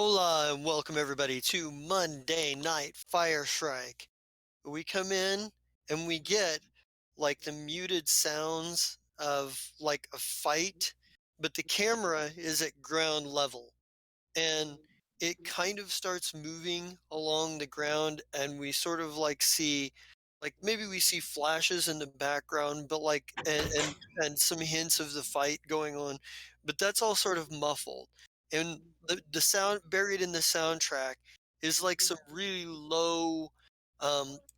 Hola and welcome everybody to Monday Night Fire Shrike. We come in and we get like the muted sounds of like a fight, but the camera is at ground level and it kind of starts moving along the ground and we sort of like see like maybe we see flashes in the background but like and some hints of the fight going on, but that's all sort of muffled, and the sound buried in the soundtrack is like some really low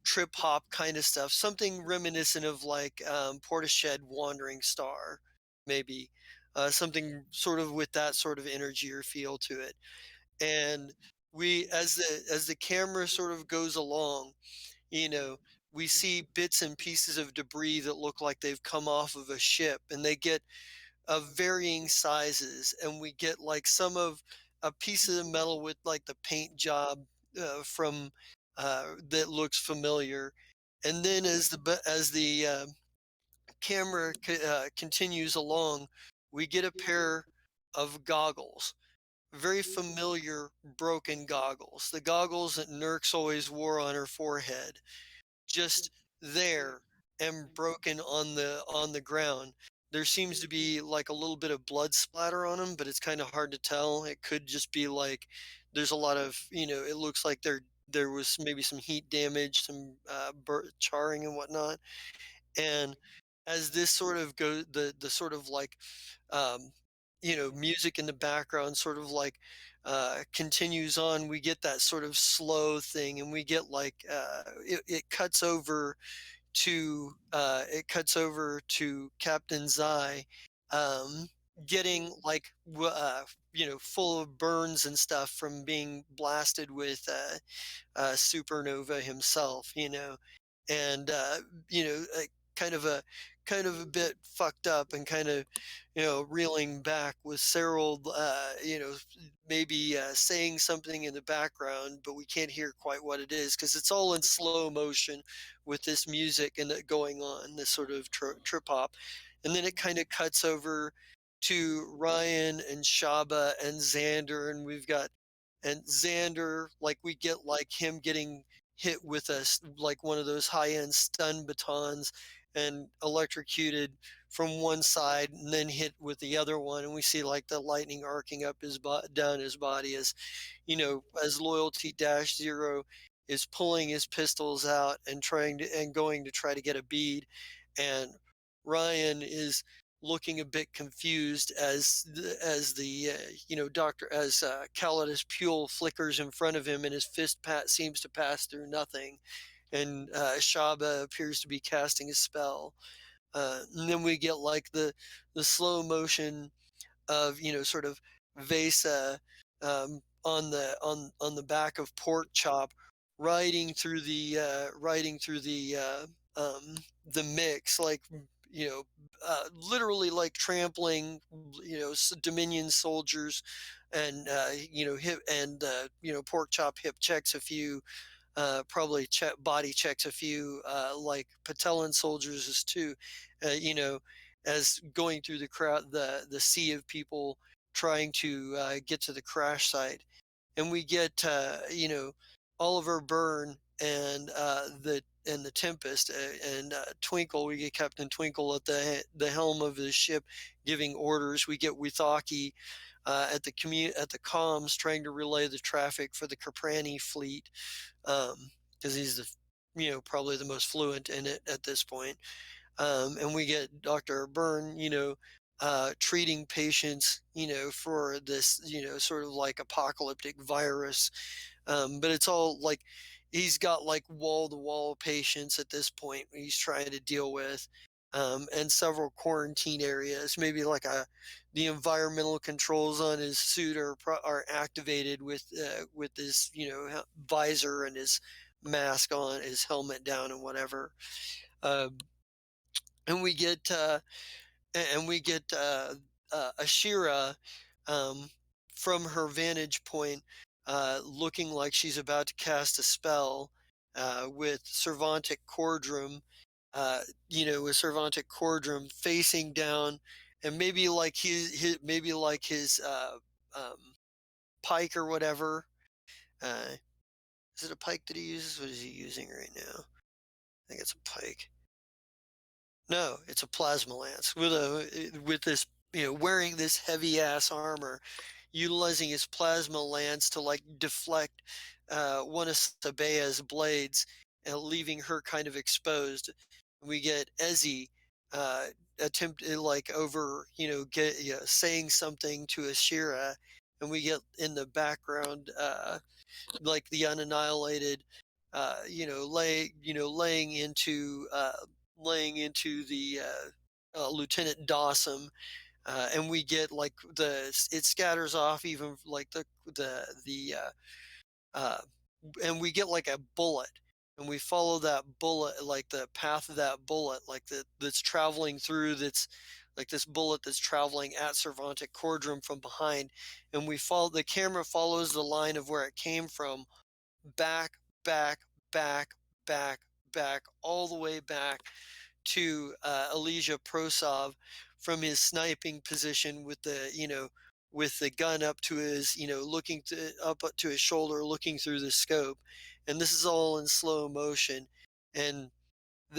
trip hop kind of stuff, something reminiscent of like Portishead Wandering Star, maybe something sort of with that sort of energy or feel to it. And we, as the camera sort of goes along, you know, we see bits and pieces of debris that look like they've come off of a ship, and they get of varying sizes, and we get like some of a piece of the metal with like the paint job from that looks familiar. And then as the camera continues along, we get a pair of goggles, very familiar broken goggles, the goggles that Nurx always wore on her forehead, just there and broken on the ground. There seems to be like a little bit of blood splatter on them, but it's kind of hard to tell. It could just be like there's a lot of, it looks like there was maybe some heat damage, some charring and whatnot. And as this sort of goes, the sort of like um, music in the background sort of like continues on. We get that sort of slow thing, and we get like it cuts over to Captain Zai, um, getting like full of burns and stuff from being blasted with Supernova himself, and kind of a bit fucked up and kind of reeling back with Cyril, maybe saying something in the background, but we can't hear quite what it is because it's all in slow motion with this music and it going on, this sort of trip hop, and then it kind of cuts over to Ryan and Shaba and Xander, and we've got and Xander, like we get like him getting hit with like one of those high-end stun batons and electrocuted from one side and then hit with the other one, and we see like the lightning arcing up down his body as as Loyalty Dash Zero is pulling his pistols out and going to try to get a bead, and Ryan is looking a bit confused as the doctor as Calidus Pule flickers in front of him and his seems to pass through nothing, and Shaba appears to be casting a spell. And then we get like the slow motion of sort of Vesa on the back of Pork Chop, riding through the mix, like literally like trampling Dominion soldiers, and hip and Pork Chop hip checks a few, probably body checks a few like Patelan soldiers as too, as going through the crowd, the sea of people trying to get to the crash site, and we get Oliver Byrne and the Tempest, and Twinkle. We get Captain Twinkle at the helm of the ship giving orders. We get Withaki at the comms trying to relay the traffic for the Caprani fleet, because he's probably the most fluent in it at this point. And we get Dr. Byrne, treating patients, for this, sort of like apocalyptic virus. But it's all like he's got like wall to wall patients at this point he's trying to deal with, and several quarantine areas. Maybe like the environmental controls on his suit are activated with his visor and his mask on, his helmet down, and whatever. Um, and we get Ashira, um, from her vantage point, looking like she's about to cast a spell, with Cervantic Cordrum, facing down, and maybe like his um, pike or whatever. Uh, is it a pike that he uses? What is he using right now? I think it's a pike. No, it's a plasma lance with this, wearing this heavy ass armor, utilizing his plasma lance to like deflect one of Sabea's blades and leaving her kind of exposed. We get Ezzy uh, like over, saying something to Ashira, and we get in the background like the unannihilated, laying into the Lieutenant Dawson, and we get like it scatters off even like the uh, and we get like a bullet, and we follow that bullet, like the path of that bullet, like that's traveling through, that's like this bullet that's traveling at Cervantic Cordrum from behind, and the camera follows the line of where it came from, back, back, back, back, back, all the way back to Elijah Prosov from his sniping position with the gun up to his, up to his shoulder, looking through the scope. And this is all in slow motion. And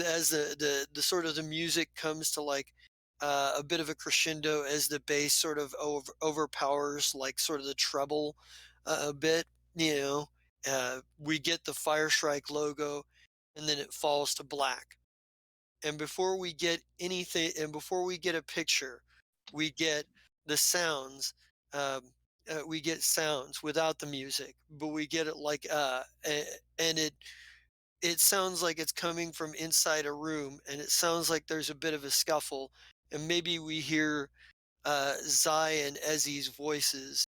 as the sort of the music comes to like a bit of a crescendo as the bass sort of overpowers like sort of the treble a bit, we get the Fire Shrike logo, and then it falls to black. And before we get anything, and before we get a picture, we get the sounds. We get sounds without the music, but we get it like and it sounds like it's coming from inside a room, and it sounds like there's a bit of a scuffle, and maybe we hear Zai and Ezzy's voices,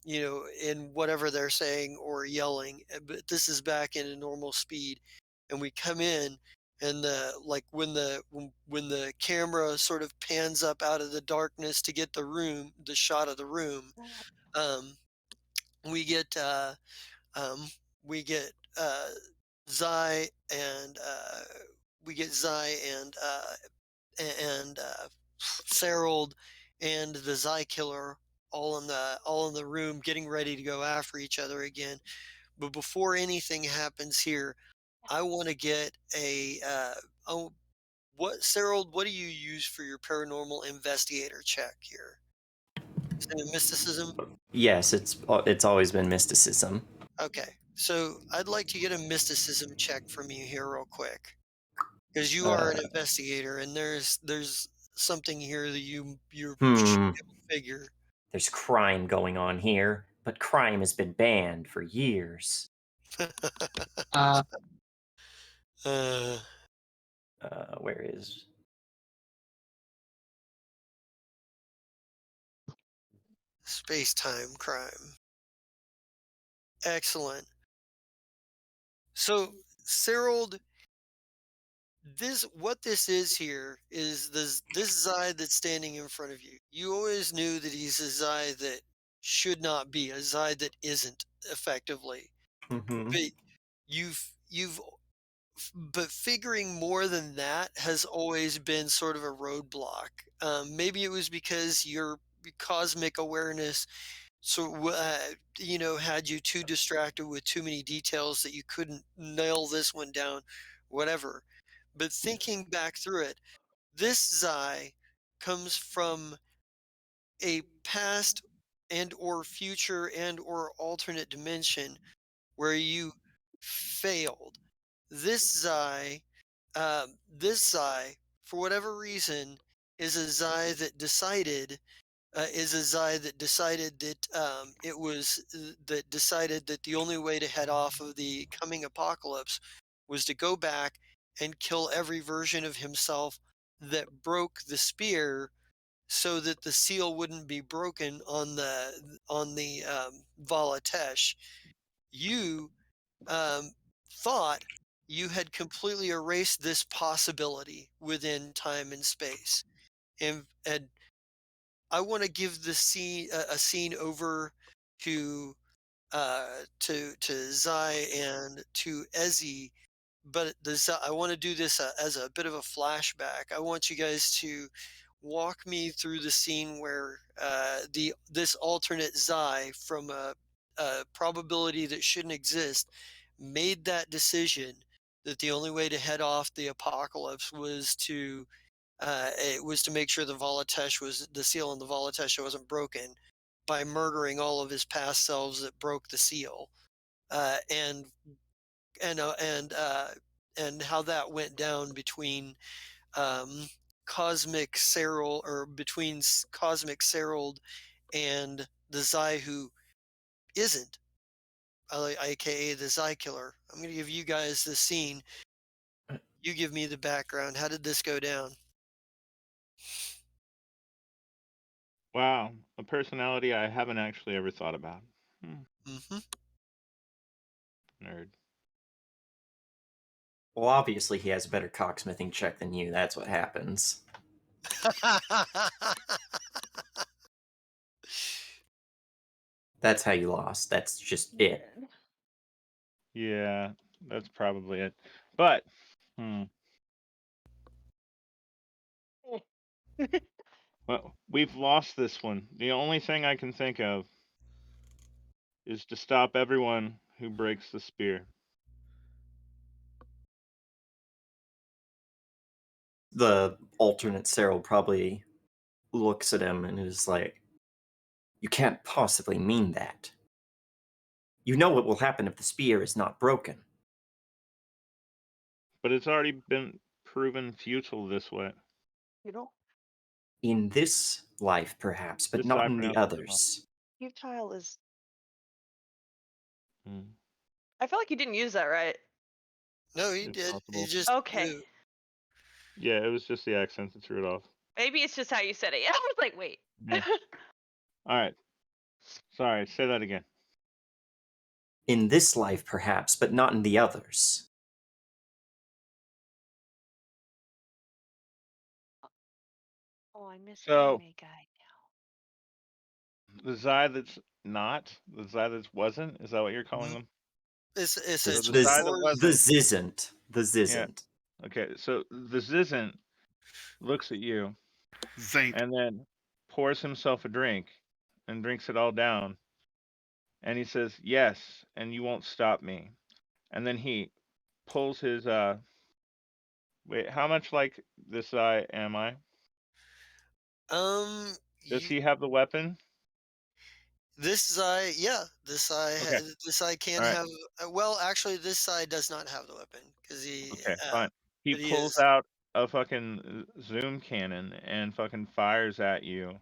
in whatever they're saying or yelling. But this is back in a normal speed, and we come in, and when the camera sort of pans up out of the darkness to get the shot of the room, um, we get um, we get Zai and we get Zai and Serold and the Zai killer all in the room getting ready to go after each other again. But before anything happens here, I want to get oh, what do you use for your paranormal investigator check here? Is it a mysticism? Yes, it's always been mysticism. Okay. So I'd like to get a mysticism check from you here real quick. Because you are Uh, an investigator, and there's something here that you should hmm. be able to figure. There's crime going on here, but crime has been banned for years. uh, Where is? Space-time crime. Excellent. So, Cyrild, this is here is this Zai that's standing in front of you. You always knew that he's a Zai that should not be, a Zai that isn't effectively. Mm-hmm. But you've but figuring more than that has always been sort of a roadblock. Maybe it was because your cosmic awareness, had you too distracted with too many details that you couldn't nail this one down, whatever. But thinking back through it, this Zai comes from a past and or future and or alternate dimension where you failed. This Zai, for whatever reason, is a Zai that decided that that decided that the only way to head off of the coming apocalypse was to go back and kill every version of himself that broke the spear, so that the seal wouldn't be broken on the Valatesh. You thought you had completely erased this possibility within time and space. And I want to give the a scene over to to Zai and to Ezzy, but I want to do this as a bit of a flashback. I want you guys to walk me through the scene where the this alternate Zai from a probability that shouldn't exist made that decision that the only way to head off the apocalypse was to it was to make sure the seal on the Volotesha wasn't broken by murdering all of his past selves that broke the seal, uh, and and uh, and uh, and how that went down between um, Cosmic Serald or between Cosmic Serald and the Zai who isn't, aka the Zai killer. I'm going to give you guys the scene. You give me the background. How did this go down? Wow, a personality I haven't actually ever thought about. Hmm, Hmm. nerd. Well, obviously he has a better cocksmithing check than you. That's what happens. That's how you lost. That's just it. Yeah, that's probably it. But, hmm. Well, we've lost this one. The only thing I can think of is to stop everyone who breaks the spear. The alternate Cyril probably looks at him and is like, "You can't possibly mean that. You know what will happen if the spear is not broken." But it's already been proven futile this way. You know, In this life, perhaps, but This not I in the pronounce futile. others. futile is. Hmm, I feel like you didn't use that right. No, he it's did. He possible. just Okay. Yeah, it was just the accent that threw it off. Maybe it's just how you said it. I was like, wait. Yeah. All right. Sorry, say that again. In this life, perhaps, but not in the others. Oh, I miss So, anime guy. the Zai that's not, the Zai that wasn't, is that what you're calling Mhm. them? It's So the essentially Zai that or The wasn't, Zisn't. The yeah. Zisn't. Okay, so the Zizant looks at you Zaint. and then pours himself a drink and drinks it all down. And he says, "Yes, and you won't stop me." And then he pulls his wait, how much like this Zai am I? um Does you he have the weapon? this eye, Okay. this eye can All right. have well, actually this side does not have the weapon because Okay, fine. He but he pulls is out a fucking zoom cannon and fucking fires at you,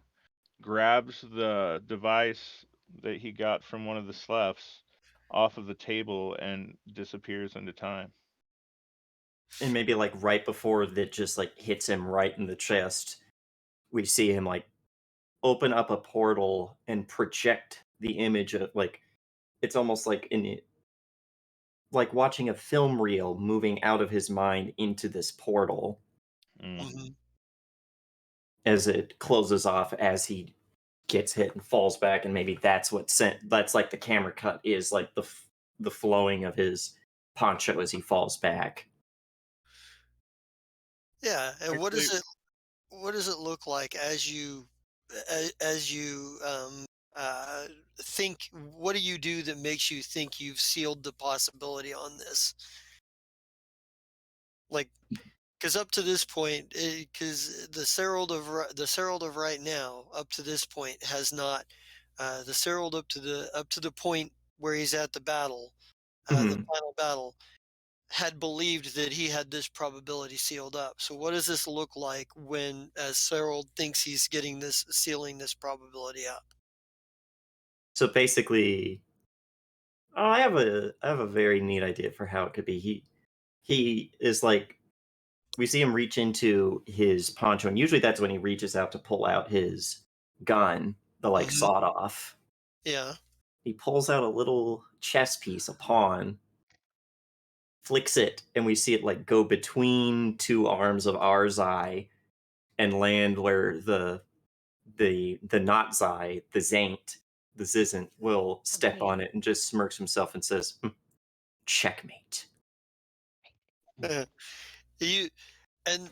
grabs the device that he got from one of the sloughs off of the table and disappears into time. And maybe like right before that just like hits him right in the chest, we see him like open up a portal and project the image of like it's almost like like watching a film reel moving out of his mind into this portal Mm. mhm. as it closes off as he gets hit and falls back, and maybe that's what sent that's like the camera cut is like the flowing of his poncho as he falls back. Yeah, and Actually, what does it look like as you uh think, what do you do that makes you think you've sealed the possibility on this? Like, because up to this point, because the Serald of right now, up to this point, has not the Serald up to the point where he's at the battle, the Mhm. final battle, had believed that he had this probability sealed up. So what does this look like when as Serald thinks he's getting this sealing this probability up? So basically, oh, I have a very neat idea for how it could be. He is like we see him reach into his poncho, and usually that's when he reaches out to pull out his gun, the like Hmm. sawed off. Yeah. He pulls out a little chess piece, a pawn, flicks it, and we see it like go between two arms of Arzai and land where the not Zai, the Zaint, the Zizant will Oh, step wait. on it and just smirks himself and says, "Hmm, checkmate." You and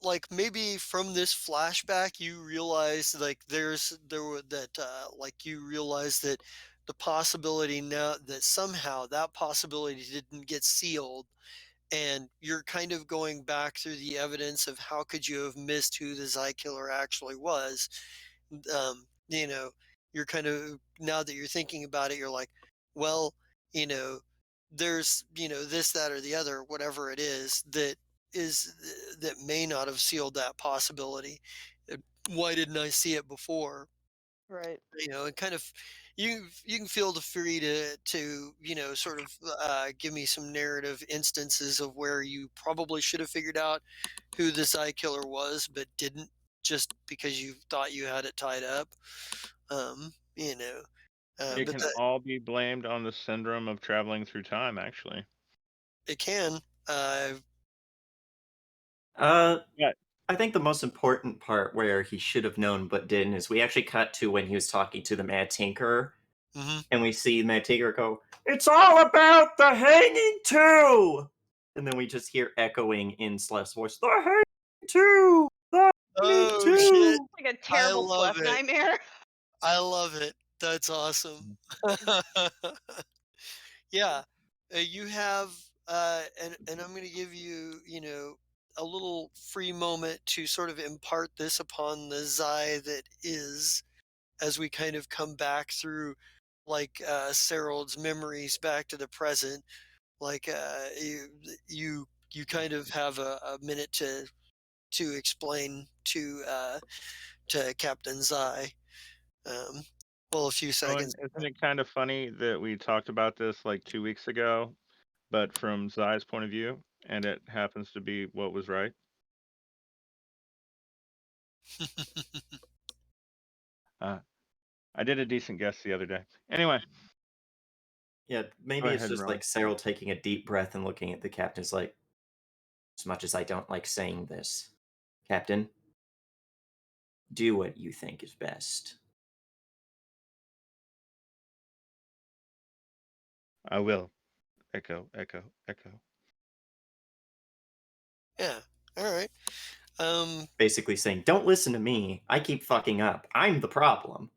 like maybe from this flashback you realize like there were that like you realize that the possibility now that somehow that possibility didn't get sealed, and you're kind of going back through the evidence of how could you have missed who the Zy Killer actually was. You know, you're kind of, now that you're thinking about it, you're like, well, you know, there's, this, that, or the other, whatever it is that may not have sealed that possibility. Uh, Why didn't I see it before? Right. And kind of, you can feel the free to sort of give me some narrative instances of where you probably should have figured out who this eye killer was, but didn't, just because you thought you had it tied up. Um, you know, It but can that all be blamed on the syndrome of traveling through time, actually. it can. Uh, Yeah. I think the most important part where he should have known but didn't is we actually cut to when he was talking to the Mad Tinker, Mhm. and we see Mad Tinker go, "It's all about the hanging too," and then we just hear echoing in Celeste's voice, "The hanging too, the hanging Oh shit! too." Like a I terrible love Clef it. nightmare. I love it. That's awesome. Yeah, you have, and I'm going to give you, a little free moment to sort of impart this upon the Zai that is, as we kind of come back through, like Serold's memories back to the present. Like you kind of have a minute to explain to Captain Zai. Um, well, a few Oh, seconds. and isn't it kind of funny that we talked about this like 2 weeks ago, but from Zai's point of view, and it happens to be what was right? Uh, I did a decent guess the other day. Anyway, Yeah, go maybe it's ahead, just Ron. like Cyril taking a deep breath and looking at the captain. Is like, as much as I don't like saying this, Captain, do what you think is best. I will. Echo, echo, echo. Yeah. All right. Um, Basically saying, don't listen to me. I keep fucking up. I'm the problem.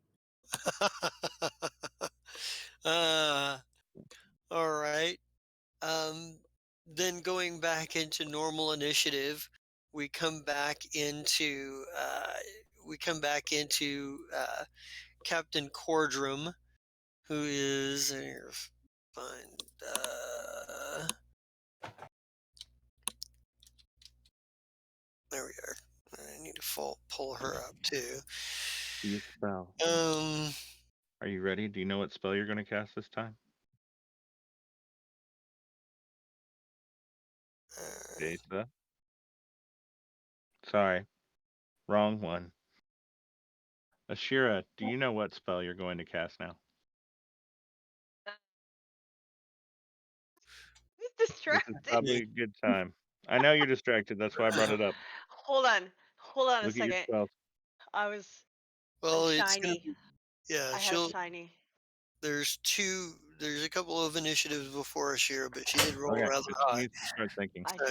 uh, all right. Um, then going back into normal initiative, we come back into Captain Cordrum, who is here, find there we are. I need to pull her up too. The spell. Um, Are you ready? Do you know what spell you're going to cast this time? uh, Jason? Sorry, wrong one. Ashira, do you know what spell you're going to cast now? He's This is distracted. yeah, probably a good time. I know you're distracted. That's why I brought it up. Hold on. Hold on a Look at your second. spells. I was well, it's gonna shiny. be, yeah. I had a shiny. There's a couple of initiatives before Ashira, but she did roll Okay, rather but she high. needs to start thinking. I So,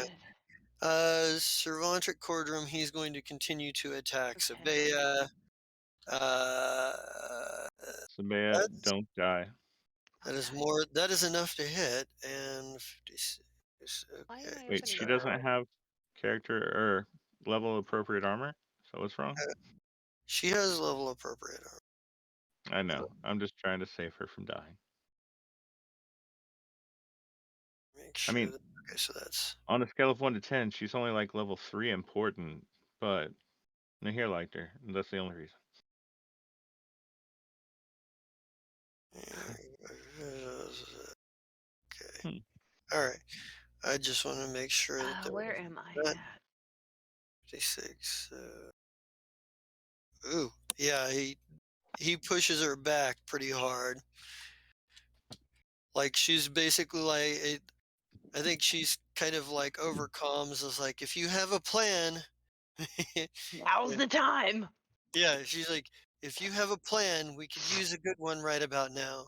did. Cervantic Cordrum, he's going to continue to attack Okay. Sabea. Uh, Sabea, that's don't die. that is Okay. more. That is enough to hit, and 56. Why am Okay, I Wait, so she opening that? doesn't have character or level appropriate armor? So what's wrong? she has level appropriate armor. I know. I'm just trying to save her from dying. Make I sure mean, that. Okay, so that's. on a scale of 1 to 10, she's only like level 3 important, but Nahir liked her, and that's the only reason. Okay. Hmm. All right. I just want to make sure that there Where was am I that at? 56. Ooh, yeah. He pushes her back pretty hard. Like she's basically like I think she's kind of like overcomes as like if you have a plan. Now's the time. Yeah, she's like, if you have a plan, we could use a good one right about now.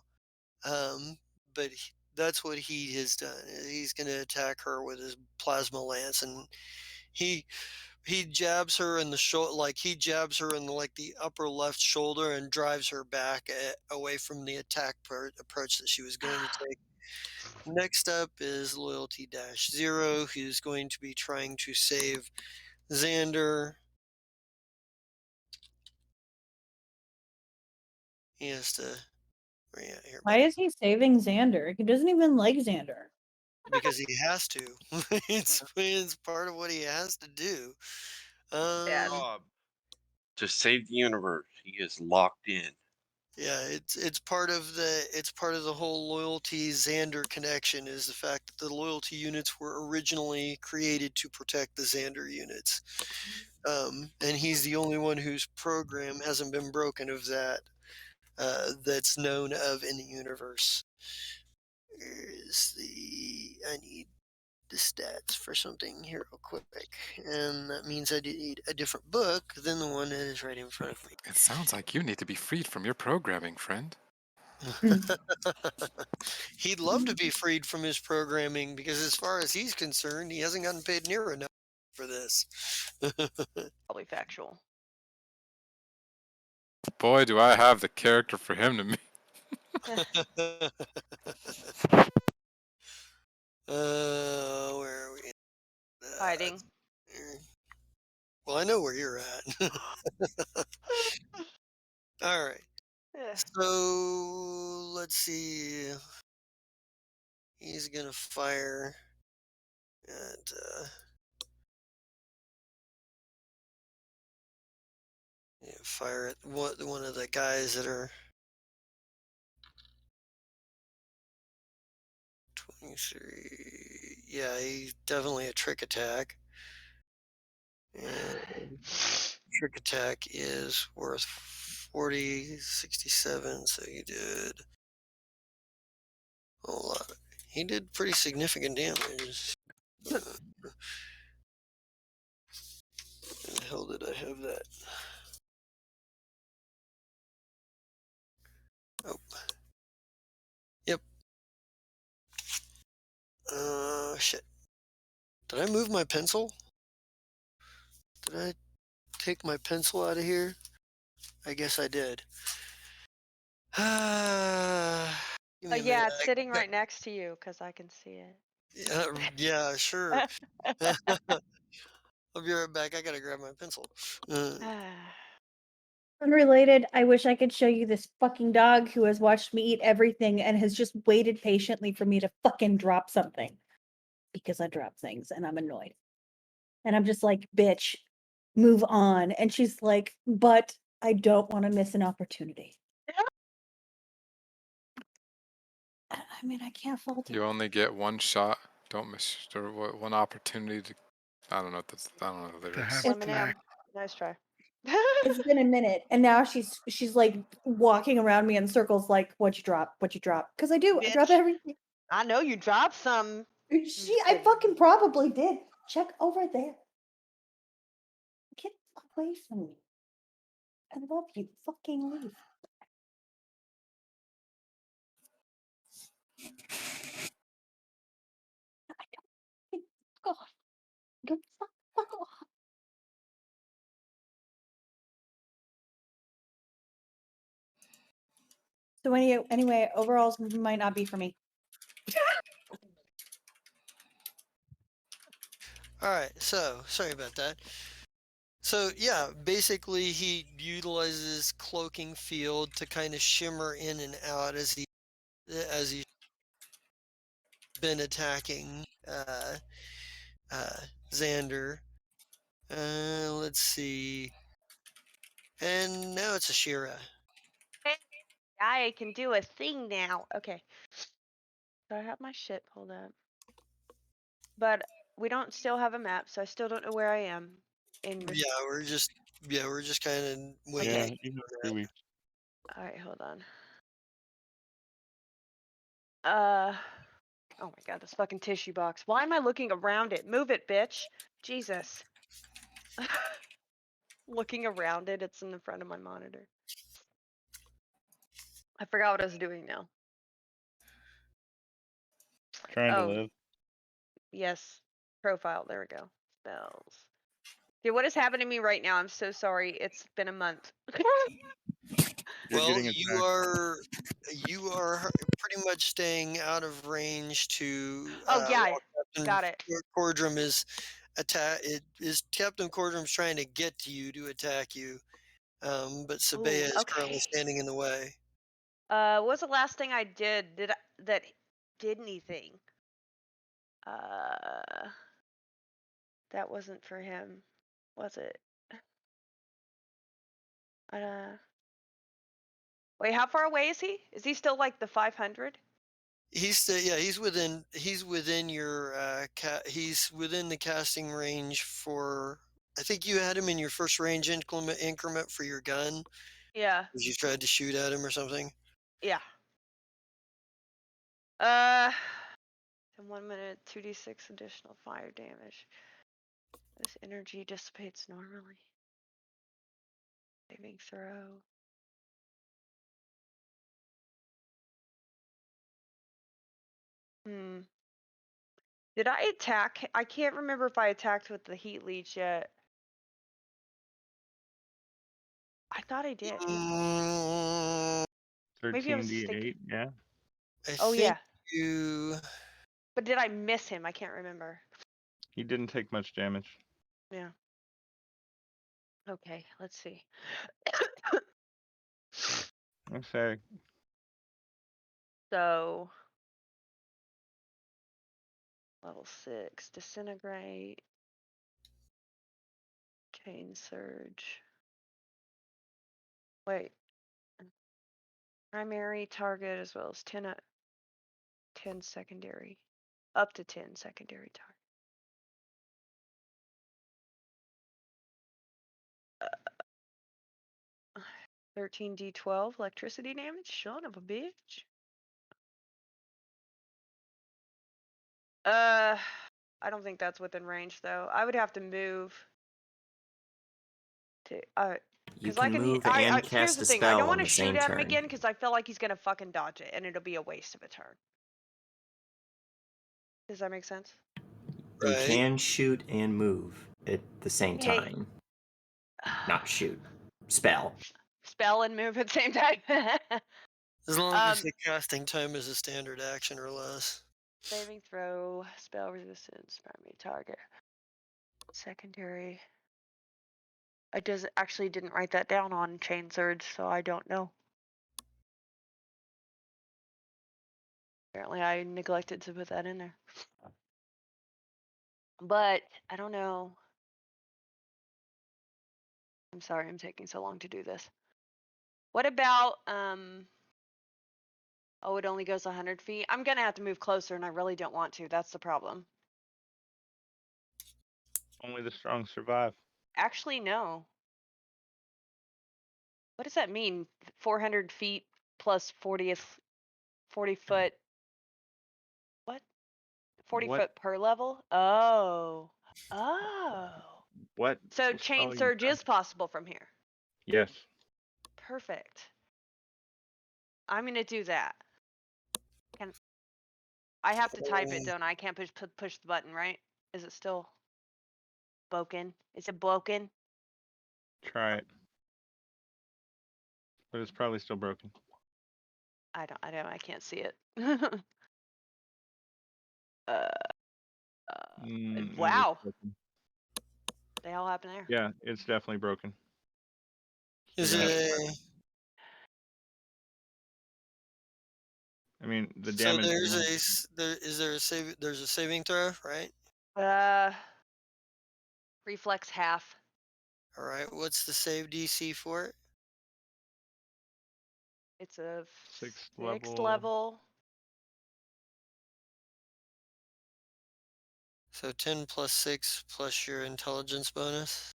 But that's what he has done. He's going to attack her with his plasma lance, and he he jabs her in the he jabs her in like the upper left shoulder and drives her back away from the attack approach that she was going to take. Next up is Loyalty Dash Zero, who's going to be trying to save Xander. He has to. Where you at here, Why buddy? is he saving Xander? He doesn't even like Xander. Because he has to. It's part of what he has to do. Dad. Rob, to save the universe, he is locked in. Yeah, it's part of the whole loyalty Xander connection is the fact that the loyalty units were originally created to protect the Xander units. And he's the only one whose program hasn't been broken of that that's known of in the universe. I need the stats for something here real quick, and that means I need a different book than the one that is right in front of me. It sounds like you need to be freed from your programming, friend. He'd love to be freed from his programming because, as far as he's concerned, he hasn't gotten paid near enough for this. Probably factual. Boy, do I have the character for him to meet. Where are we? Hiding. Well, I know where you're at. All right. Eh. So let's see. He's gonna fire at fire at one of the guys that are 23. Yeah, he's definitely a trick attack. And trick attack is worth 40, 67, so he did a lot. He did pretty significant damage. Where the hell did I have that? Oh. Yep. Shit. Did I move my pencil? Did I take my pencil out of here? I guess I did. Give me a minute. Yeah, it's sitting right next to you because I can see it. Yeah, sure. I'll be right back. I gotta grab my pencil. Unrelated, I wish I could show you this fucking dog who has watched me eat everything and has just waited patiently for me to fucking drop something. Because I drop things and I'm annoyed. And I'm just like, bitch, move on. And she's like, but I don't want to miss an opportunity. I mean, I can't fault her. You only get one shot. Don't miss one opportunity to. I don't know what that's. I don't know the lyrics. It's Eminem. Nice try. It's been a minute, and now she's like walking around me in circles, like, "What'd you drop? What'd you drop?" Because I do. I drop Bitch. everything. I know you dropped some. I fucking probably did. Check over there. Get away from me. I love you. Fucking leave. I don't. God. Go fuck off. So anyway, overalls might not be for me. All right, so sorry about that. So yeah, basically he utilizes cloaking field to kind of shimmer in and out as he's been attacking Xander. Let's see. And now it's Ashira. I can do a thing now. Okay. So I have my shit pulled up. But we don't still have a map, so I still don't know where I am in this. Yeah, we're just kind of waiting. Yeah, you have 3 weeks. Alright, hold on. Oh my god, this fucking tissue box. Why am I looking around it? Move it, bitch. Jesus. Looking around it, it's in the front of my monitor. I forgot what I was doing now. Trying to live. Yes. Profile, there we go. Spells. Dude, what is happening to me right now? I'm so sorry. It's been a month. You're Well, getting you are pretty much staying out of range to Oh, yeah. while Captain Got it. Cordrum is Captain Cordrum's trying to get to you to attack you, but Sabea is currently Okay. standing in the way. What was the last thing I did? That did anything? That wasn't for him, was it? Wait, how far away is he? Is he still like the 500? He's within your he's within the casting range for. I think you had him in your first range increment for your gun. Yeah. As you tried to shoot at him or something. Yeah. In 1 minute, 2d6 additional fire damage. This energy dissipates normally. Saving throw. Did I attack? I can't remember if I attacked with the heat leech yet. I thought I did. Maybe I was 13d8, yeah. I Oh, think yeah. you. But did I miss him? I can't remember. He didn't take much damage. Yeah. Okay, let's see. Okay. So, level 6, disintegrate, chain surge. Wait. Primary target as well as 10 secondary. Up to 10 secondary target. 13d12 electricity damage? Son of a bitch. I don't think that's within range though. I would have to move to You because I can can move I and here's cast the a thing. I don't spell want on to the shoot same at him turn. again because I feel like he's gonna fucking dodge it and it'll be a waste of a turn. Does that make sense? You Right. can shoot and move at the same Hey. time. Not shoot. Spell. Spell and move at the same time. As long as the casting time is a standard action or less. Saving throw, spell resistance, primary target, secondary. I didn't write that down on chain surge, so I don't know. Apparently, I neglected to put that in there. But I don't know. I'm sorry, I'm taking so long to do this. What about oh, it only goes 100 feet. I'm gonna have to move closer, and I really don't want to. That's the problem. Only the strong survive. Actually, no. What does that mean? 400 feet plus 40 foot. What? 40 What? foot per level? Oh. Oh. What? So spell chain you surge have? is possible from here. Yes. Perfect. I'm gonna do that. I have to type it, don't I? I can't push the button, right? Is it still broken? Is it broken? Try it. But it's probably still broken. I can't see it. It is Wow. broken. The hell happened there? Yeah, it's definitely broken. Is You're it gonna have to- a. I mean, the So damage. there's a saving throw, right? Reflex half. All right. What's the save DC for it? It's a Sixth sixth level. level. So 10 plus 6 plus your intelligence bonus.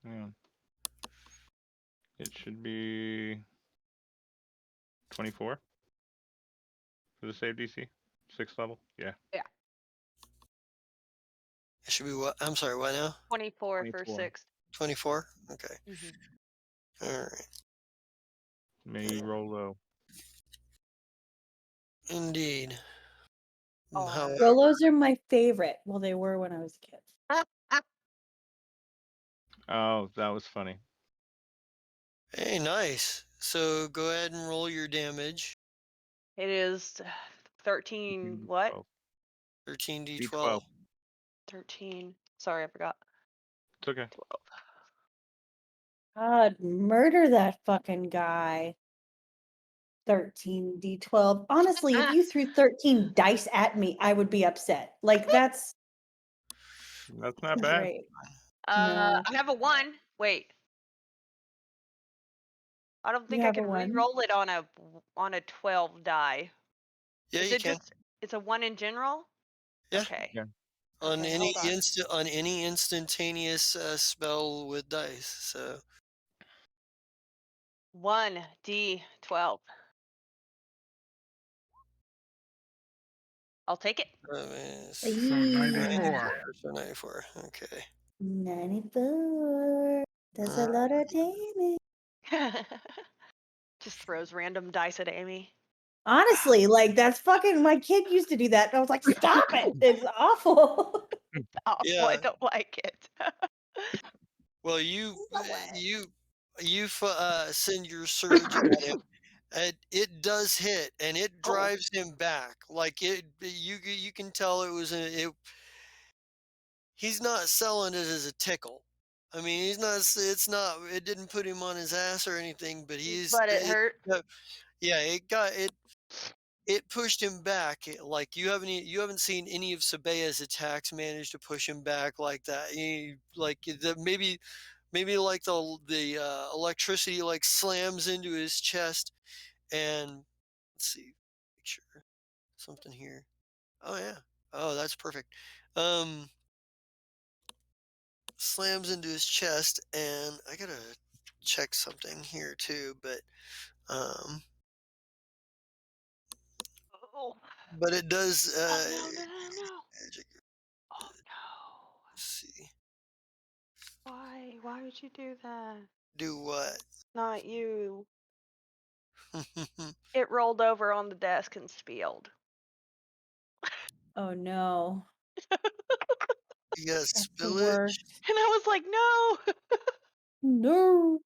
Yeah. It should be 24 for the save DC. 6th level. Yeah. Yeah. It should be what? I'm sorry, what now? 24 for 24. sixth. 24? Okay. Mm-hmm. All right. May you roll low. Indeed. However, Rolos are my favorite. Well, they were when I was a kid. Oh, that was funny. hey, nice. So go ahead and roll your damage. It is 13. What? 12. 13d12. D12. 13. Sorry, I forgot. It's okay. 12. God, murder that fucking guy. 13d12. Honestly, if you threw 13 dice at me, I would be upset. Like, that's That's not bad. great. No. I have a 1. Wait. I don't You think I have a can 1? re-roll it on a 12 die. Yeah, Is you it can. just it's a 1 in general? Yeah. Okay. Yeah. On Okay, any hold on. on any instantaneous spell with dice. So 1d12. I'll take it. it's So Eee, 94. 94. Okay. 94. That's a lot of damage. Just throws random dice at Amy. Honestly, like, that's fucking my kid used to do that, and I was like, "Stop it! It's awful." Oh, Yeah. I don't like it. Well, you So what? send your surge at him. And it does hit, and it Oh, drives him back. Like you can tell he's not selling it as a tickle. I mean, he's not. It's not. It didn't put him on his ass or anything. But but it hurt. yeah, it got it. It pushed him back. Like you haven't seen any of Sabea's attacks manage to push him back like that. Maybe like the electricity like slams into his chest, and let's see, make sure something here. Oh yeah. Oh, that's perfect. Um, slams into his chest, and I gotta check something here too, um, Oh, but it does. oh no, no, no, no. Magic. Oh no. Let's see. Why? Why would you do that? Do what? Not you. It rolled over on the desk and spilled. Oh, no. You got That's the spillage. worst. And I was like, no. No.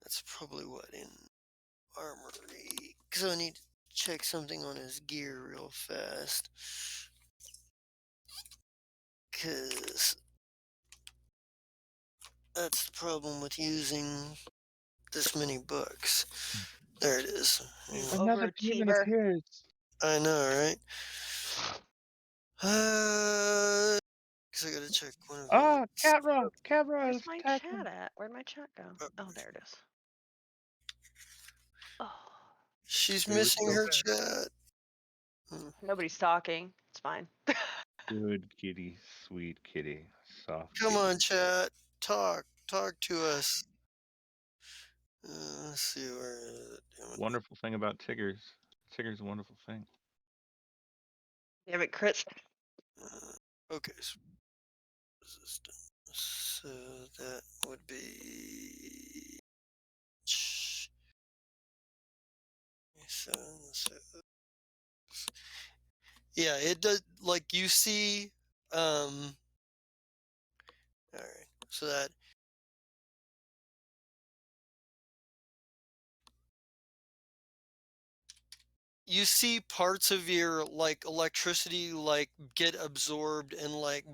That's probably what in armory. Because I need to check something on his gear real fast. Because that's the problem with using this many books. There it is. You Yeah, Another demon of overachiever. his. I know, right? Because I gotta check one of Ah, his. Catra! Catra Where's is my attacking. chat at? Where'd my chat go? Uh, Oh, there it is. Oh, she's We were missing still her there. chat. nobody's talking. It's fine. Good kitty, sweet kitty, soft Come kitty. on, chat. Talk to us. Let's see where is it. Damn it. Wonderful thing about Tigger's. Tigger's a wonderful thing. Damn it, Chris. Okay, so resistance. So that would be 7. So yeah, it does. Like you see, all right. So that you see parts of your like electricity like get absorbed and like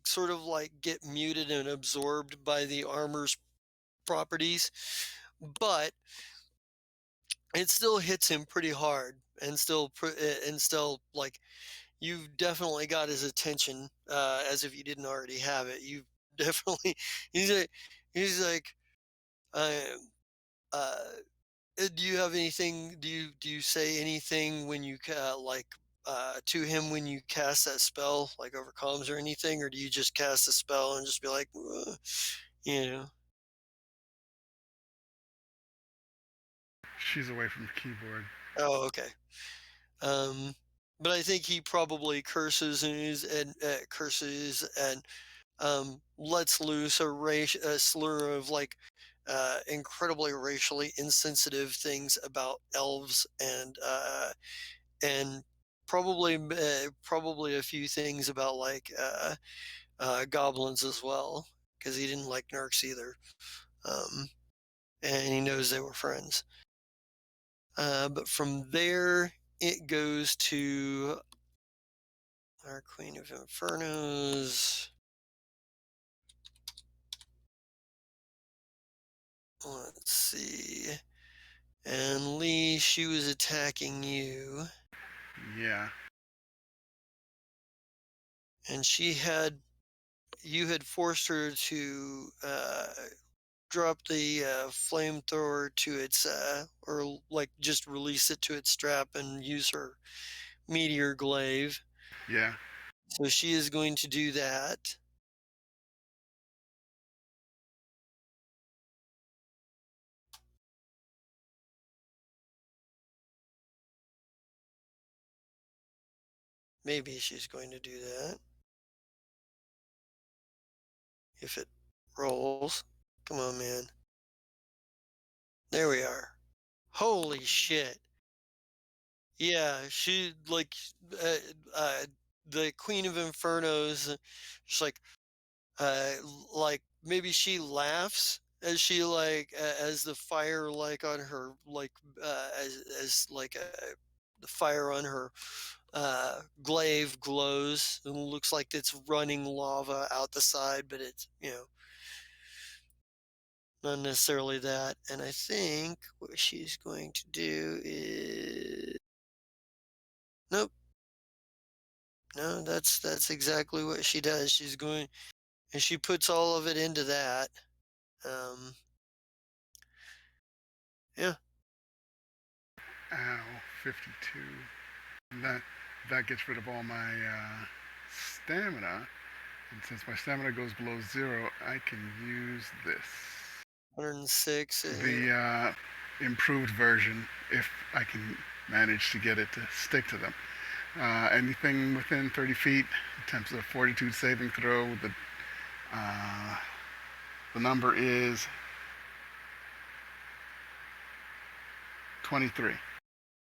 sort of like get muted and absorbed by the armor's properties, but it still hits him pretty hard and still like you've definitely got his attention, as if you didn't already have it. You definitely he's like I uh do you have anything? Do you say anything when you to him when you cast that spell, like over comms or anything, or do you just cast a spell and just be like, you know? She's away from the keyboard. Oh, okay. Um, but I think he probably curses and lets loose a slur of like incredibly racially insensitive things about elves and probably a few things about like goblins as well, because he didn't like Narcs either, and he knows they were friends. But from there, it goes to our Queen of Infernos. Let's see. And Lee, she was attacking you, Yeah. and you had forced her to drop the flamethrower to its, or like just release it to its strap and use her meteor glaive. Yeah. So she is going to do that. Maybe she's going to do that. If it rolls. Come on, man. There we are. Holy shit. Yeah, she like uh, uh, the Queen of Infernos. She's like maybe she laughs as she like as the fire like on her like as like the fire on her glaive glows and looks like it's running lava out the side, but it's not necessarily that. And I think what she's going to do is nope. No, that's exactly what she does. She's going and she puts all of it into that. Um, yeah. Ow, 52. That gets rid of all my stamina. And since my stamina goes below 0, I can use this. 106. The improved version, if I can manage to get it to stick to them. Anything within 30 feet attempts a fortitude saving throw. The number is 23.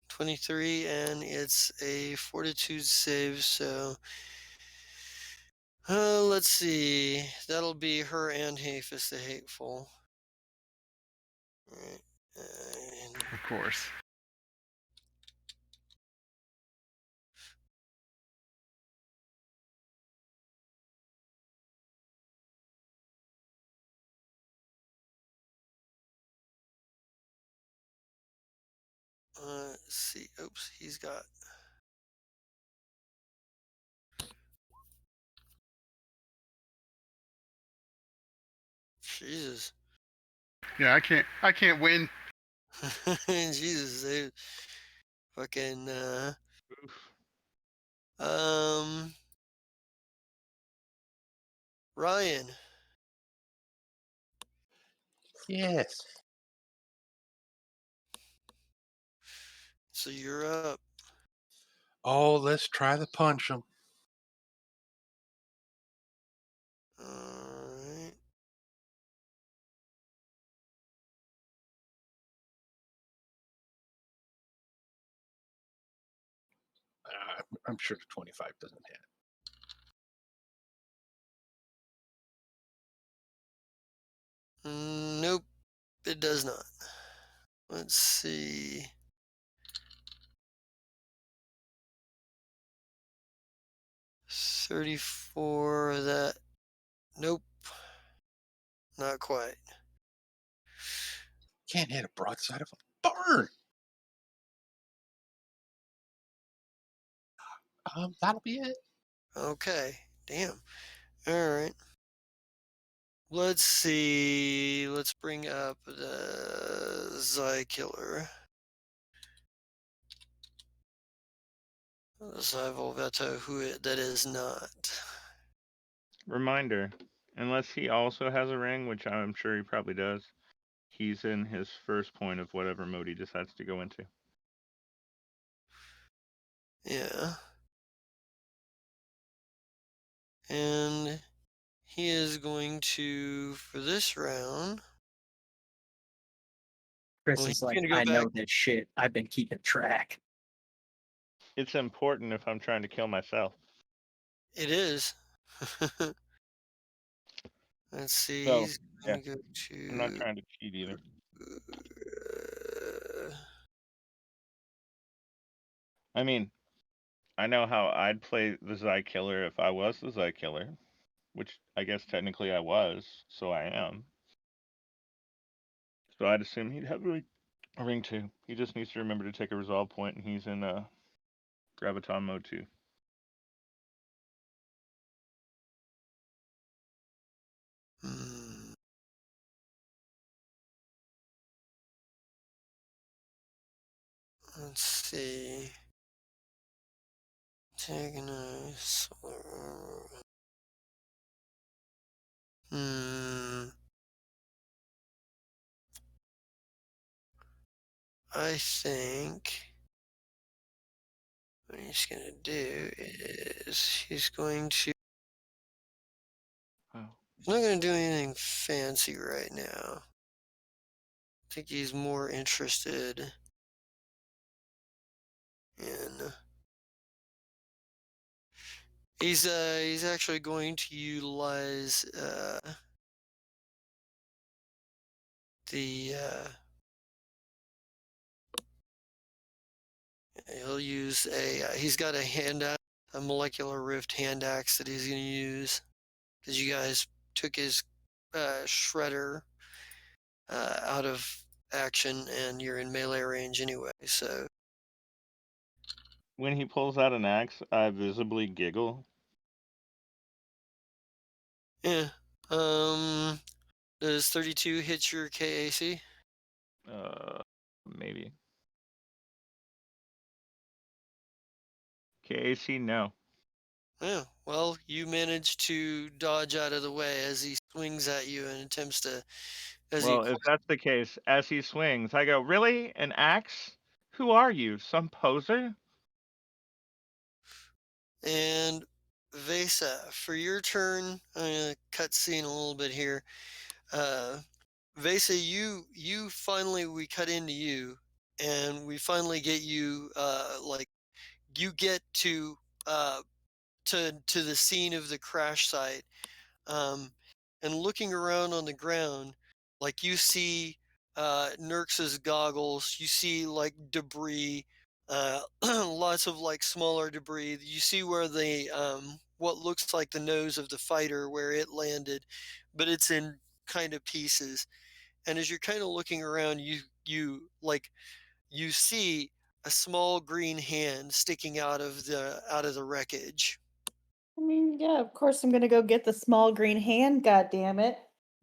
23, and it's a fortitude save. So let's see. That'll be her and Hafis the Hateful. All right. And Of course. let's see. Oops, he's got. Jesus. Yeah, I can't win. Jesus, they fucking Oof. um Ryan. Yes. So you're up. Oh, let's try to punch him. All right. I'm sure the 25 doesn't hit. Nope, it does not. Let's see. 34, that. Nope, not quite. Can't hit a broadside of a barn. That'll be it. Okay, damn. All right. Let's see. Let's bring up the Zai Killer. Zyval Veto, that is not. Reminder, unless he also has a ring, which I'm sure he probably does, he's in his first point of whatever mode he decides to go into. Yeah. And he is going to, for this round. Chris Well, is he's like, going to go I back. know this shit. I've been keeping track. It's important if I'm trying to kill myself. It is. Let's see. So He's yeah, going to go I'm not to. trying to cheat either. I mean, I know how I'd play the Zy Killer if I was the Zy Killer, which I guess technically I was, so I am. So I'd assume he'd have a ring too. He just needs to remember to take a resolve point, and he's in graviton mode too. Hmm. Let's see. Taking a solar. Hmm. I think what he's gonna do is he's going to. Oh. He's not gonna do anything fancy right now. I think he's more interested in. He's actually going to utilize the he'll use he's got a a molecular rift hand axe that he's going to use because you guys took his shredder out of action and you're in melee range anyway. So When he pulls out an axe, I visibly giggle. yeah, does 32 hit your KAC? Maybe. KAC, no. Yeah, well, you manage to dodge out of the way as he swings at you and attempts to, as he Well, if that's the case, as he swings, I go, "Really? An axe? Who are you? Some poser?" and Vesa, for your turn, I'm gonna cut scene a little bit here. Vesa, you finally we cut into you, and we finally get you like you get uh to the scene of the crash site, um, and looking around on the ground, like you see Nurx's goggles, you see like debris, lots of like smaller debris. You see where the what looks like the nose of the fighter where it landed, but it's in kind of pieces. And as you're kind of looking around, you see a small green hand sticking out of the wreckage. I mean, yeah, of course I'm gonna go get the small green hand, god damn it.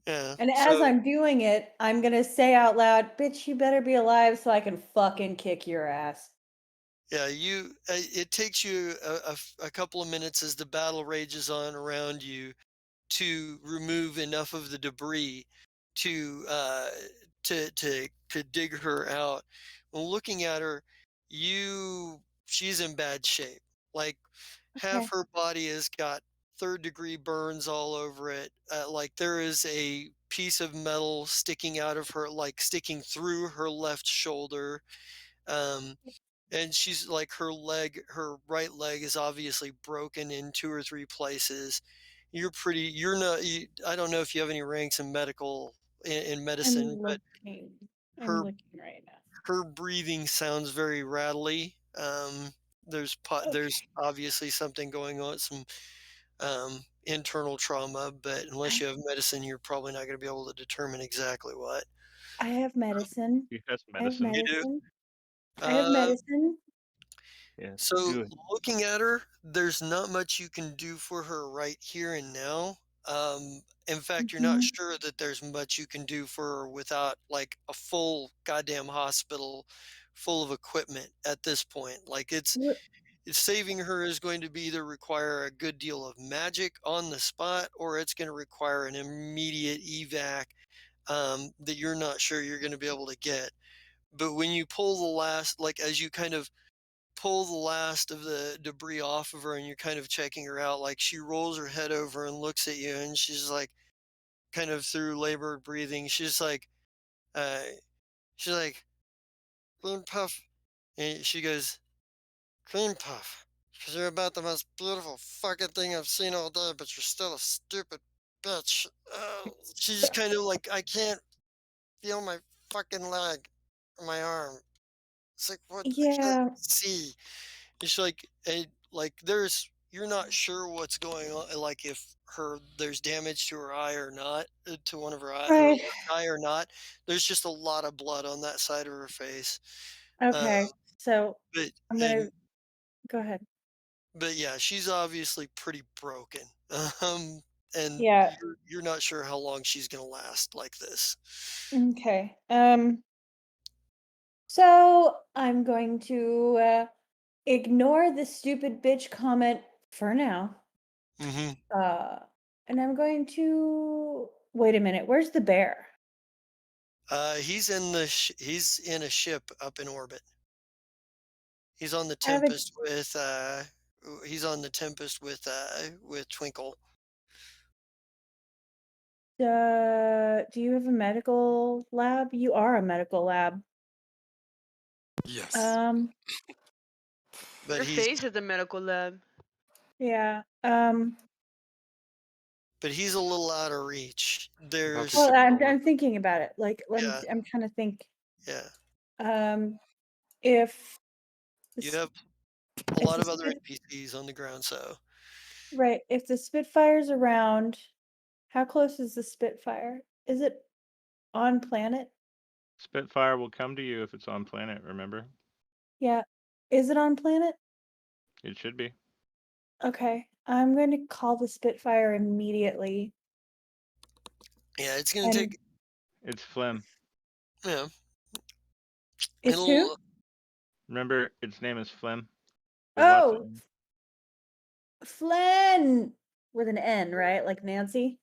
Yeah. And as So I'm doing it, I'm gonna say out loud, bitch, you better be alive so I can fucking kick your ass. yeah, it takes you a couple of minutes as the battle rages on around you to remove enough of the debris to to dig her out. When looking at her, she's in bad shape. Like half Okay. her body has got third degree burns all over it. Like there is a piece of metal sticking out of her, like sticking through her left shoulder. Um, and she's like her right leg is obviously broken in two or three places. You're not, I don't know if you have any ranks in in medicine, I'm but looking. I'm her, looking right now. her breathing sounds very rattly. There's obviously something going on, some internal trauma, but unless I you have medicine, you're probably not going to be able to determine exactly what. I have medicine. He has I have medicine. You do. medicine. I have Uh, medicine. Yes, So do it. looking at her, there's not much you can do for her right here and now. In fact, you're not Mhm. sure that there's much you can do for her without like a full goddamn hospital full of equipment at this point. Like What it's saving her is going to be either require a good deal of magic on the spot or it's going to require an immediate evac that you're not sure you're going to be able to get. But when you pull the last, like as you kind of pull the last of the debris off of her and you're kind of checking her out, like she rolls her head over and looks at you and she's like kind of through labored breathing, uh she's like, "Balloon Puff," and she goes, cream puff, because you're about the most beautiful fucking thing I've seen all day, but you're still a stupid bitch. She's kind of like, I can't feel my fucking leg, or my arm. It's like, what? I can't Yeah, see. It's like, like you're not sure what's going on, like if there's damage to her eye or not, to one of her eye, her right. left eye or not. There's just a lot of blood on that side of her face. Uh, Okay. So but I'm gonna and go ahead. but yeah, she's obviously pretty broken. Um, and Yeah. you're not sure how long she's gonna last like this. Okay. So I'm going to ignore the stupid bitch comment for now. Hmm. Uh, and I'm going to wait a minute. Where's the bear? He's in a ship up in orbit. He's on the I have a. Tempest with he's on the Tempest with Twinkle. Do you have a medical lab? You are a medical lab. Yes. Um, But Your he's face is a medical lab. yeah. but he's a little out of reach. About to Well, There's tip I'm over. I'm thinking about it. Like, yeah, I'm trying to think. yeah. Um, if the You s- have a if lot the of other spit NPCs on the ground, so right, if the Spitfire's around, how close is the Spitfire? Is it on planet? Spitfire will come to you if it's on planet, remember? Yeah. Is it on planet? It should be. Okay. I'm going to call the Spitfire immediately. yeah, it's gonna And take It's Flim. yeah, it's who? it'll Remember, its name is Flim with lots of Oh, Flynn with an N, right? Like Nancy,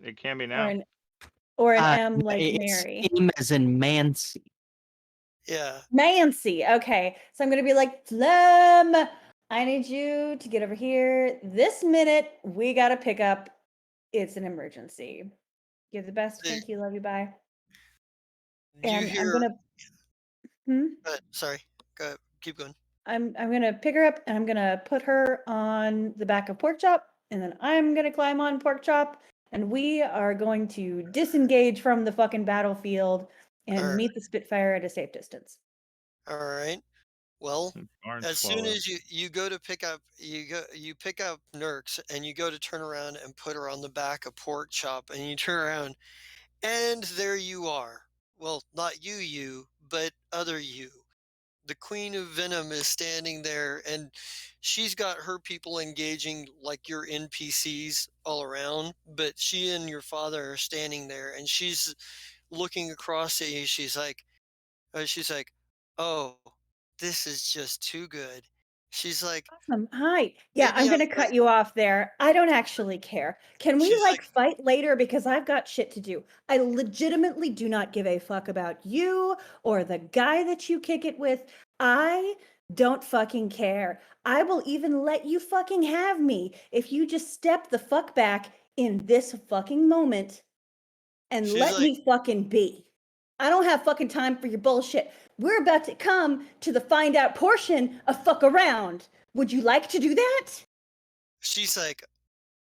It can be or now. an M No, like it's Mary. him as in Mancy. yeah. Nancy. Okay. So I'm going to be like, Flem, I need you to get over here this minute. We got to pick up. It's an emergency. You're the best. The, Thank you. Love you. Bye. you And I'm hear going to, hmm? sorry, go ahead, keep going. I'm gonna pick her up and I'm gonna put her on the back of Pork Chop, and then I'm gonna climb on Pork Chop, and we are going to disengage from the fucking battlefield All and right, meet the Spitfire at a safe distance. all right. Well, Orange as soon swallow. as you go to you pick up Nurks and you go to turn around and put her on the back of Pork Chop and you turn around and there you are. Well, not you, but other you. The Queen of Venom is standing there and she's got her people engaging like your NPCs all around, but she and your father are standing there and she's looking across at you. She's like, "Oh, this is just too good." She's like, Hi. Yeah, "Maybe I'm I'm gonna right." cut you off there. I don't actually care. Can we She's like like, fight later because I've got shit to do. I legitimately do not give a fuck about you or the guy that you kick it with. I don't fucking care. I will even let you fucking have me if you just step the fuck back in this fucking moment and she's let like, me fucking be. I don't have fucking time for your bullshit. We're about to come to the find out portion of fuck around. Would you like to do that? she's like,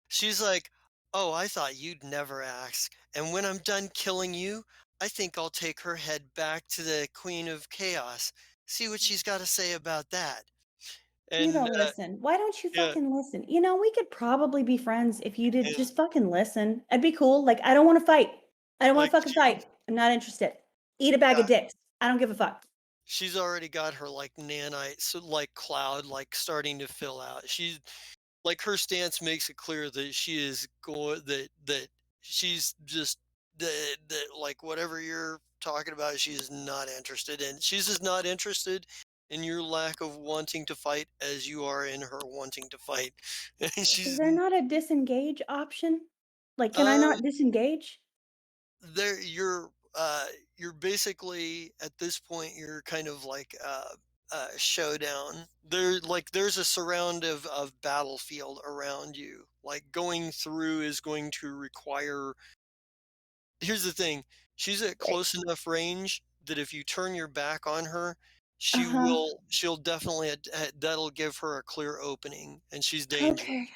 she's like, "Oh, I thought you'd never ask. And when I'm done killing you, I think I'll take her head back to the Queen of Chaos. See what she's got to say about that." You And don't listen. Why don't you yeah, fucking listen? You know, we could probably be friends if you did and just fucking listen. I'd be cool. Like, I don't want to fight. I don't want like to fucking fight. I'm not interested. Eat a bag yeah, of dicks. I don't give a fuck. she's already got her like nanite, so like cloud, like starting to fill out. She's like her stance makes it clear that she is going that she's just that like whatever you're talking about she is not interested in. She's just not interested in your lack of wanting to fight as you are in her wanting to fight. And Is she's there not a disengage option? Like, can I um not disengage? there you're basically at this point you're kind of like showdown. There's a surround of battlefield around you. Like going through is going to require. Here's the thing, she's at Right. close enough range that if you turn your back on her, she'll definitely that'll give her a clear opening, and she's dangerous. Okay.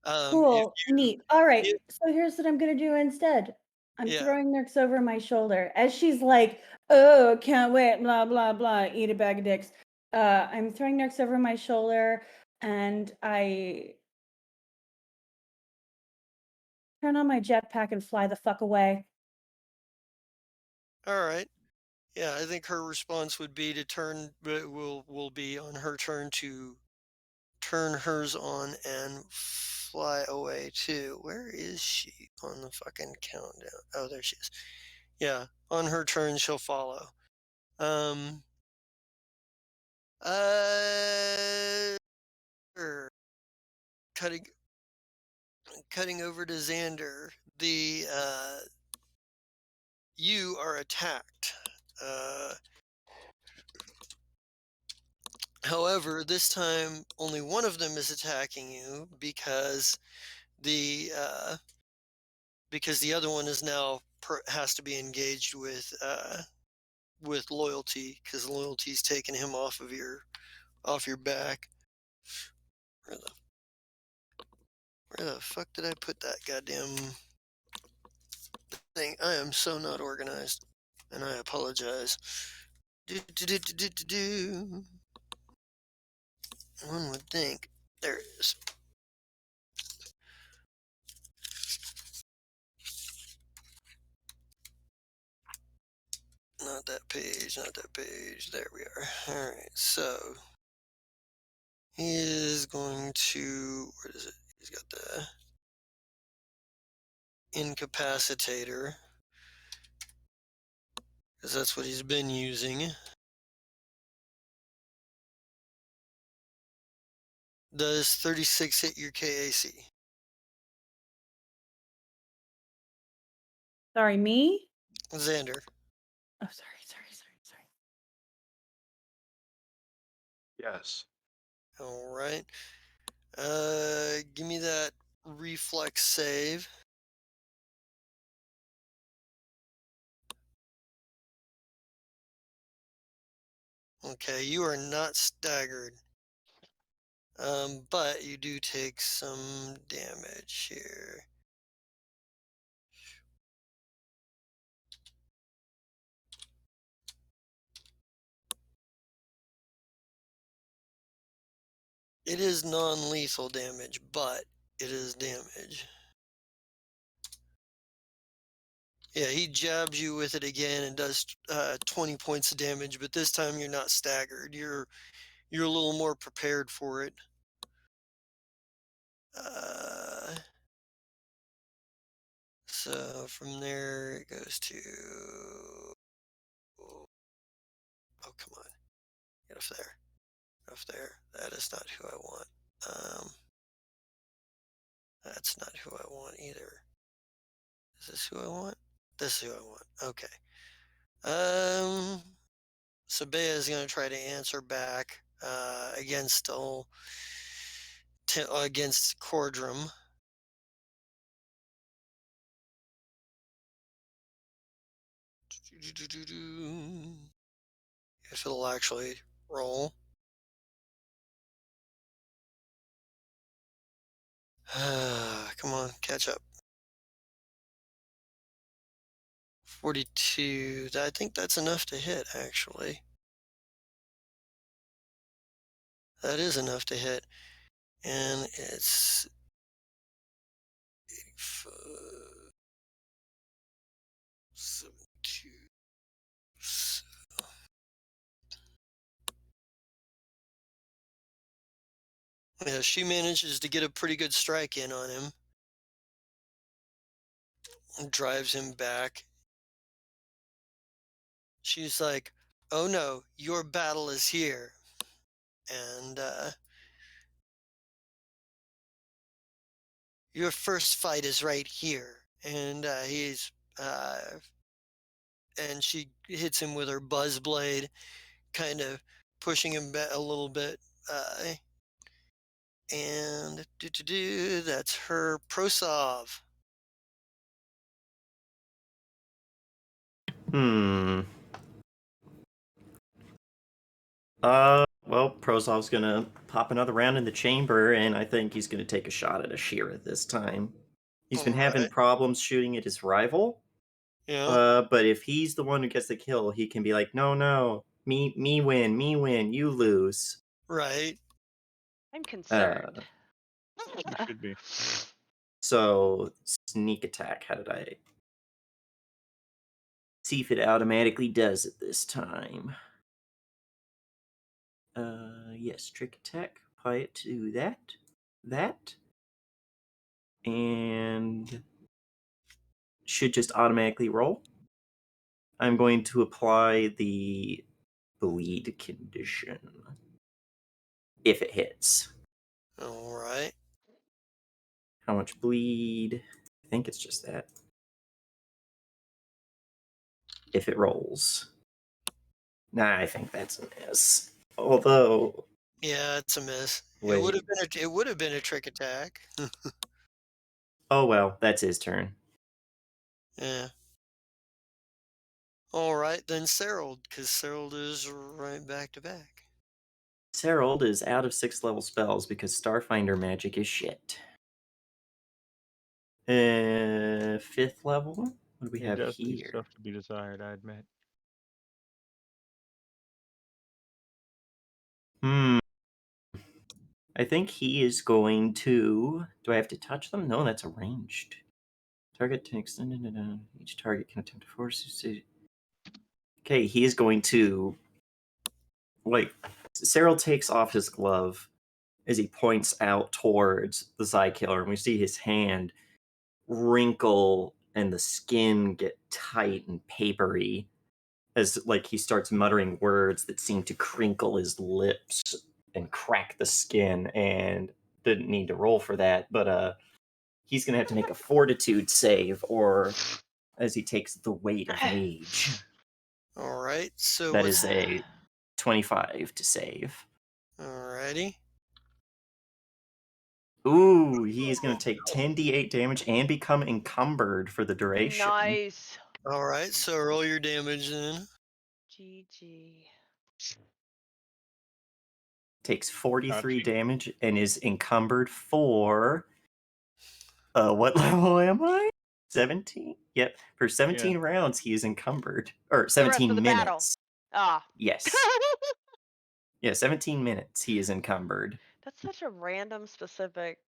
If Cool. you Neat. All right. if, So here's what I'm gonna do instead. I'm yeah, throwing Nurks over my shoulder as she's like, "Oh, can't wait, blah blah blah, eat a bag of dicks." I'm throwing Nurks over my shoulder, and I turn on my jetpack and fly the fuck away. all right. Yeah, I think her response would be to will be on her turn to turn hers on and fly away too. Where is she on the fucking countdown? Oh, there she is. Yeah, on her turn she'll follow. Um er, cutting cutting over to Xander. You are attacked. However, this time only one of them is attacking you because the other one is now has to be engaged with loyalty, because loyalty's taken him off your back. Where the where the fuck did I put that goddamn thing? I am so not organized, and I apologize. Do, do, do, do, do, do, do. One would think. There it is. Not that page, not that page. There we are. Alright, so he is going to, what is it? He's got the incapacitator, because that's what he's been using. Does 36 hit your KAC? Sorry, me? Xander. Oh, sorry. Yes. Alright. Give me that reflex save. Okay, you are not staggered. But you do take some damage here. It is non-lethal damage, but it is damage. Yeah, he jabs you with it again and does 20 points of damage, but this time you're not staggered. You're a little more prepared for it. So from there it goes to, oh come on, get off there, off there. That is not who I want. That's not who I want either. Is this who I want? This is who I want. Okay. So Bea is going to try to answer back against Cordrum. If it'll actually roll. Come on, catch up. 42. I think that's enough to hit, actually. That is enough to hit. And it's 85, 72. Yeah, she manages to get a pretty good strike in on him and drives him back. She's like, "Oh no, your battle is here." And your first fight is right here. And and she hits him with her buzz blade, kind of pushing him back a little bit. And that's her Prosov. Hmm. Well, Prozov's gonna pop another round in the chamber, and I think he's gonna take a shot at Ashira this time. He's been having Alright. problems shooting at his rival, Yeah. but if he's the one who gets the kill, he can be like, no, me win, you lose. Right. I'm concerned. You should be. So, sneak attack, how did I... See if it automatically does it this time. Yes, trick attack. Apply it to that, and should just automatically roll. I'm going to apply the bleed condition if it hits. Alright. How much bleed? I think it's just that. If it rolls. Nah, I think that's a miss. Although, Yeah, it's a miss. It would wait. have been a trick attack. Oh well, that's his turn. Yeah. Alright, then Serold, because Serold is right back to back. Serold is out of 6th level spells because Starfinder magic is shit. 5th level? What do we He have does leave here? stuff to be desired, I admit. I think he is going to... Do I have to touch them? No, that's arranged. Target to extend it. Each target can attempt to force... Okay, he is going to... Like, Cyril takes off his glove as he points out towards the Psykiller, and we see his hand wrinkle and the skin get tight and papery as like he starts muttering words that seem to crinkle his lips and crack the skin, and didn't need to roll for that, but he's gonna have to make a fortitude save, or as he takes the weight of rage. Alright, so That what's... is a 25 to save. Alrighty. Ooh, he is going to take 10d8 damage and become encumbered for the duration. Nice. Alright, so roll your damage then. GG. Takes 43 Ouchie. damage and is encumbered for... what level am I? 17? Yep, for 17 rounds he is encumbered. Or The rest 17 of the battle. minutes. Ah. Yes. Yeah, 17 minutes he is encumbered. That's such a random specific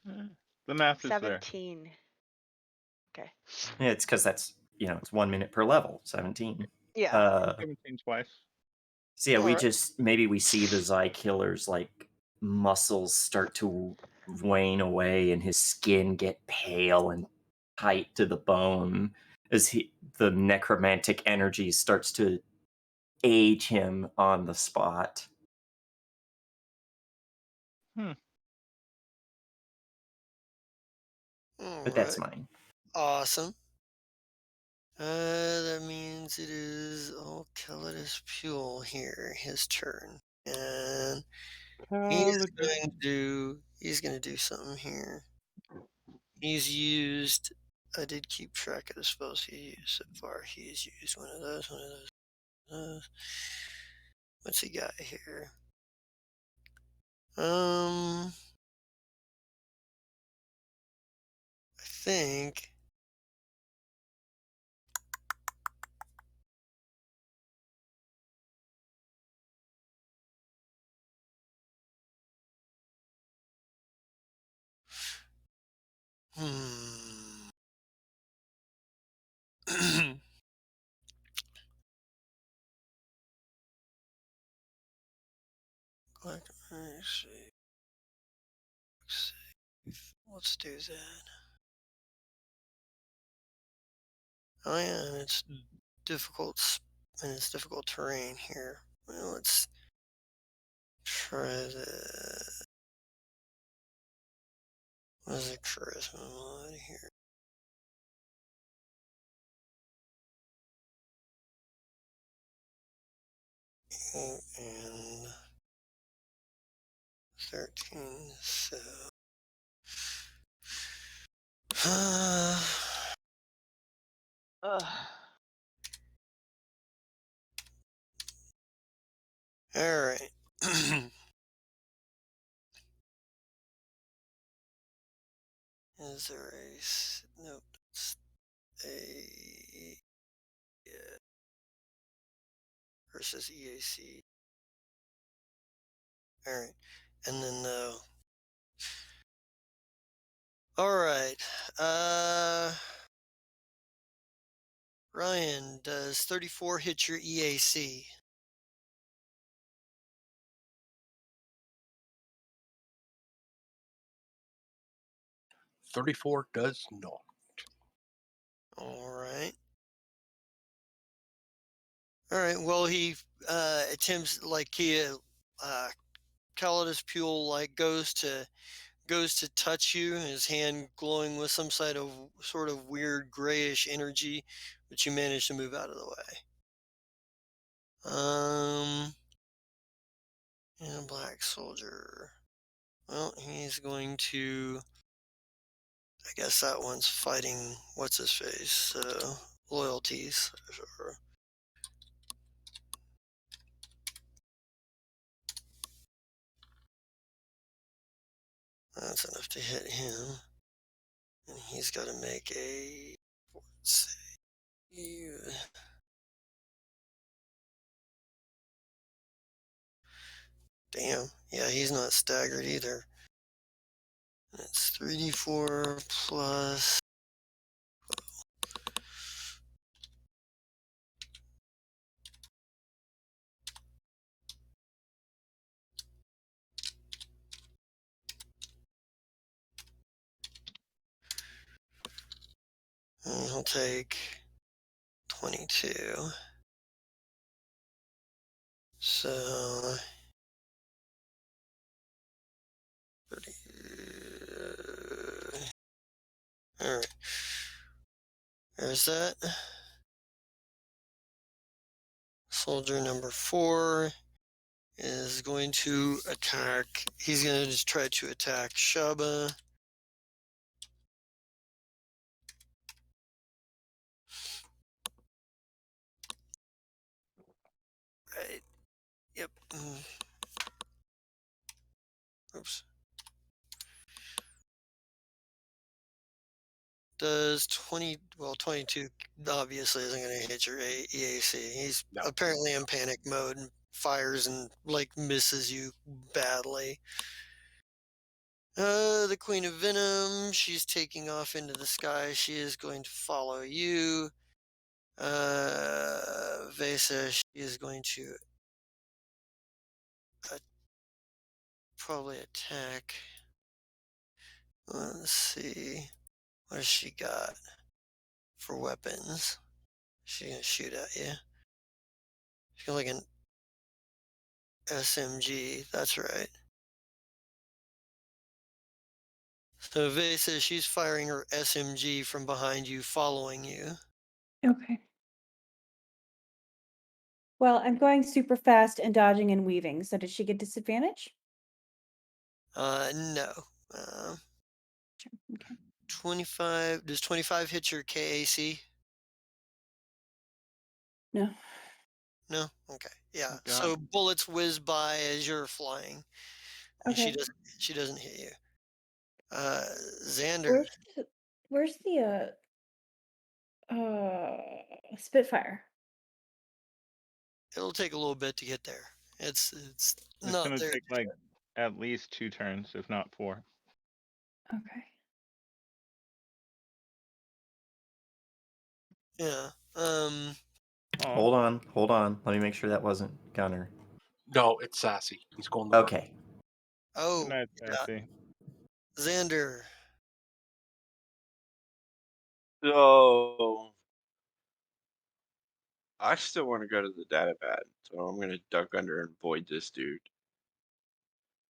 The math is there. 17. Okay. Yeah, it's because that's, it's 1 minute per level, 17. Yeah. 17 twice. So yeah, Alright. maybe we see the Zykiller's like muscles start to wane away and his skin get pale and tight to the bone as the necromantic energy starts to age him on the spot. But that's Alright. mine. Awesome. That means it is Calidus Pule here, his turn. And he's gonna do something here. He's used... I did keep track of the spells he used so far. He's used one of those. What's he got here? I think... Let's do that. Oh yeah, and it's difficult, and it's difficult terrain here. Well, let's try the... What's the charisma mod here? And 13, so... Ugh. All right. Is there nope? It's a yeah, versus EAC. All right, and then all right. Ryan, does 34 hit your EAC? 34 does not. All right. All right. Well, he attempts like Calidus Pule like goes to touch you, his hand glowing with some sort of weird grayish energy, but you manage to move out of the way. And Black Soldier. Well, he's going to. I guess that one's fighting what's his face. Loyalties. Sure. That's enough to hit him. And he's got to make a. Let's see. Damn. Yeah, he's not staggered either. It's 3d4 plus. And he'll take 22. So. 30. Alright. There's that. Soldier number 4 is going to attack. He's going to just try to attack Shaba. Right. Yep. Oops. Does 22 obviously isn't going to hit your EAC. He's No. apparently in panic mode and fires and like misses you badly. The Queen of Venom, she's taking off into the sky. She is going to follow you. Vesa, she is going to probably attack. Let's see. What has she got for weapons? She's gonna shoot at you. She's got like an SMG. That's right. So Vesa, she's firing her SMG from behind you, following you. Okay. Well, I'm going super fast and dodging and weaving. So did she get disadvantage? No. Sure. Okay. 25. Does 25 hit your KAC? No. No? Okay. Yeah. God. So bullets whiz by as you're flying. And Okay. she doesn't hit you. Xander. Where's the Spitfire? It'll take a little bit to get there. It's It's not gonna there. take like at least 2 turns, if not 4. Okay. Yeah. Aw. Hold on. Let me make sure that wasn't Gunner. No, it's Sassy. He's going to work. Okay. Good Oh, night, yeah. Sassy. Xander. So I still want to go to the data pad, so I'm gonna duck under and void this dude.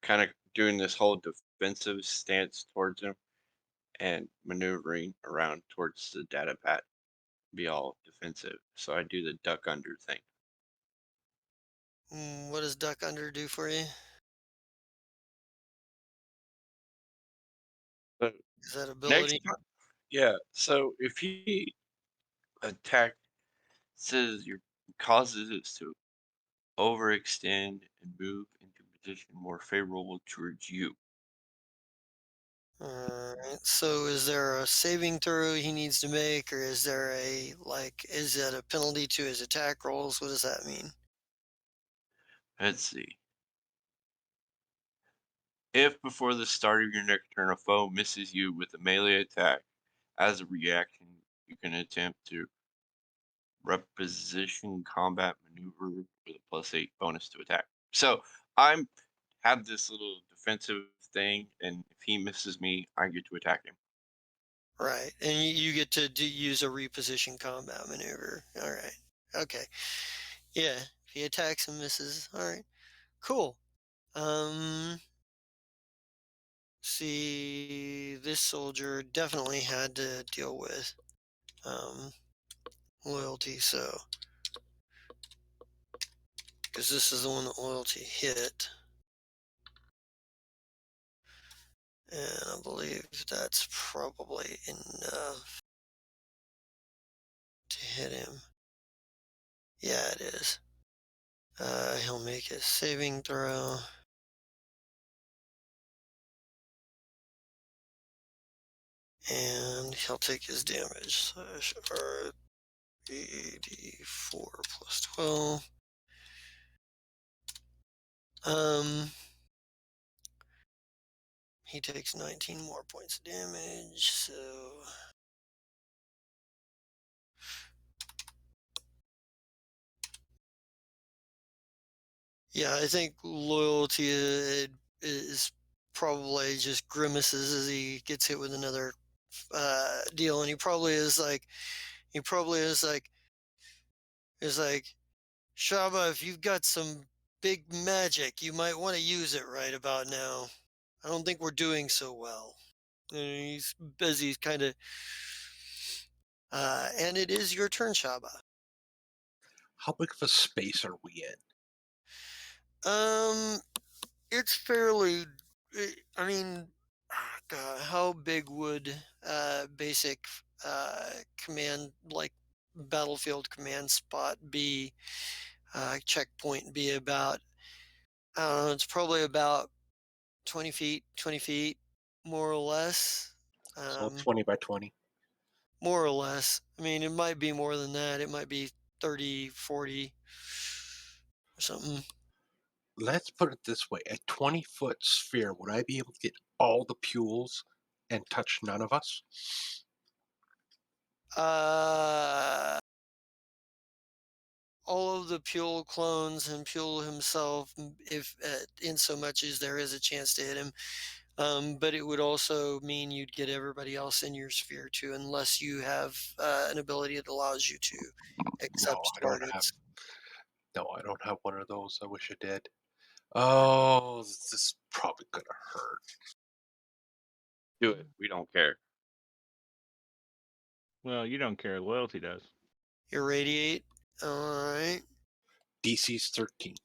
Kind of doing this whole defensive stance towards him and maneuvering around towards the data pad. Be all defensive. So I do the duck under thing. What does Duck Under do for you? So Is that next ability? time, yeah. So if he attack says your causes it to overextend and move into a position more favorable towards you. Alright, so is there a saving throw he needs to make, or is there a, like, is that a penalty to his attack rolls? What does that mean? Let's see. If before the start of your next turn a foe misses you with a melee attack, as a reaction, you can attempt to reposition combat maneuver with a +8 bonus to attack. So I'm have this little defensive thing, and if he misses me, I get to attack him. Right, and you get to use a reposition combat maneuver. Alright, okay. Yeah, if he attacks and misses. Alright, cool. Um, see, this soldier definitely had to deal with um, loyalty, so because this is the one that loyalty hit, and I believe that's probably enough to hit him. Yeah, it is. He'll make a saving throw. And he'll take his damage. Slash R84 plus 12. Um, he takes 19 more points of damage, so yeah, I think loyalty is probably just grimaces as he gets hit with another deal, and he probably is like, is like, Shaba, if you've got some big magic, you might want to use it right about now. I don't think we're doing so well. And he's busy, kind of. And it is your turn, Shaba. How big of a space are we in? It's fairly. I mean, God, how big would basic command, like battlefield command spot, be? Checkpoint be about? I don't know. It's probably about 20 feet, 20 feet, more or less. So Um, 20 by 20. More or less. I mean, it might be more than that. It might be 30, 40 or something. Let's put it this way. A 20-foot sphere, would I be able to get all the pules and touch none of us? Uh, all of the Pule clones and Pule himself, if in so much as there is a chance to hit him. But it would also mean you'd get everybody else in your sphere too, unless you have an ability that allows you to No, accept I don't have. targets. No, I don't have one of those. I wish I did. Oh, this is probably gonna hurt. Do it. We don't care. Well, you don't care. Loyalty does. Irradiate. All right. DC's 13.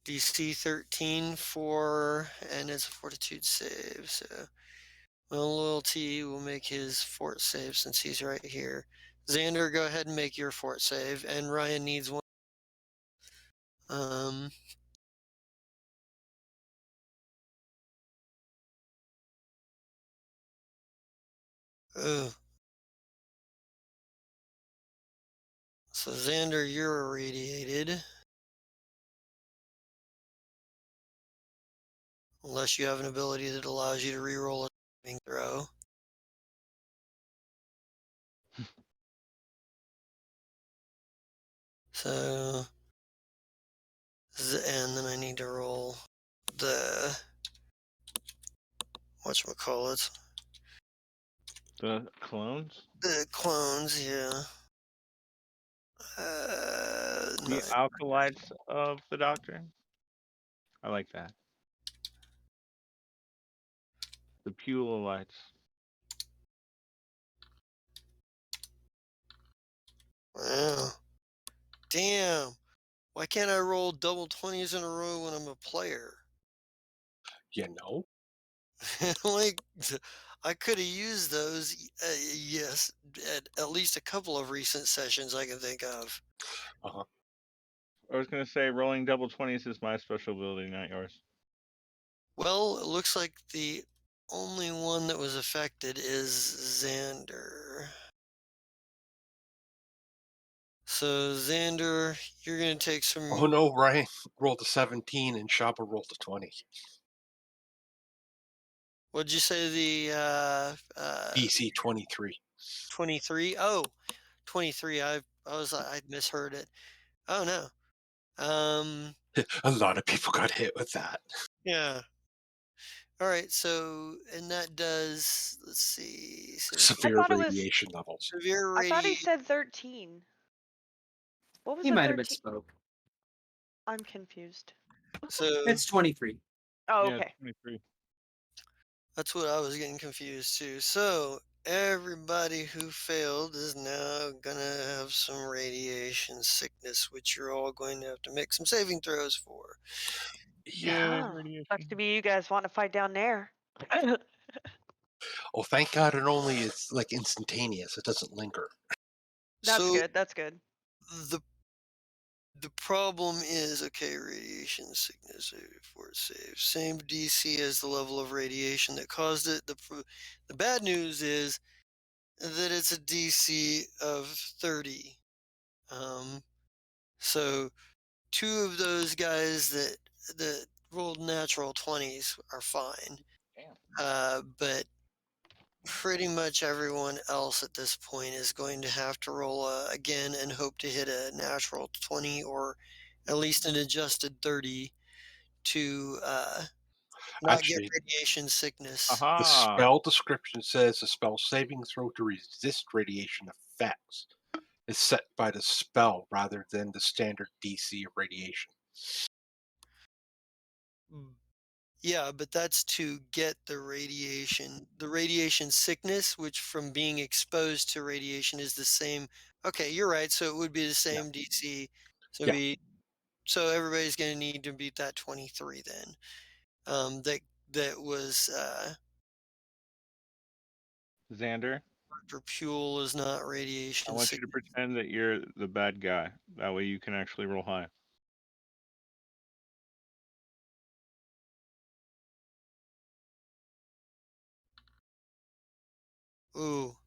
DC 13 for, and it's a fortitude save. So, well, loyalty will make his fort save since he's right here. Xander, go ahead and make your fort save, and Ryan needs one. Um, ugh. So Xander, you're irradiated. Unless you have an ability that allows you to reroll a saving throw. So, and then I need to roll the, whatchamacallit, The clones? the clones, yeah. The Nine. alkalites of the doctrine? I like that. The Pulites. Wow. Damn. Why can't I roll double 20s in a row when I'm a player? You know? Like, I could have used those, yes, at least a couple of recent sessions I can think of. Uh-huh. I was gonna say rolling double 20s is my special ability, not yours. Well, it looks like the only one that was affected is Xander. So Xander, you're gonna take some. Oh no, Ryan rolled a 17 and Shaba rolled a 20. What'd you say DC 23. 23? Oh, 23. I misheard it. Oh no. A lot of people got hit with that. Yeah. All right. So and that does. Let's see. I Severe thought it was. radiation levels. Severe I thought he radiation. said 13. What was He the might have 13? misspoke. I'm confused. So It's 23. Oh, Yeah, okay. 23. that's what I was getting confused too. So everybody who failed is now gonna have some radiation sickness, which you're all going to have to make some saving throws for. Yeah, Oh, radiation. sucks to be you guys want to fight down there. Oh, thank God it only is like instantaneous. It doesn't linger. That's So good. That's good. the the problem is okay, radiation sickness for save. Same DC as the level of radiation that caused it. The bad news is that it's a DC of 30. So two of those guys that rolled natural 20s are fine. But pretty much everyone else at this point is going to have to roll again and hope to hit a natural 20 or at least an adjusted 30 to not get Actually, radiation sickness. the Aha! spell description says a spell saving throw to resist radiation effects is set by the spell rather than the standard DC of radiation. Yeah, but that's to get the radiation sickness, which from being exposed to radiation is the same. Okay, you're right. So it would be the Yeah. same DC. So Yeah. so everybody's going to need to beat that 23 then. That was Xander, Dr. Puel is not I radiation want you to sickness. pretend that you're the bad guy. That way you can actually roll high. Ooh,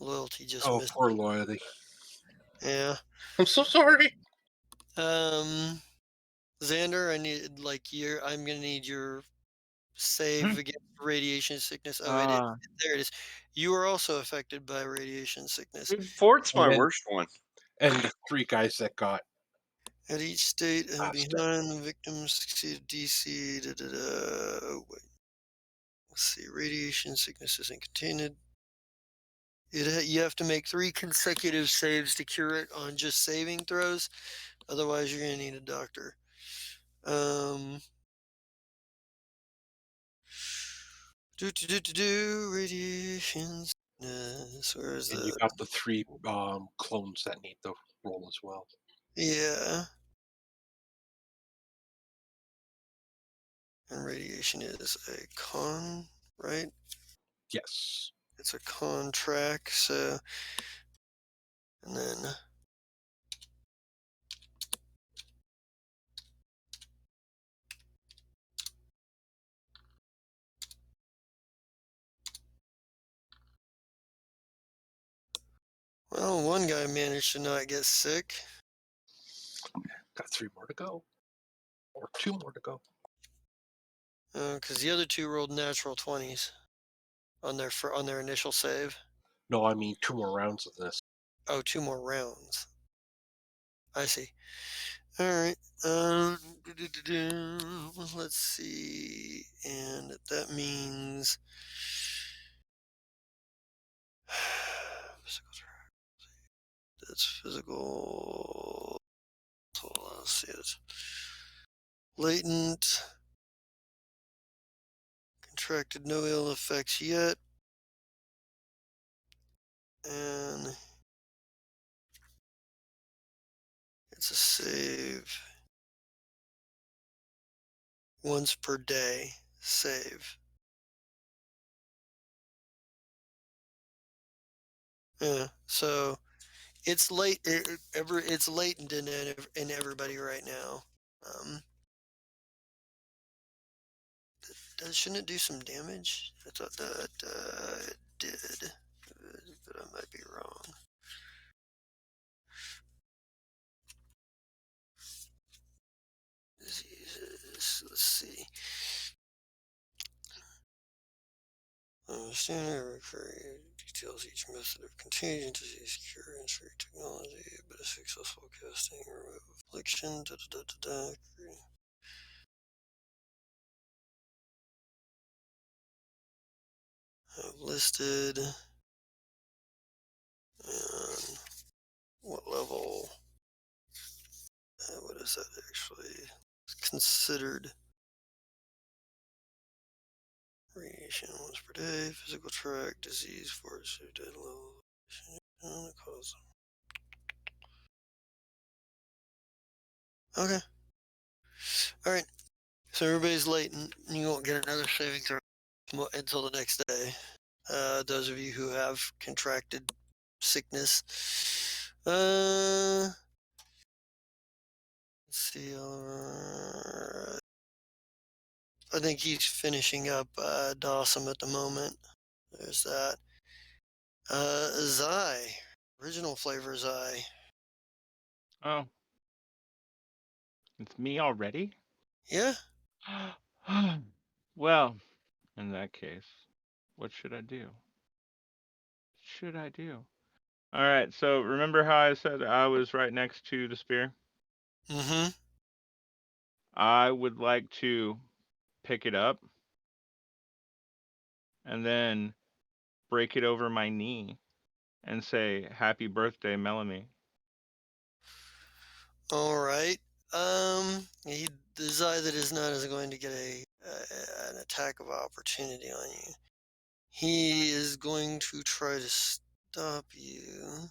loyalty just Oh, missed. poor loyalty. Yeah. I'm so sorry. Xander, I need like I'm gonna need your save against radiation sickness. Oh, it is. Ah, There it is. You are also affected by radiation sickness. Dude, Fort's my And worst one. the 3 guys that got At each state and passed it. behind the victim succeeded DC. Da, da, da. Oh, wait. Let's see. Radiation sickness isn't contained. You have to make 3 consecutive saves to cure it on just saving throws. Otherwise, you're gonna need a doctor. Radiation sickness. Where's And you the? got the 3 clones that need the roll as well. Yeah. And radiation is a con, right? Yes. It's a contract, so and then well, one guy managed to not get sick. Got 3 more to go. Or 2 more to go. Because the other 2 rolled natural 20s on their initial save. No, I mean 2 more rounds of this. Oh, 2 more rounds. I see. All right. Let's see, and that means that's physical. Hold on, let's see it. Latent. Contracted no ill effects yet. And it's a save. Once per day save. Yeah. So It's late. It's latent in everybody right now. Um, shouldn't it do some damage? I thought that it did, but I might be wrong. Diseases. Let's see. Understanding recurring details each method of contagion, disease cure, and free technology, but a successful casting remove affliction. I've listed and what level. What is that actually? It's considered radiation once per day, physical track, disease, force, dead level, cause. Okay. All right. So everybody's latent. You won't get another saving throw until the next day. Those of you who have contracted sickness. Let's see. I think he's finishing up Dawson at the moment. There's that. Zai. Original flavor Zai. Oh, it's me already? Yeah. Well, in that case, what should I do? Should I do? All right, so remember how I said I was right next to the spear? Mm-hmm. I would like to pick it up and then break it over my knee and say, "Happy birthday, Melanie." All right. The Zai that is not is going to get an attack of opportunity on you. He is going to try to stop you.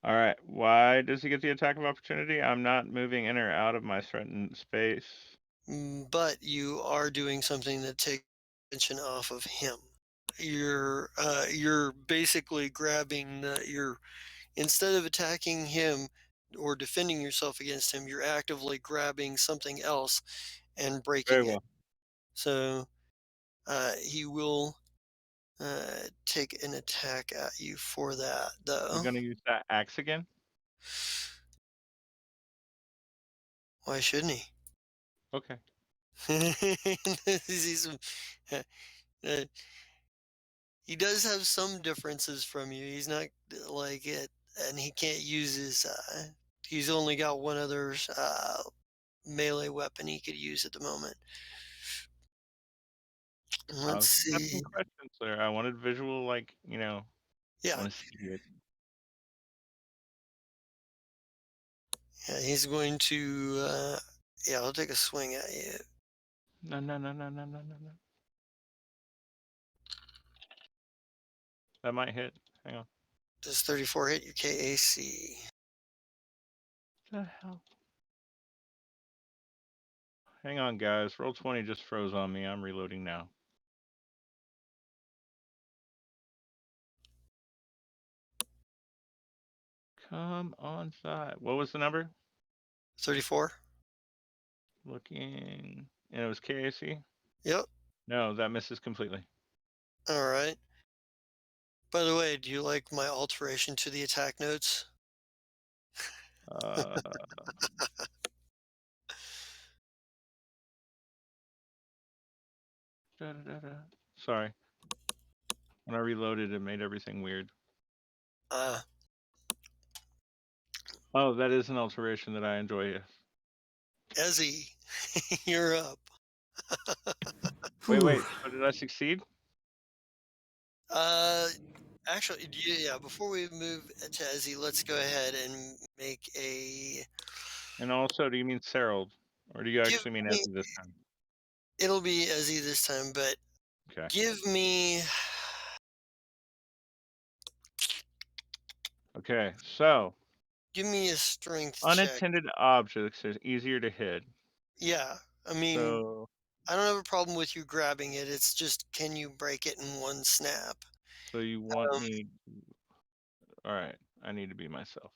All right, why does he get the attack of opportunity? I'm not moving in or out of my threatened space. But you are doing something that takes attention off of him. You're basically grabbing you're instead of attacking him or defending yourself against him, you're actively grabbing something else and Very breaking it. well. So he will take an attack at you for that, You though. gonna use that axe again? Why shouldn't he? Okay. He's, uh, he does have some differences from you. He's not like it, and he can't use his. He's only got one other melee weapon he could use at the moment. I Let's was just see. asking questions there. I wanted visual, like, I Yeah, want to see it. yeah, he's going to. Yeah, I'll take a swing at you. No, no, no, no, no, no, no, no. That might hit. Hang on. Does 34 hit your KAC? What the hell? Hang on, guys. Roll 20 just froze on me. I'm reloading now. Come on side. What was the number? 34. Looking. And it was KAC? Yep. No, that misses completely. All right. By the way, do you like my alteration to the attack notes? Uh, da, da, da, da. Sorry. When I reloaded, it made everything weird. Uh, Oh, that is an alteration that I enjoy. Yes. Ezzy, you're up. Wait. So did I succeed? Uh, Actually, yeah, before we move to Ezzy, let's go ahead and make a. And also, do you mean Serald? Or do you Give actually mean me. Ezzy this time? It'll be Ezzy this time, but Okay. give me. Okay, so Give me a strength check. unattended objects is easier to hit. Yeah, I mean, So I don't have a problem with you grabbing it. It's just, can you break it in one snap? you want Um, me. All right, I need to be myself.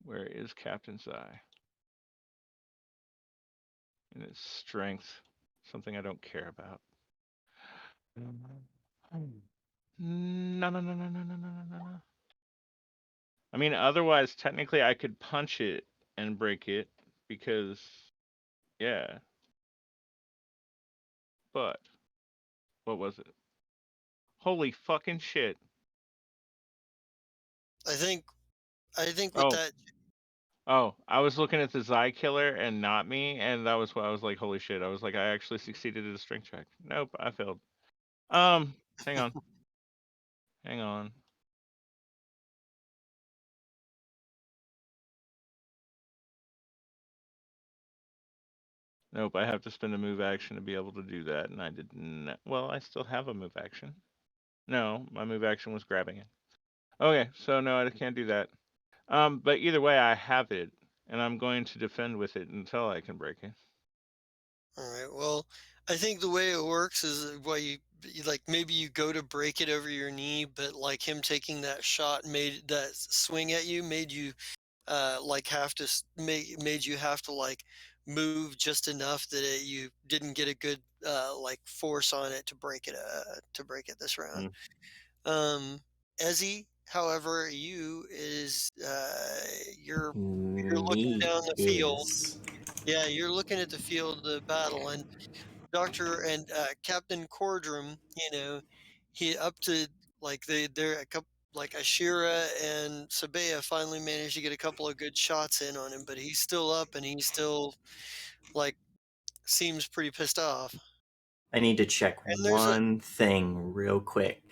Where is Captain's Eye? And its strength. Something I don't care about. No, no, no, no, no, no, no, no, no. I mean, otherwise, technically, I could punch it and break it because, yeah. But what was it? Holy fucking shit! I think with Oh, that, oh, I was looking at the Zai killer and not me, and that was what I was like, holy shit! I was like, I actually succeeded at a strength check. Nope, I failed. Hang on, hang on. Nope, I have to spend a move action to be able to do that, and I did not. Well, I still have a move action. No, my move action was grabbing it. Okay, so no, I can't do that. But either way, I have it, and I'm going to defend with it until I can break it. all right. Well, I think the way it works is why you like maybe you go to break it over your knee, but like him taking that shot made that swing at you made you like have to made you have to like move just enough that you didn't get a good like force on it to break it this round. Mm. Um, Ezzy, however, you're looking Me down the field. is. Yeah, you're looking at the field of the battle, and Doctor and Captain Cordrum, he up to like they're a couple like Ashira and Sabea finally managed to get a couple of good shots in on him, but he's still up and he still like seems pretty pissed off. I need to check And there's a one thing real quick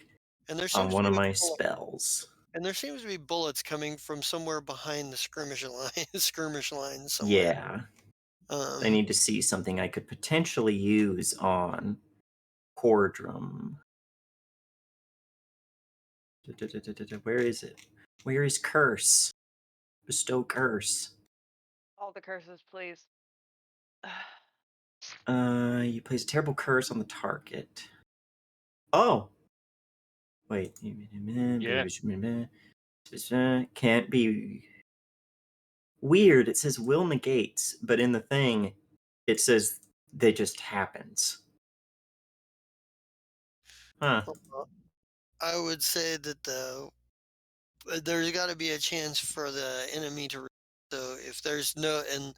and there on seems to one be of a my bullet, spells. and there seems to be bullets coming from somewhere behind the skirmish line, skirmish line somewhere. Yeah, I Um, need to see something I could potentially use on Cordrum. Where is it? Where is Curse? Bestow Curse. All the curses, please. You place a terrible curse on the target. Oh! Wait. Yeah. Can't be. Weird. It says will negates, but in the thing, it says they just happens. Huh. I would say that there's got to be a chance for the enemy to. So if there's no, and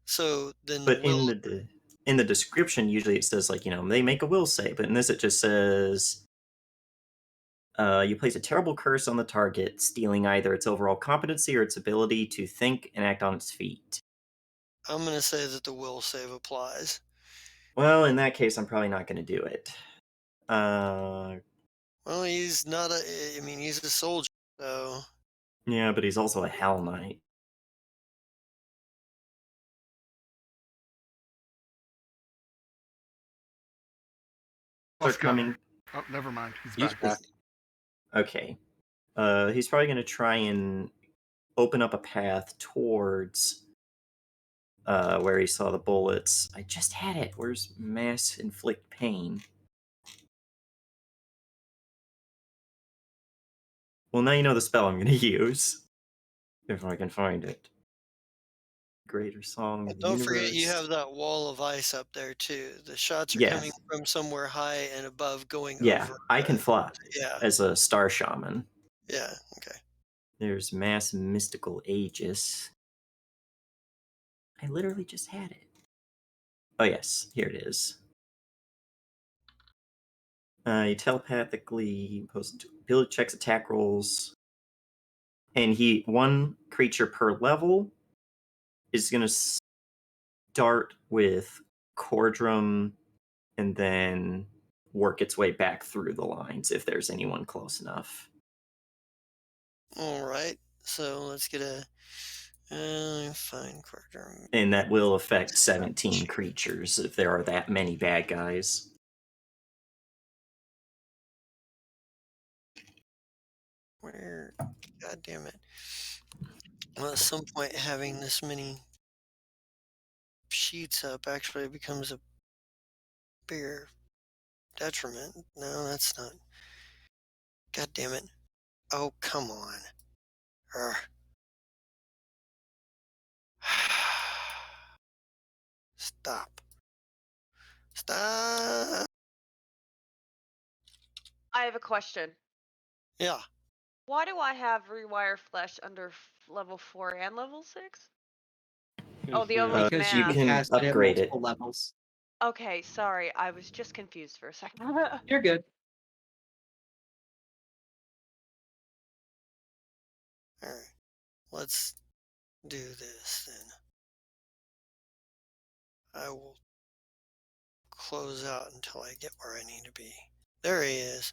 so then But will. in the description, usually it says like they make a will save, but in this it just says you place a terrible curse on the target, stealing either its overall competency or its ability to think and act on its feet. I'm gonna say that the will save applies. Well, in that case, I'm probably not going to do it. Uh, Well, he's not a. I mean, he's a soldier, so yeah, but he's also a Hell Knight. Let's Start go. coming. Oh, never mind. He's He's back. back. Okay. He's probably going to try and open up a path towards where he saw the bullets. I just had it. Where's mass inflict pain? Well, now you know the spell I'm going to use. If I can find it. Greater Song of the don't forget you Universe. have that wall of ice up there too. The shots are Yeah, coming from somewhere high and above, going yeah, over. I can fly Yeah, as a star shaman. yeah, okay. There's Mass Mystical Aegis. I literally just had it. Oh, yes, here it is. He telepathically ability checks, attack rolls, and one creature per level is going to start with Cordrum and then work its way back through the lines if there's anyone close enough. All right. So let's get a fine quarter. And that will affect 17 creatures if there are that many bad guys. Where? God damn it. Well, at some point, having this many sheets up actually becomes a bigger detriment. No, that's not. God damn it. Oh, come on. Urgh. Stop. Stop. I have a question. Yeah. Why do I have rewire flesh under level 4 and level 6? Oh, the only Because you math. can cast it at upgrade it. multiple levels. Okay, sorry. I was just confused for a second. You're good. All right. Let's do this then. I will close out until I get where I need to be. There he is.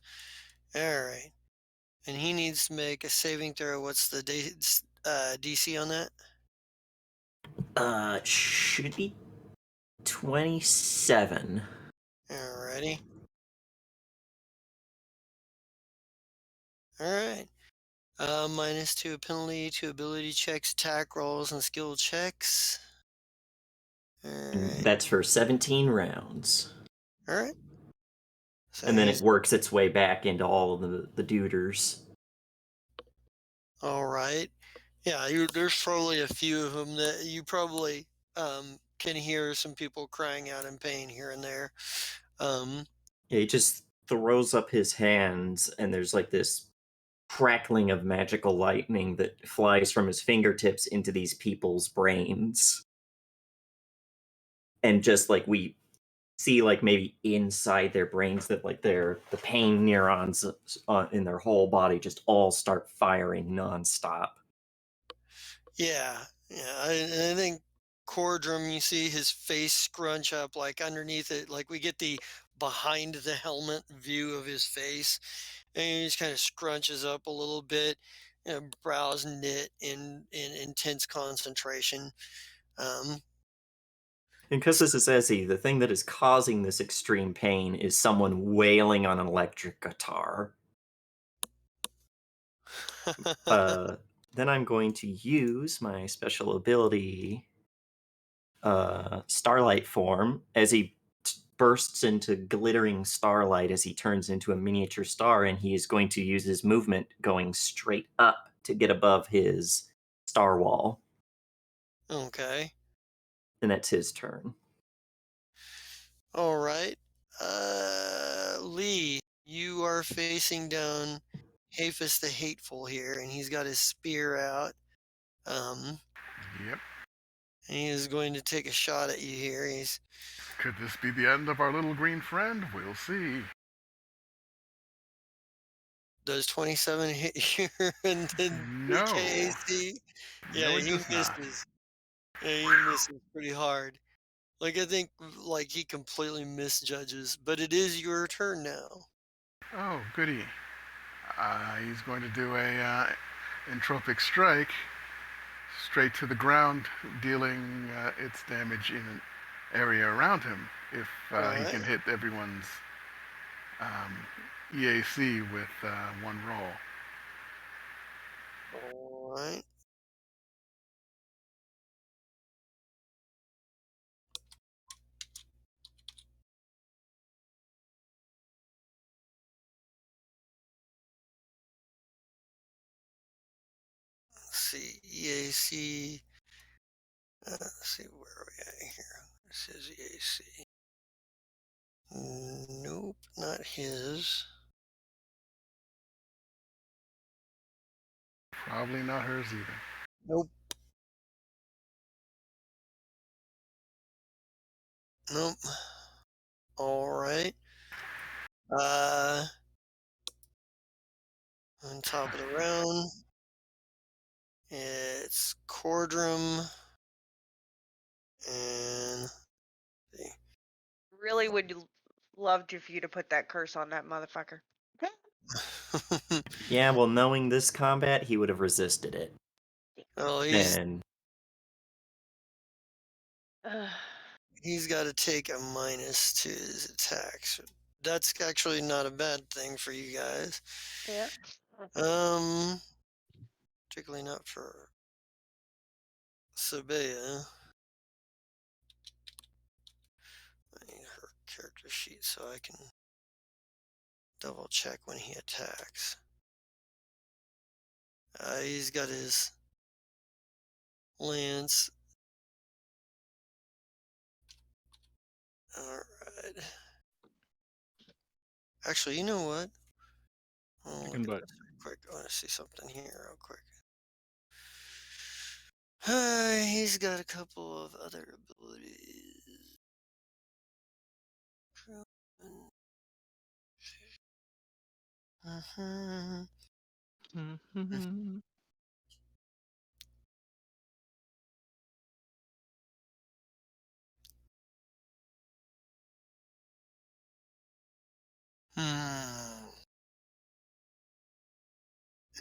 All right. And he needs to make a saving throw. What's the DC on that? Should be 27. Alrighty. Alright. -2 penalty to ability checks, attack rolls, and skill checks. Alright. That's for 17 rounds. Alright. So And then he's it works its way back into all of the duders. alright. Yeah, there's probably a few of them that you probably can hear some people crying out in pain here and there. Yeah, he just throws up his hands, and there's like this crackling of magical lightning that flies from his fingertips into these people's brains. And just like we see, like maybe inside their brains, that like the pain neurons in their whole body just all start firing nonstop. Yeah, I think Cordrum, you see his face scrunch up like underneath it, like we get the behind the helmet view of his face, and he just kind of scrunches up a little bit, brows knit in intense concentration. Um, And because this is Ezzy, the thing that is causing this extreme pain is someone wailing on an electric guitar. Then I'm going to use my special ability, Starlight Form, as he bursts into glittering starlight as he turns into a miniature star, and he is going to use his movement going straight up to get above his star wall. okay, And that's his turn. all right. Lee, you are facing down Hafus the Hateful here, and he's got his spear out. Yep. And he is going to take a shot at you here. He's Could this be the end of our little green friend? We'll see. does 27 hit you and then No. KAC? Yeah, No, it he does not. misses. Yeah, he misses pretty hard. Like I think like he completely misjudges, but it is your turn now. Oh, goody. He's going to do a entropic strike straight to the ground, dealing its damage in an area around him if All he right. can hit everyone's EAC with one roll. All right. Let's see. EAC. Let's see, where are we at here? It says EAC. Nope, not his. Probably not hers either. Nope. Nope. All right. On top of the round, it's Cordrum and Really would love for you to put that curse on that motherfucker. Yeah, well, knowing this combat, he would have resisted it. well, And he's got to take a minus to his attacks. That's actually not a bad thing for you guys. Yeah. Particularly not for Sabea. I need her character sheet so I can double check when he attacks. He's got his lance. Alright. Actually, you know what? I'll Chicken look at butt. this real quick. I want to see something here real quick. He's got a couple of other abilities. Uh-huh. Hmm.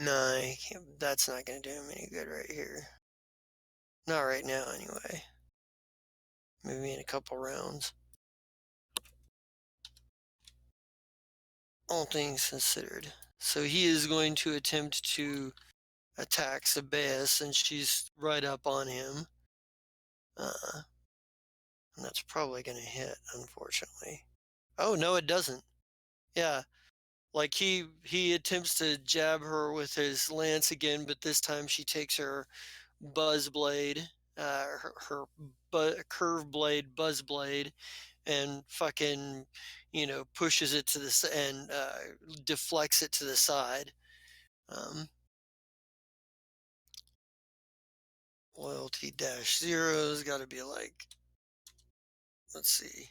No, he can't, that's not going to do him any good right here. Not right now, anyway. Maybe in a couple rounds. All things considered. So he is going to attempt to attack Sabea since she's right up on him. And that's probably going to hit, unfortunately. Oh, no, it doesn't. Yeah, like he attempts to jab her with his lance again, but this time she takes her buzz blade, curve blade, buzz blade, and fucking, pushes it to the and deflects it to the side. Loyalty dash zero's got to be like, let's see.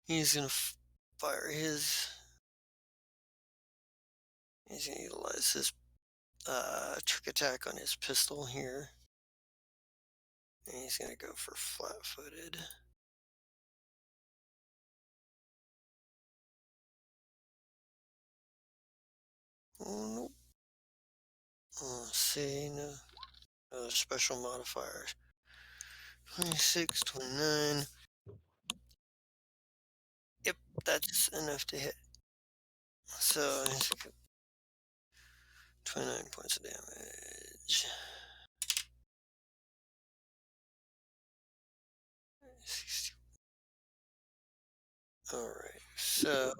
He's gonna fire his. He's gonna utilize his trick attack on his pistol here. And he's gonna go for flat-footed. Oh, nope. Let's see, no. Special modifiers. 26, 29. Yep, that's enough to hit. So, 29 points of damage. 60. Alright, so.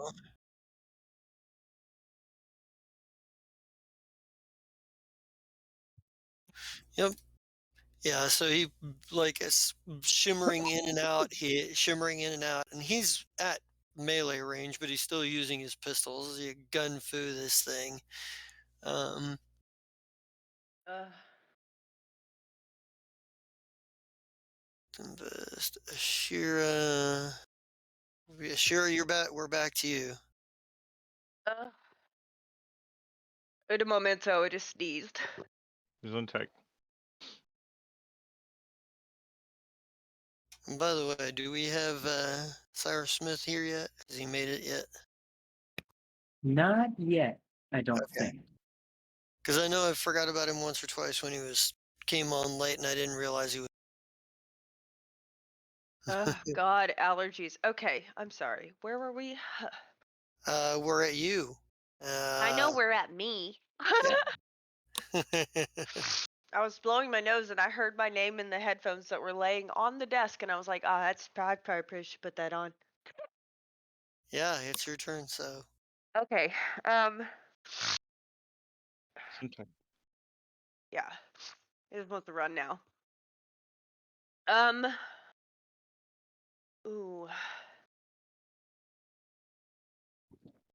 Yep. Yeah, so he like it's shimmering in and out, and he's at melee range, but he's still using his pistols. He gun fu this thing. Ugh. Invest Ashira. Ashira, you're back. We're back to you. In a momento, I just sneezed. Gesundheit. And by the way, do we have Cyrus Smith here yet? Has he made it yet? Not yet, I don't Okay. think. Because I know I forgot about him once or twice when he came on late, and I didn't realize he was. Oh, God, allergies. Okay, I'm sorry. Where were we? We're at you. I know we're at me. I was blowing my nose and I heard my name in the headphones that were laying on the desk, and I was like, "Ah, that's I probably should put that on." Yeah, it's your turn. So. Okay. Gesundheit. Yeah. It's supposed to run now. Ooh.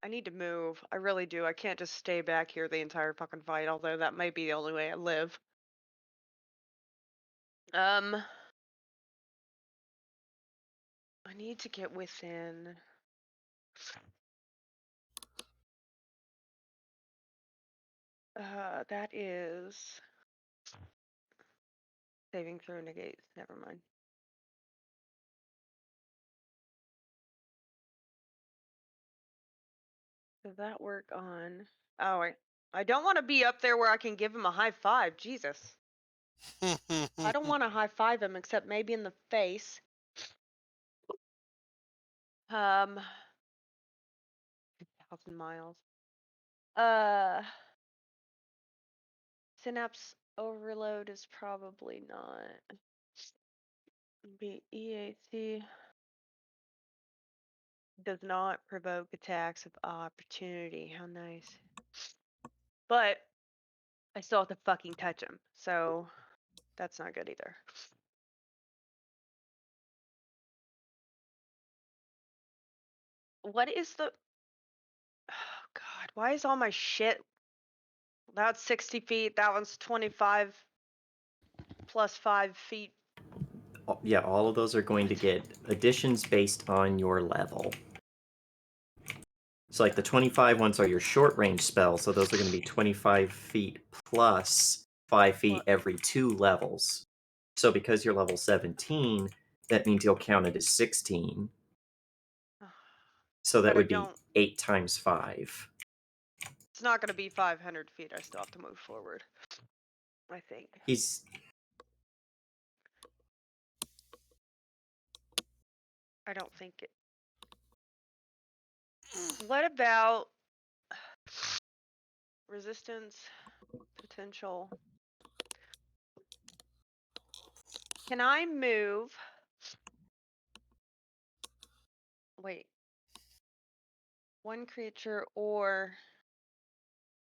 I need to move. I really do. I can't just stay back here the entire fucking fight, although that might be the only way I live. I need to get within. That is saving throw negates. Never mind. Does that work on? Oh, I don't want to be up there where I can give him a high five. Jesus. I don't want to high five him except maybe in the face. 1,000 miles. Synapse overload is probably not. Be EAC does not provoke attacks of opportunity. How nice. But I still have to fucking touch him. So That's not good either. What is the... Oh God, why is all my shit... That's 60 feet. That one's 25 plus 5 feet. Yeah, all of those are going to get additions based on your level. So like the 25 ones are your short range spells, so those are going to be 25 feet plus 5 feet What? every 2 levels. So because you're level 17, that means you'll count it as 16. So that But I would be don't... 8 times 5. It's not going to be 500 feet. I still have to move forward, I think. He's I don't think it... What about resistance potential? Can I move... Wait. One creature or...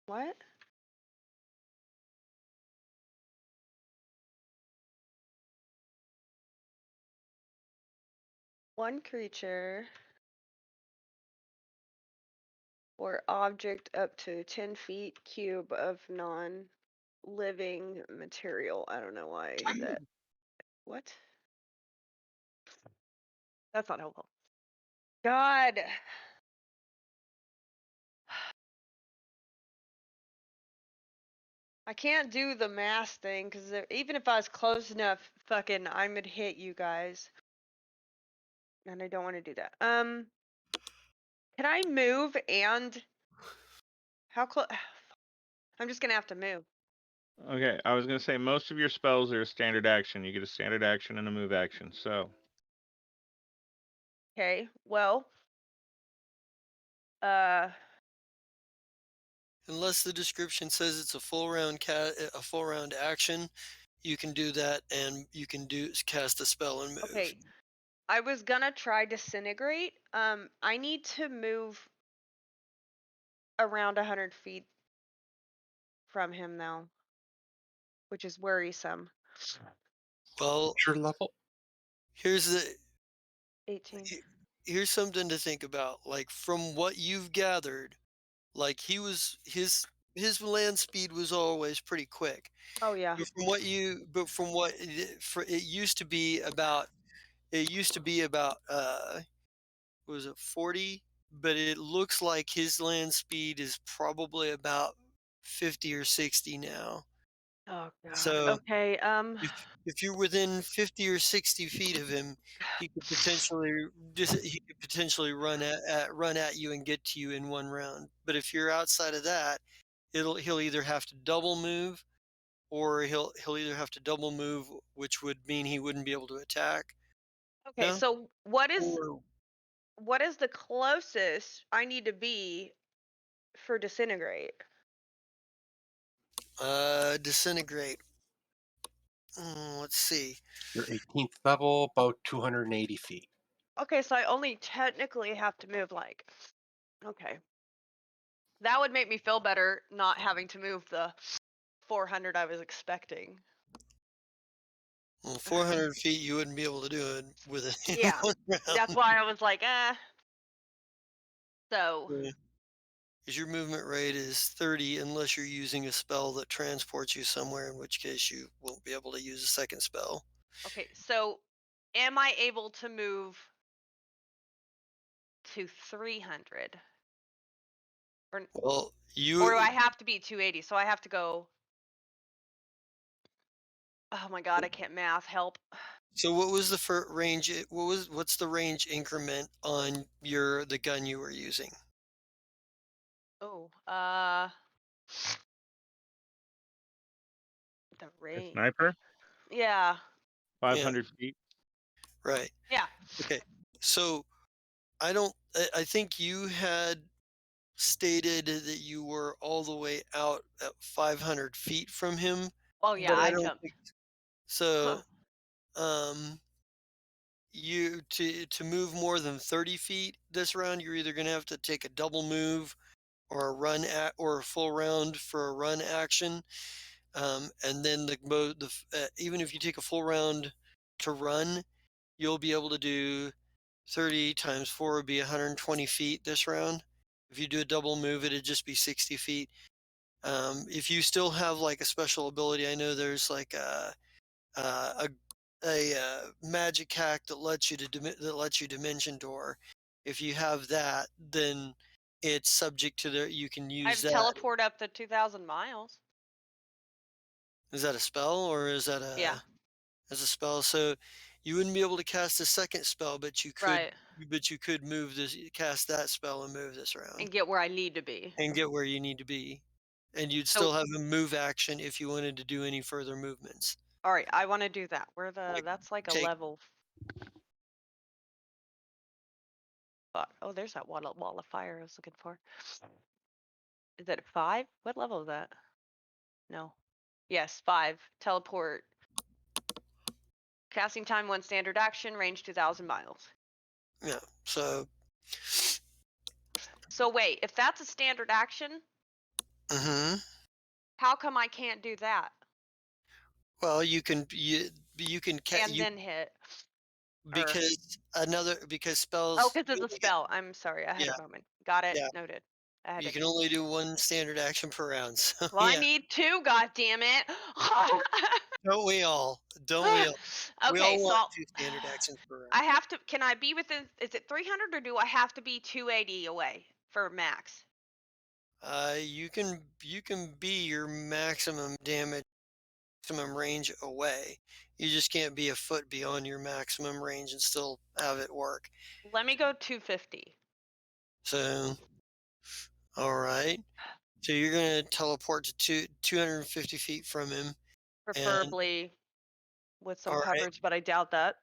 What? One creature or object up to 10 feet cube of non-living material. I don't know why I did that. What? That's not helpful. God. I can't do the mass thing because even if I was close enough, fucking, I would hit you guys. And I don't want to do that. Can I move and... How close? I'm just gonna have to move. Okay, I was gonna say most of your spells are a standard action. You get a standard action and a move action. So Okay, well, Unless the description says it's a a full round action, you can do that, and you can cast a spell and move. okay. I was gonna try disintegrate. I need to move around 100 feet from him now, which is worrisome. Well, What's your level? here's the 18. here's something to think about. Like from what you've gathered, like his land speed was always pretty quick. Oh yeah. But from what it used to be about, what was it, 40? But it looks like his land speed is probably about 50 or 60 now. Oh God. So Okay. if if you're within 50 or 60 feet of him, he could potentially run at you and get to you in one round. But if you're outside of that, he'll either have to double move, or he'll either have to double move, which would mean he wouldn't be able to attack. Okay. No, So what is or the closest I need to be for disintegrate? disintegrate. Let's see. Your 18th level, about 280 feet. Okay, so I only technically have to move like... Okay. That would make me feel better not having to move the 400 I was expecting. Well, 400 feet, you wouldn't be able to do it with it in Yeah. one That's round. why I was like, eh. So, Because your movement rate is 30 unless you're using a spell that transports you somewhere, in which case you won't be able to use a second spell. okay, so am I able to move to 300? Well, Or do I have to be 280? So I have to go... Oh my God, I can't math. Help. so what was the range? What's the range increment on the gun you were using? Oh, the a range. sniper, Yeah. 500 feet. Right. Yeah. Okay. So I think you had stated that you were all the way out at 500 feet from him, Oh yeah, but I I don't jumped. think so. Um, to move more than 30 feet this round, you're either going to have to take a double move or a full round for a run action. And then even if you take a full round to run, you'll be able to do 30 times 4 would be 120 feet this round. If you do a double move, it'd just be 60 feet. If you still have like a special ability, I know there's like a magic hack that lets you that lets you dimension door. If you have that, then it's subject to you can I use have that. teleport up to 2,000 miles. Is that a spell or is that Yeah. as a spell? So you wouldn't be able to cast a second spell, but Right. you could move this, cast that spell and move this round And get where I need to be. and get where you need to be. And you'd So, still have a move action if you wanted to do any further movements. all right, I want to do that. Like That's like a take level. Fuck. Oh, there's that wall of fire I was looking for. Is that 5? What level is that? No. Yes, 5. Teleport. Casting time 1 standard action, range 2,000 miles. yeah. So So wait, if that's a standard action, mhm. how come I can't do that Well, you can and then hit? Or because oh, spells because it's a spell. I'm sorry, I had yeah, a moment. Got it. yeah. Noted. I had You it. can only do one standard action per round. So Well, I yeah. need 2. God damn it. Don't we all? Don't we all? We Okay, all so want 2 standard actions per round. I have to. Can I be within? Is it 300 or do I have to be 280 away for max? You can be your maximum damage, maximum range away. You just can't be a foot beyond your maximum range and still have it work. Let me go 250. So, all right. So you're gonna teleport to 250 feet from him, and Preferably with some all right. coverage, but I doubt that.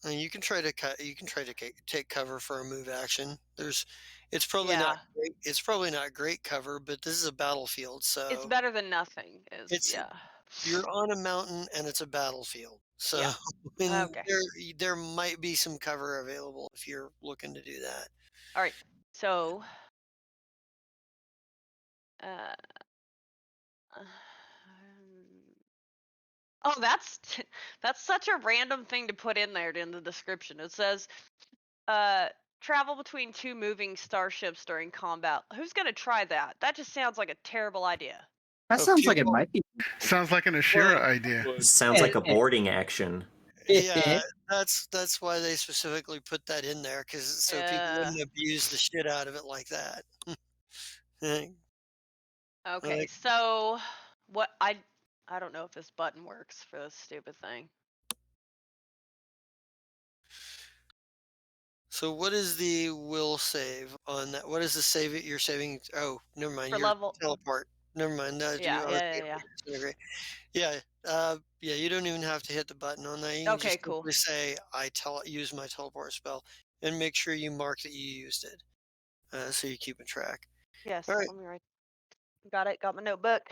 And you can try to take cover for a move action. It's probably not Yeah, great. It's probably not great cover, but this is a battlefield, it's so better than nothing. it's Yeah, you're on a mountain and it's a battlefield. So yeah. and Okay. there might be some cover available if you're looking to do that. All right. So, uh, um, oh, that's such a random thing to put in there in the description. It says, travel between 2 moving starships during combat. Who's gonna try that? That just sounds like a terrible idea. That A sounds few, like it might be. Sounds like an well, Ashira idea. Would Sounds like a boarding action. yeah, that's why they specifically put that in there because so people Uh, wouldn't abuse the shit out of it like that. okay. Like, So, what I don't know if this button works for this stupid thing. so what is the will save on that? What is the save it you're saving? Oh, never mind. For Your level, teleport. Never mind. No, you yeah, already yeah, yeah, yeah. disintegrate. Yeah. Yeah. You don't even have to hit the button on that. You can Okay, just cool. simply say use my teleport spell, and make sure you mark that you used it, so you keep a track. Yes, All right. let me write. Got it. Got my notebook.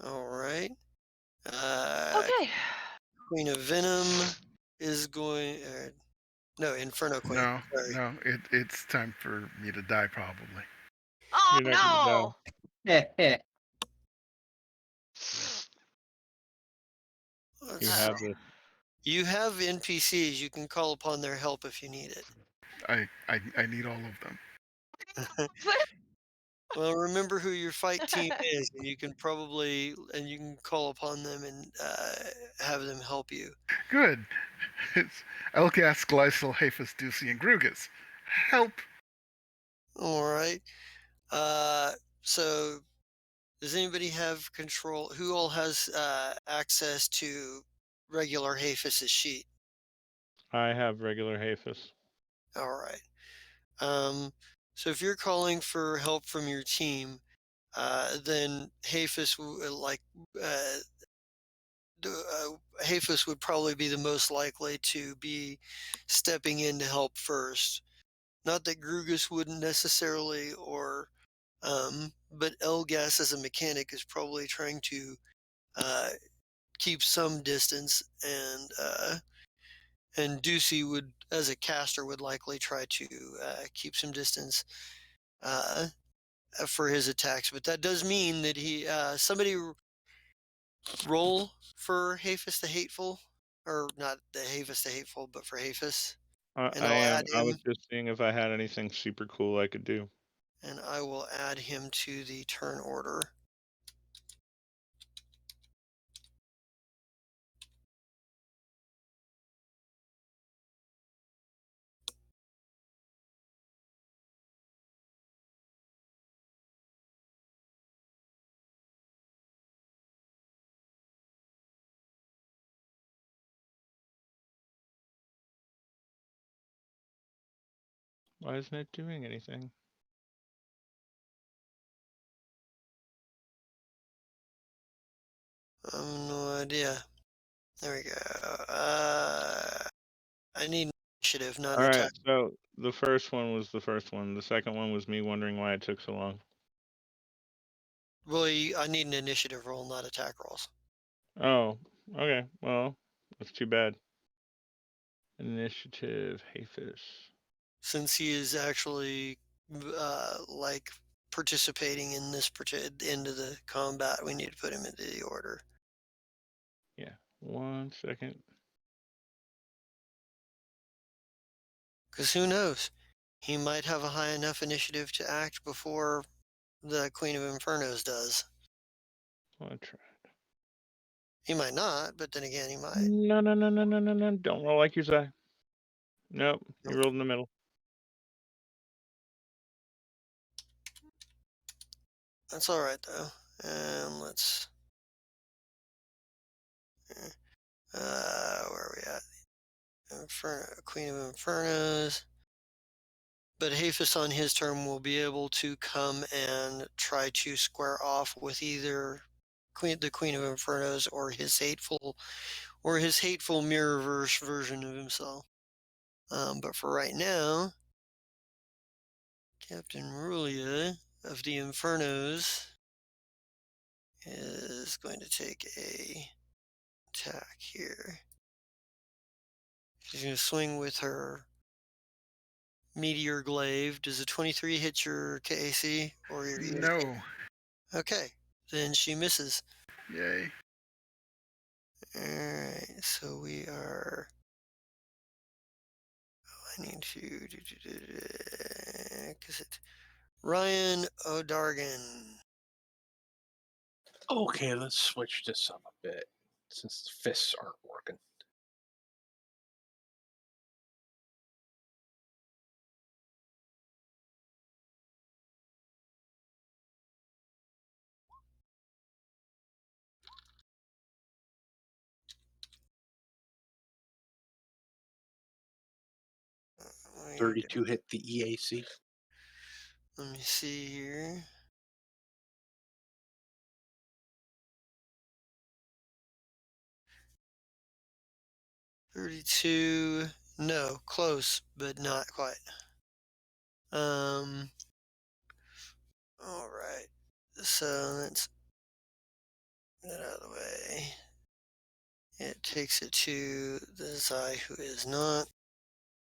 All right. Uh, Okay. Queen of Venom is going. No, Inferno Queen. No, Sorry. no, it's time for me to die probably. Oh You're not gonna no! you Let's have see. this. You have NPCs. You can call upon their help if you need it. I need all of them. Well, remember who your fight team is, and you can call upon them and have them help you. Good. It's Elgas, Glycol, Hafus, Ducey, and Grugus. Help! All right. So does anybody have control? Who all has access to regular Hafus's sheet? I have regular Hafus. All right. So if you're calling for help from your team, then uh, Hafus would probably be the most likely to be stepping in to help first. Not that Grugus wouldn't necessarily, but Elgas as a mechanic is probably trying to uh, keep some distance, and Ducey would, as a caster, would likely try to keep some distance. Uh, for his attacks, but that does mean that he somebody roll for Hafis the Hateful, or not the Hafis the Hateful, but for Hafis, and I I'll am. add I was him, just seeing if I had anything super cool I could do. and I will add him to the turn order. Why isn't it doing anything? I have no idea. There we go. I need initiative, not All an right. attack. So the first one was the first one. The second one was me wondering why it took so long. Well, I need an initiative roll, not attack rolls. Oh, okay. Well, that's too bad. Initiative, Hafis. Since he is actually like participating in this into the combat, we need to put him into the order. Yeah. 1 second. Because who knows? He might have a high enough initiative to act before the Queen of Infernos does. I'll try. He might not, but then again, he might. No, no, no, no, no, no, no. Don't roll like your Zai. Nope. You rolled in the middle. That's all right though. And let's. Where are we at? Queen of Infernos. But Hafis on his turn will be able to come and try to square off with either the Queen of Infernos or his hateful mirrorverse version of himself. But for right now, Captain Rulia of the Infernos is going to take a attack here. She's going to swing with her Meteor Glaive. Does a 23 hit your KAC or your? No. Okay, then she misses. Yay. Alright, so we are. I need to. Because it. Ryan O'Dargan. Okay, let's switch this up a bit since the fists aren't working. What are you 32 hit the EAC. Let me see here. $32. No, close, but not quite. All right. So let's get out of the way. It takes it to the Zai who is not.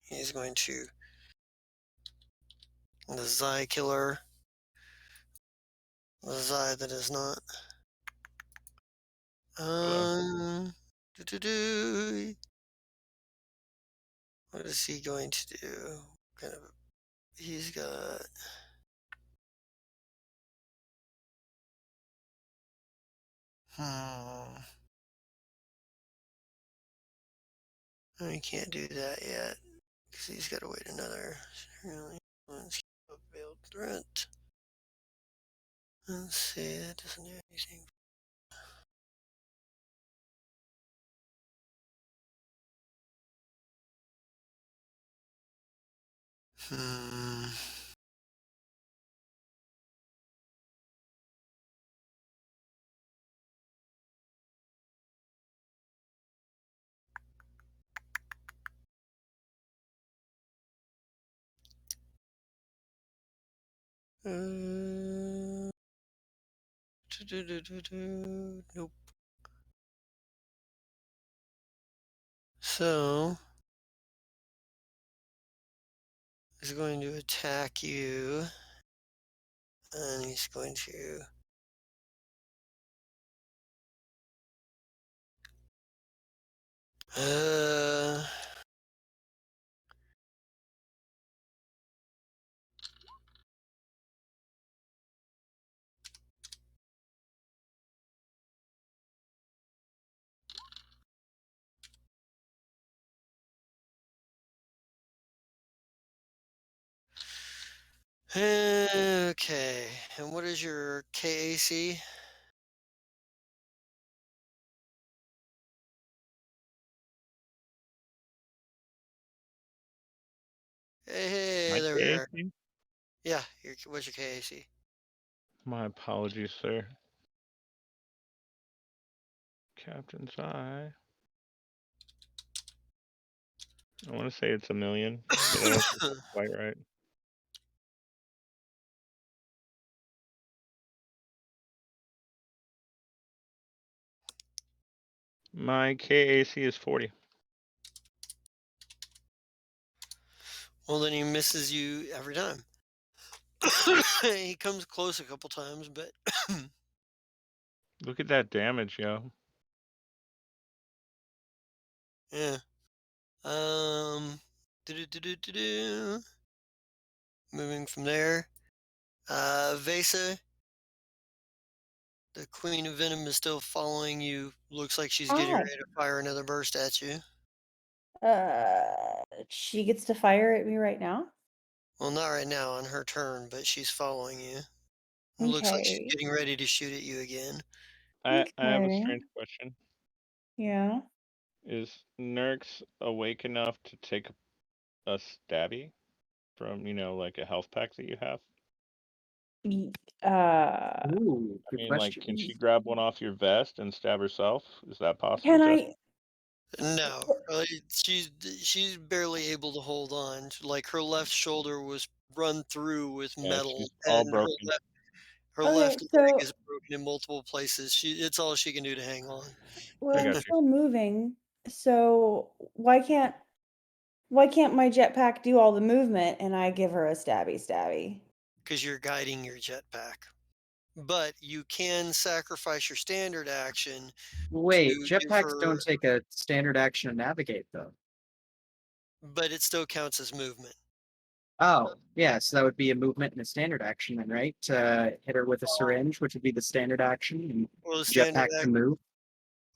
He's going to the Zai killer. The Zai that is not. Hello. Doo-doo-doo. What is he going to do? Kind of. He's got. Hmm. I can't do that yet because he's got to wait another. Veiled threat. Let's see. That doesn't do anything. Hmm. Nope. So he's going to attack you. And he's going to. Uh, okay. And what is your KAC? Hey, My there we are. KAC? Yeah, what's your KAC? My apologies, sir. Captain's eye. I want to say it's 1,000,000, but I don't think that's quite right. My KAC is 40. Well, then he misses you every time. He comes close a couple times, but Look at that damage, yo. yeah. Do-do-do-do-do-do. Moving from there. Vesa, the Queen of Venom is still following you. Looks like she's getting Hi. ready to fire another burst at you. She gets to fire at me right now. Well, not right now on her turn, but she's following you. It looks like she's Okay. getting ready to shoot at you again. I have a Okay. strange question. Yeah. Is Nurx awake enough to take a stabby from, like a health pack that you have? Y- Ooh, I good mean, like, can question. she grab one off your vest and stab herself? Is that possible, can Justin? I? No, she's barely able to hold on. Like her left shoulder was run through with Yeah, metal, she's all and broken. her Okay, left leg so is broken in multiple places. It's all she can do to hang on. I I'm got you. still moving. So why can't my jetpack do all the movement and I give her a stabby? Because you're guiding your jetpack. But you can sacrifice your standard action Wait, to give jetpacks her, don't take a standard action to navigate, though. but it still counts as movement. Oh, yeah, so that would be a movement and a standard action then, right? To hit her with a syringe, which would be the standard action, and Well, the standard jetpack to action, move.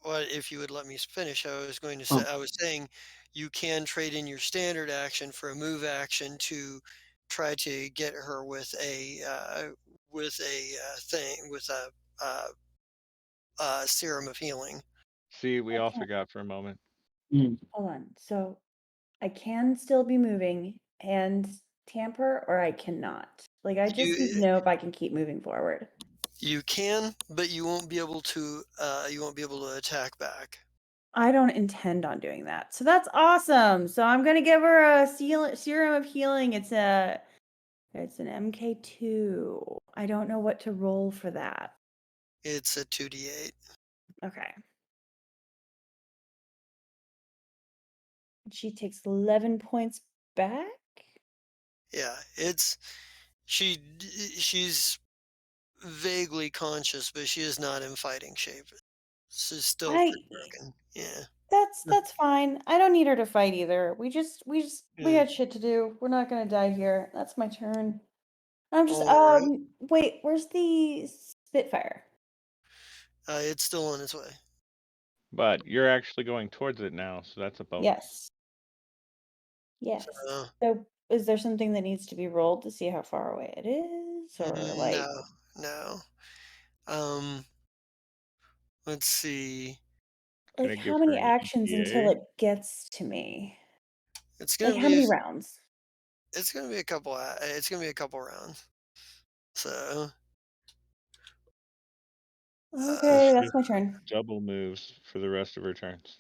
well, if you would let me finish, I was going to say, Oh, I was saying you can trade in your standard action for a move action to try to get her with a thing with a uh, serum of healing. See, we I all can't. forgot for a moment. Hold on. So I can still be moving and tamper, or I cannot. Like I just need to You know if I can keep moving forward. you can, but you won't be able to. You won't be able to attack back. I don't intend on doing that. So that's awesome. So I'm gonna give her a serum of healing. It's an MK2. I don't know what to roll for that. It's a 2d8. Okay. She takes 11 points back. Yeah, she's vaguely conscious, but she is not in fighting shape. She's still I pretty broken. Yeah. that's fine. I don't need her to fight either. We Yeah. had shit to do. We're not gonna die here. That's my turn. I'm just All right. wait, where's the Spitfire? It's still on its way. But you're actually going towards it now, so that's a bonus. Yes. Yes. So, So is there something that needs to be rolled to see how far away it is? Or like no, no. Um, let's see. Gonna how give her many an actions until ETA. it gets to me? It's Like gonna how be many rounds? it's gonna be a couple. It's gonna be a couple rounds. So, So uh, Okay, she that's just my turn. double moves for the rest of her turns.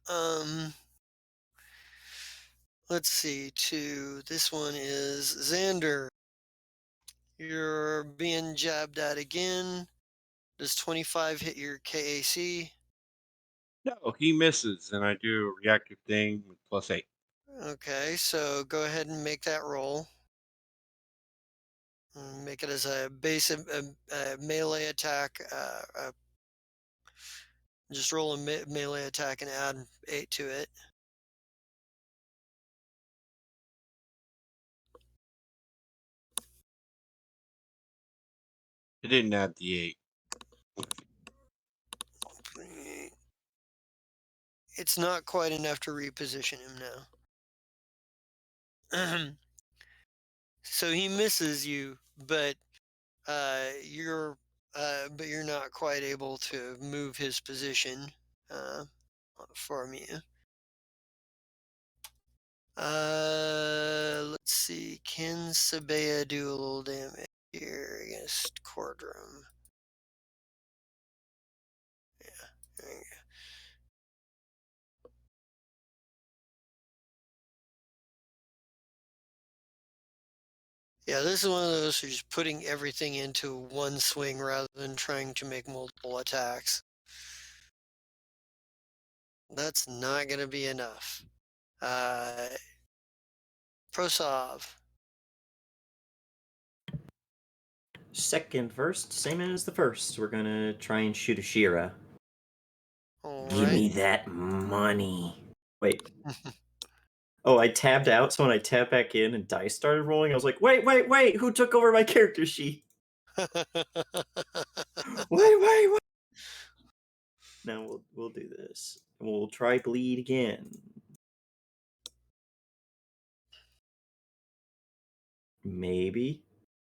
um, let's see. This one is Xander. You're being jabbed at again. Does 25 hit your KAC? No, he misses, and I do a reactive thing with +8. Okay, so go ahead and make that roll. Make it as a base melee attack. Just roll a melee attack and add 8 to it. It didn't add the 8. It's not quite enough to reposition him now. So he misses you, but you're not quite able to move his position from you. Let's see. Can Sabea do a little damage here against Cordrum? Yeah, there you go. Yeah, this is one of those who's putting everything into one swing rather than trying to make multiple attacks. That's not going to be enough. Prosov. Second first, same as the first. We're gonna try and shoot a Shira. All Give right. me that money. Wait. Oh, I tabbed out, so when I tabbed back in and dice started rolling, I was like, wait, who took over my character sheet? Wait. Now we'll do this. We'll try bleed again. Maybe.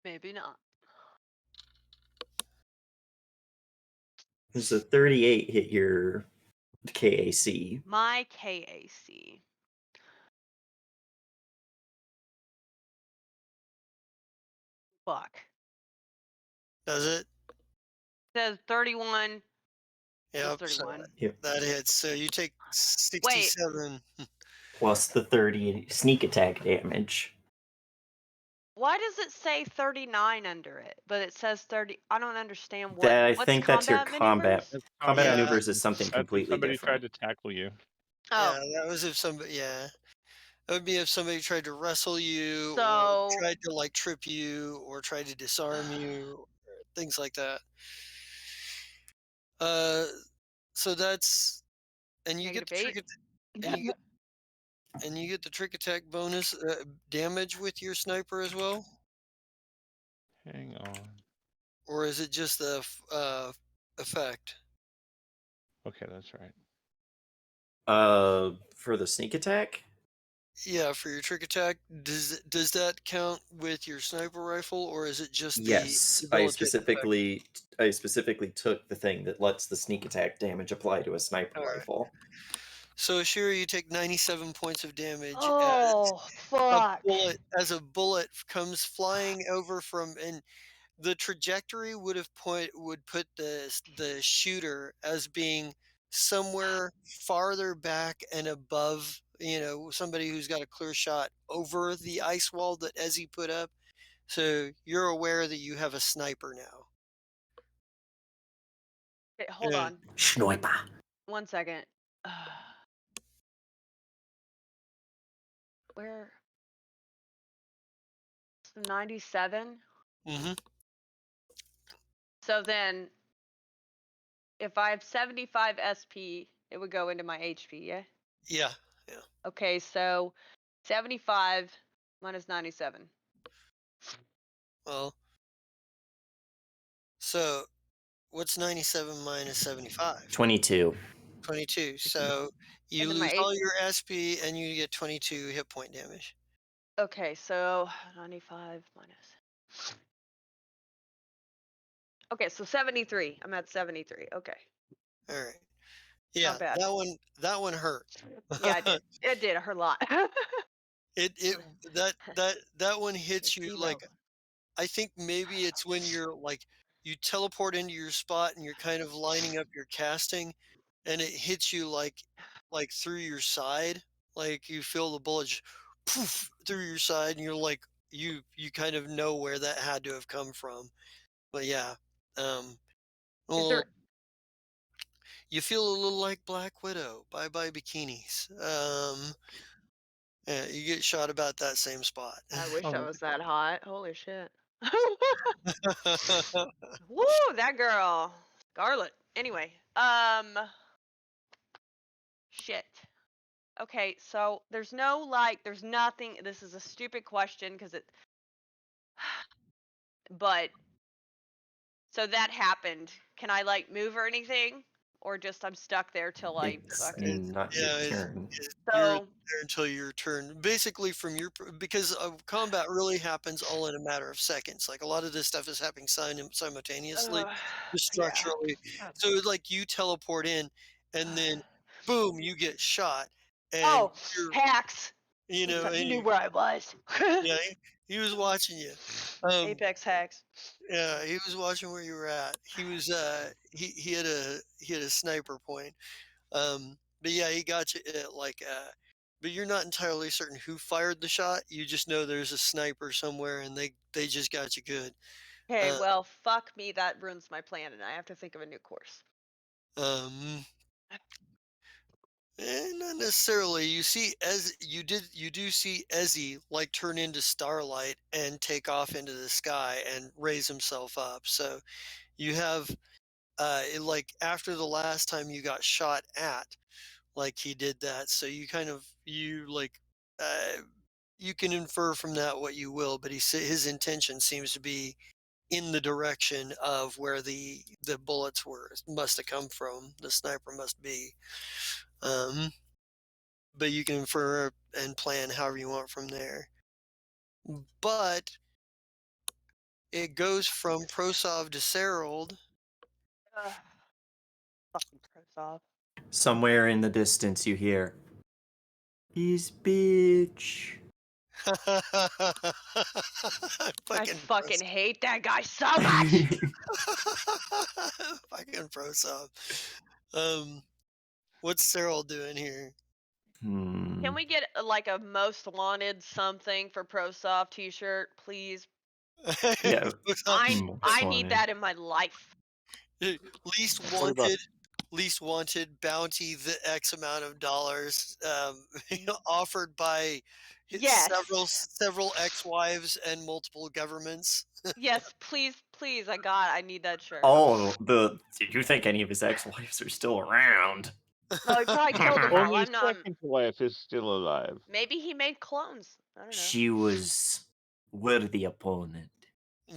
Maybe not. Does a 38 hit your KAC? My KAC. Fuck. Does it? Says 31. Yep. 31. Yep. That hits. So you take 67. Plus the 30 sneak attack damage. Why does it say 39 under it, but it says 30? I don't understand what. That, I what's think that's your combat. maneuvers? Combat Yeah. maneuvers is something That's if completely somebody different. tried to tackle you. Oh, Yeah, that was if somebody. Yeah, that would be if somebody tried to wrestle you, or So- tried to like trip you, or tried to disarm you, or things like that. So that's, and you get the Negative trick, and you get the trick attack bonus damage with your sniper as well, Hang on. or is it just the effect? Okay, that's right. For the sneak attack? Yeah, for your trick attack, does that count with your sniper rifle, or is it just Yes, the I debilitating effect? specifically took the thing that lets the sneak attack damage apply to a sniper All right. rifle. So Shira, you take 97 points of damage Oh, fuck. as a bullet comes flying over from, and the trajectory would put the shooter as being somewhere farther back and above, somebody who's got a clear shot over the ice wall that Ezzy put up. So you're aware that you have a sniper now. Okay, hold Yeah. on. Sniper. 1 second. Where? It's 97. Mm-hmm. So then, if I have 75 SP, it would go into my HP, yeah? Yeah. Okay, so 75 minus 97. Well, so what's 97 minus 75? 22. 22. So you And then my lose H- all your SP and you get 22 hit point damage. Okay, so 95 minus. Okay, so 73. I'm at 73. Okay. All right. Yeah, bad. that one hurt. Yeah, it did. It did. It hurt a lot. It that one hits you Steve like, Elba. I think maybe it's when you're like, you teleport into your spot and you're kind of lining up your casting, and it hits you like through your side, like you feel the bullet just poof through your side, and you're like, you kind of know where that had to have come from. But yeah, Is well, there? you feel a little like Black Widow. Bye bye bikinis. Yeah, you get shot about that same spot. I wish I was that hot. Holy shit. Woo, that girl. Scarlet. Anyway, shit. Okay, so there's no there's nothing. This is a stupid question because it, but so that happened. Can I move or anything, or just I'm stuck there till I It's fucking? not your Yeah, turn. you're So there until your turn. Basically, from because combat really happens all in a matter of seconds. Like a lot of this stuff is happening simultaneously, uh, just yeah. structurally. So it's like you teleport in, and then boom, you get shot, and Oh, you're hacks. He and knew you where I was. yeah, he was watching you. Um, Apex hacks. yeah, he was watching where you were at. He was he had a sniper point. But yeah, he got you at but you're not entirely certain who fired the shot. You just know there's a sniper somewhere, and they just got you good. Okay, Uh, well, fuck me. That ruins my plan, and I have to think of a new course. um, not necessarily. You see, as you do see Ezzy turn into starlight and take off into the sky and raise himself up. So you have after the last time you got shot at, he did that. So you kind of uh, you can infer from that what you will, but his intention seems to be in the direction of where the bullets must have come from. The sniper must be. Um, but you can infer and plan however you want from there. But it goes from Prosov to Serold. Ugh, fucking Prosov. Somewhere in the distance, you hear, "This bitch." I Fucking fucking Prosov. hate that guy so much. Fucking Prosov. Um, what's Serold doing here? Can we get a most wanted something for Prosov t-shirt, please? Yeah, most I need wanted. that in my life. least What about wanted, least wanted bounty, the X amount of dollars, offered by Yes. several ex-wives and multiple governments. Yes, please, please. I need that shirt. Oh, did you think any of his ex-wives are still around? No, he probably killed them all. only his I'm not. second wife is still alive? Maybe he made clones. I don't know. She was worthy opponent.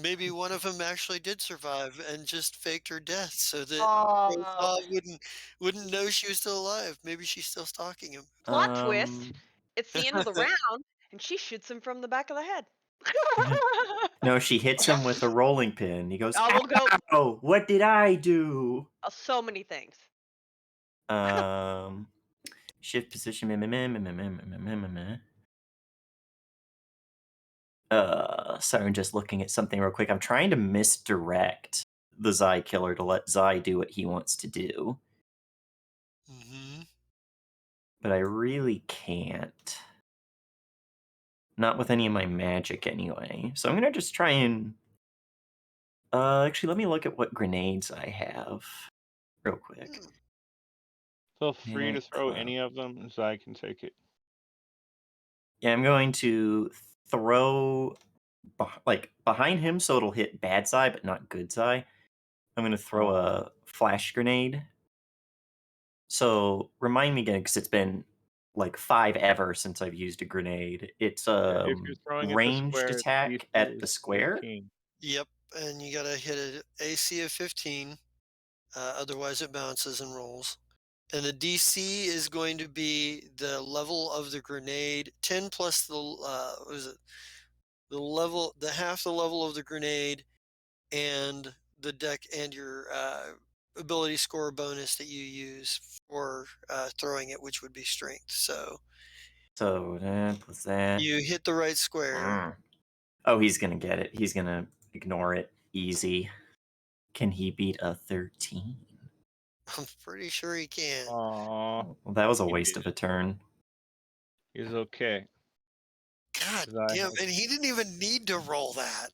Maybe one of them actually did survive and just faked her death so that Oh, Prothov wouldn't know she was still alive. Maybe she's still stalking him. plot twist. Um, It's the end of the round, and she shoots him from the back of the head. no, she hits him with a rolling pin. He goes, I will go. "Ow! What did I do?" So many things. Um, shift position. Sorry, I'm just looking at something real quick. I'm trying to misdirect the Zai killer to let Zai do what he wants to do, Hmm. but I really can't. Not with any of my magic, anyway. So I'm gonna just try and. Actually, let me look at what grenades I have, real quick. Feel free to Panic throw cloud. any of them, so I can take it. Yeah, I'm going to throw behind him so it'll hit bad Zai, but not good Zai. I'm gonna throw a flash grenade. So remind me again, because it's been like 5 ever since I've used a grenade. It's If you're throwing at the ranged square, the attack DC at the is square. 15. Yep, and you gotta hit an AC of 15. Otherwise, it bounces and rolls. And the DC is going to be the level of the grenade, 10 plus what is it? The half the level of the grenade, and the deck and your ability score bonus that you use for throwing it, which would be strength. So So that plus that. you hit the right square. Oh, he's gonna get it. He's gonna ignore it. Easy. Can he beat a 13? I'm pretty sure he can. Aww, Well, that was a he waste beat of a it. turn. He's okay. God 'Cause I damn, have and he didn't even need to roll that.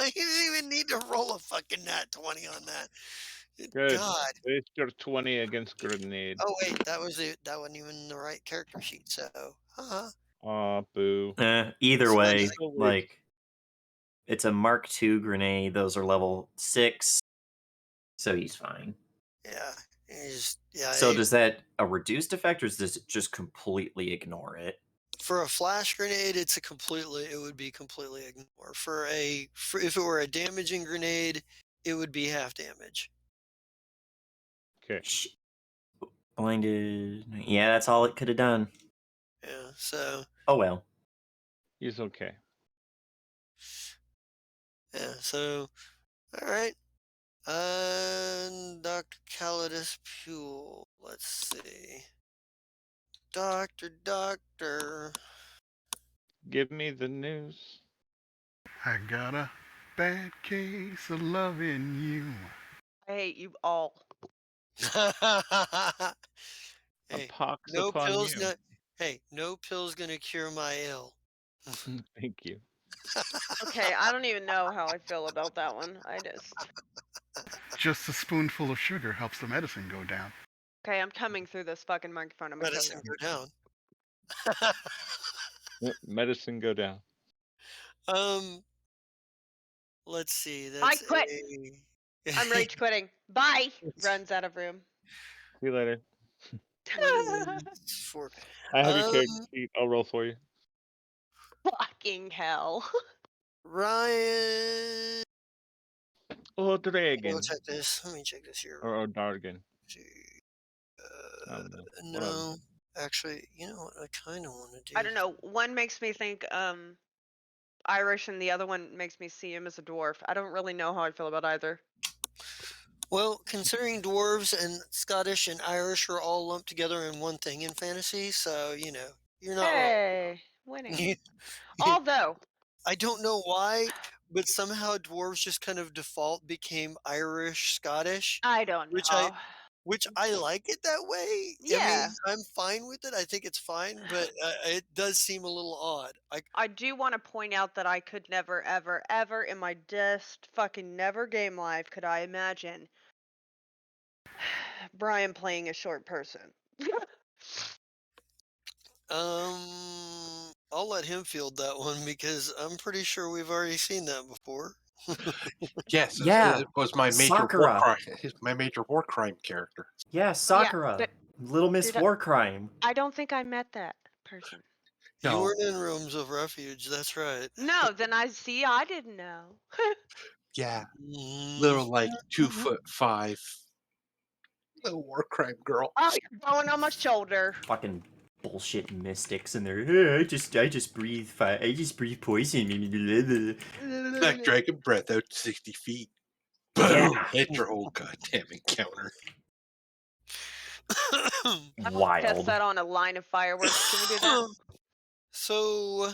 He didn't even need to roll a fucking nat 20 on that. good. God. It's your 20 against grenade. Oh wait, that wasn't even the right character sheet. So, Aw, boo. Either So way, Still waste. like It's a Mark II grenade. Those are level 6, so he's fine. Yeah. Yeah. So does that a reduced effect, or does it just completely ignore it? For a flash grenade, it would be completely ignore. If it were a damaging grenade, it would be half damage. Okay. Blinded. Yeah, that's all it could have done. Yeah. So. Oh well. He's okay. Yeah. So. All right. Dr. Calidus Pule. Let's see. Doctor. Give me the news. I got a bad case of loving you. I hate you all. Hey, Pox no upon pills. you. No pills gonna cure my ill. Thank you. Okay, I don't even know how I feel about that one. Just a spoonful of sugar helps the medicine go down. Okay, I'm coming through this fucking microphone. I'm gonna kill Medicine you. go down. Medicine go down. Let's see. I That's quit. I'm rage quitting. Bye. Runs out of room. See you later. for I have your character sheet. I'll roll for you. Fucking hell. Ryan. Oh, Let me dragon. check this. Let me check this here. Or Dargan. I Uh, don't know. Whatever. no, actually, you know what? I kind of want to do. I don't know. One makes me think Irish and the other one makes me see him as a dwarf. I don't really know how I feel about either. Well, considering dwarves and Scottish and Irish are all lumped together in one thing in fantasy, so you're not wrong. Hey, winning. Although I don't know why, but somehow dwarves just kind of default became Irish Scottish, I don't which know. I like it that way. I mean, Yeah. I'm fine with it. I think it's fine, but it does seem a little odd. I do want to point out that I could never, ever, ever in my just fucking never game life could I imagine Brian playing a short person. I'll let him field that one because I'm pretty sure we've already seen that before. Yes, Yeah, it was my major war Sakura. crime. My major war crime character. Yeah, Sakura. but Little Miss did War Crime. I don't think I met that person. You No, weren't in Rooms of Refuge, that's right. No, then I didn't know. yeah, Mhm. little like 2'5", little war crime girl. Oh, you're blowing on my shoulder. Fucking bullshit mystics in there. Hey, I just breathe fire. I just breathe poison. Black dragon breath out 60 feet. Boom! Yeah. Hit your whole goddamn encounter. I want to test Wild. that on a line of fireworks. Can we do that? So,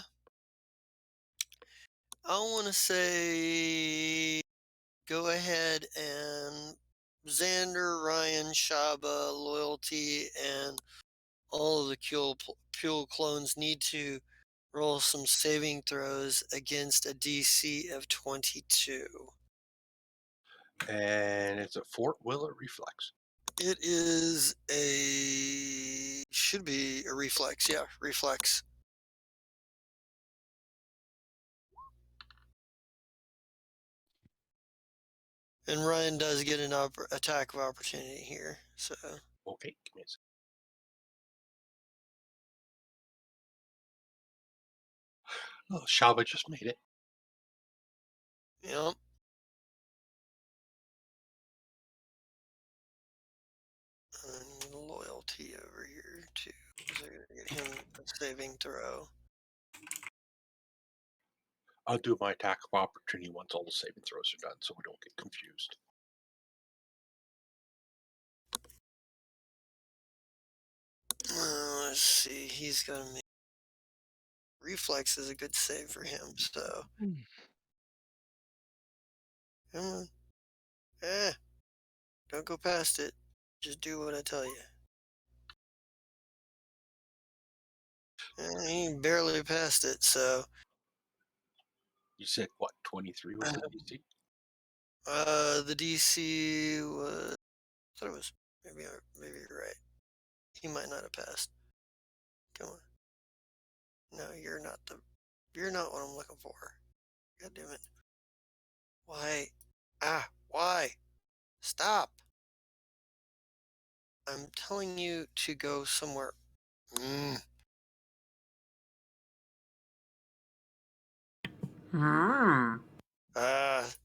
I want to say go ahead and Xander, Ryan, Shaba, Loyalty, and all of the Pule clones need to roll some saving throws against a DC of 22. And it's a fort will or reflex. It is should be a reflex. Yeah, reflex. And Ryan does get an attack of opportunity here. So Okay, give me a second. Oh, Shaba just made it. yep. And Loyalty over here too. So I gotta get him a saving throw. I'll do my attack of opportunity once all the saving throws are done, so we don't get confused. Let's see. He's gonna make reflex is a good save for him. So come on. Don't go past it. Just do what I tell you. He barely passed it, so You said what? 23 was the DC? the DC was. I thought it was maybe you're right. He might not have passed. Come on. No, you're not what I'm looking for. God damn it. Why? Ah, why? Stop. I'm telling you to go somewhere. Mm.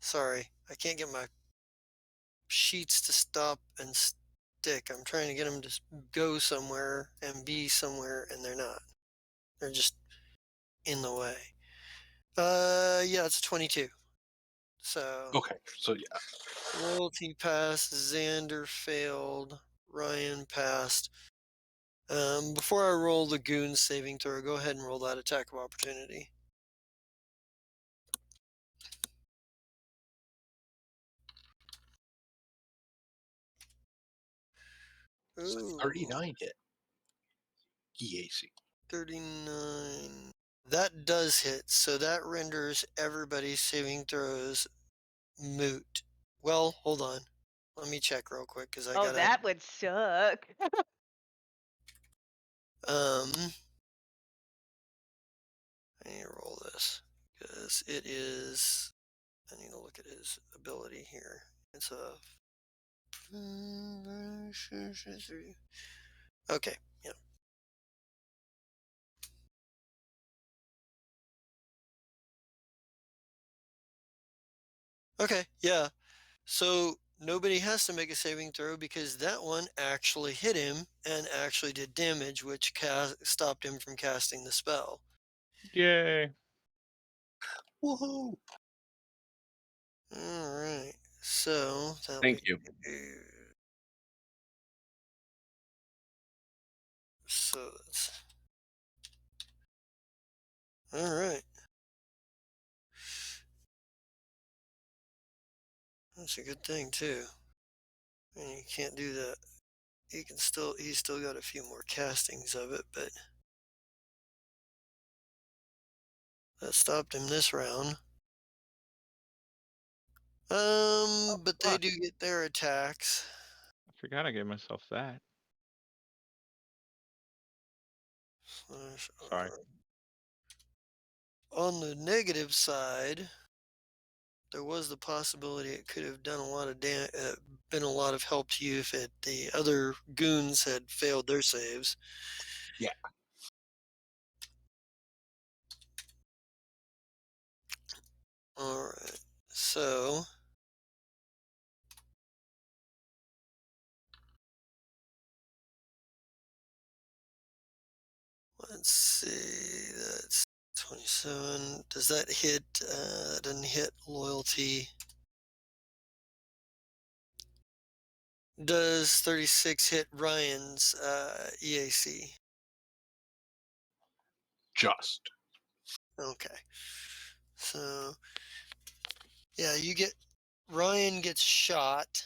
Sorry. I can't get my sheets to stop and stick. I'm trying to get them to go somewhere and be somewhere, and they're not. They're just in the way. Yeah, it's 22. So, Okay, so yeah. Loyalty passed, Xander failed, Ryan passed. Before I roll the goon saving throw, go ahead and roll that attack of opportunity. It's a Ooh, 39 hit. EAC. 39. That does hit, so that renders everybody's saving throws moot. Well, hold on. Let me check real quick because I Oh, gotta. that would suck. Um, I need to roll this because it is. I need to look at his ability here. It's a. Okay, yeah. Okay, yeah. So nobody has to make a saving throw because that one actually hit him and actually did damage, which stopped him from casting the spell. Yay. Woohoo! All right. So that'll Thank be. you. So that's. All right. That's a good thing too. And you can't do that. He's still got a few more castings of it, but that stopped him this round. But they Fuck. do get their attacks. I forgot I gave myself that. Slash Sorry. R. On the negative side, there was the possibility it could have done a lot of been a lot of help to you if the other goons had failed their saves. Yeah. All right. So let's see. That's 27. Does that hit? That doesn't hit loyalty. Does 36 hit Ryan's EAC? Just. Okay. So yeah, Ryan gets shot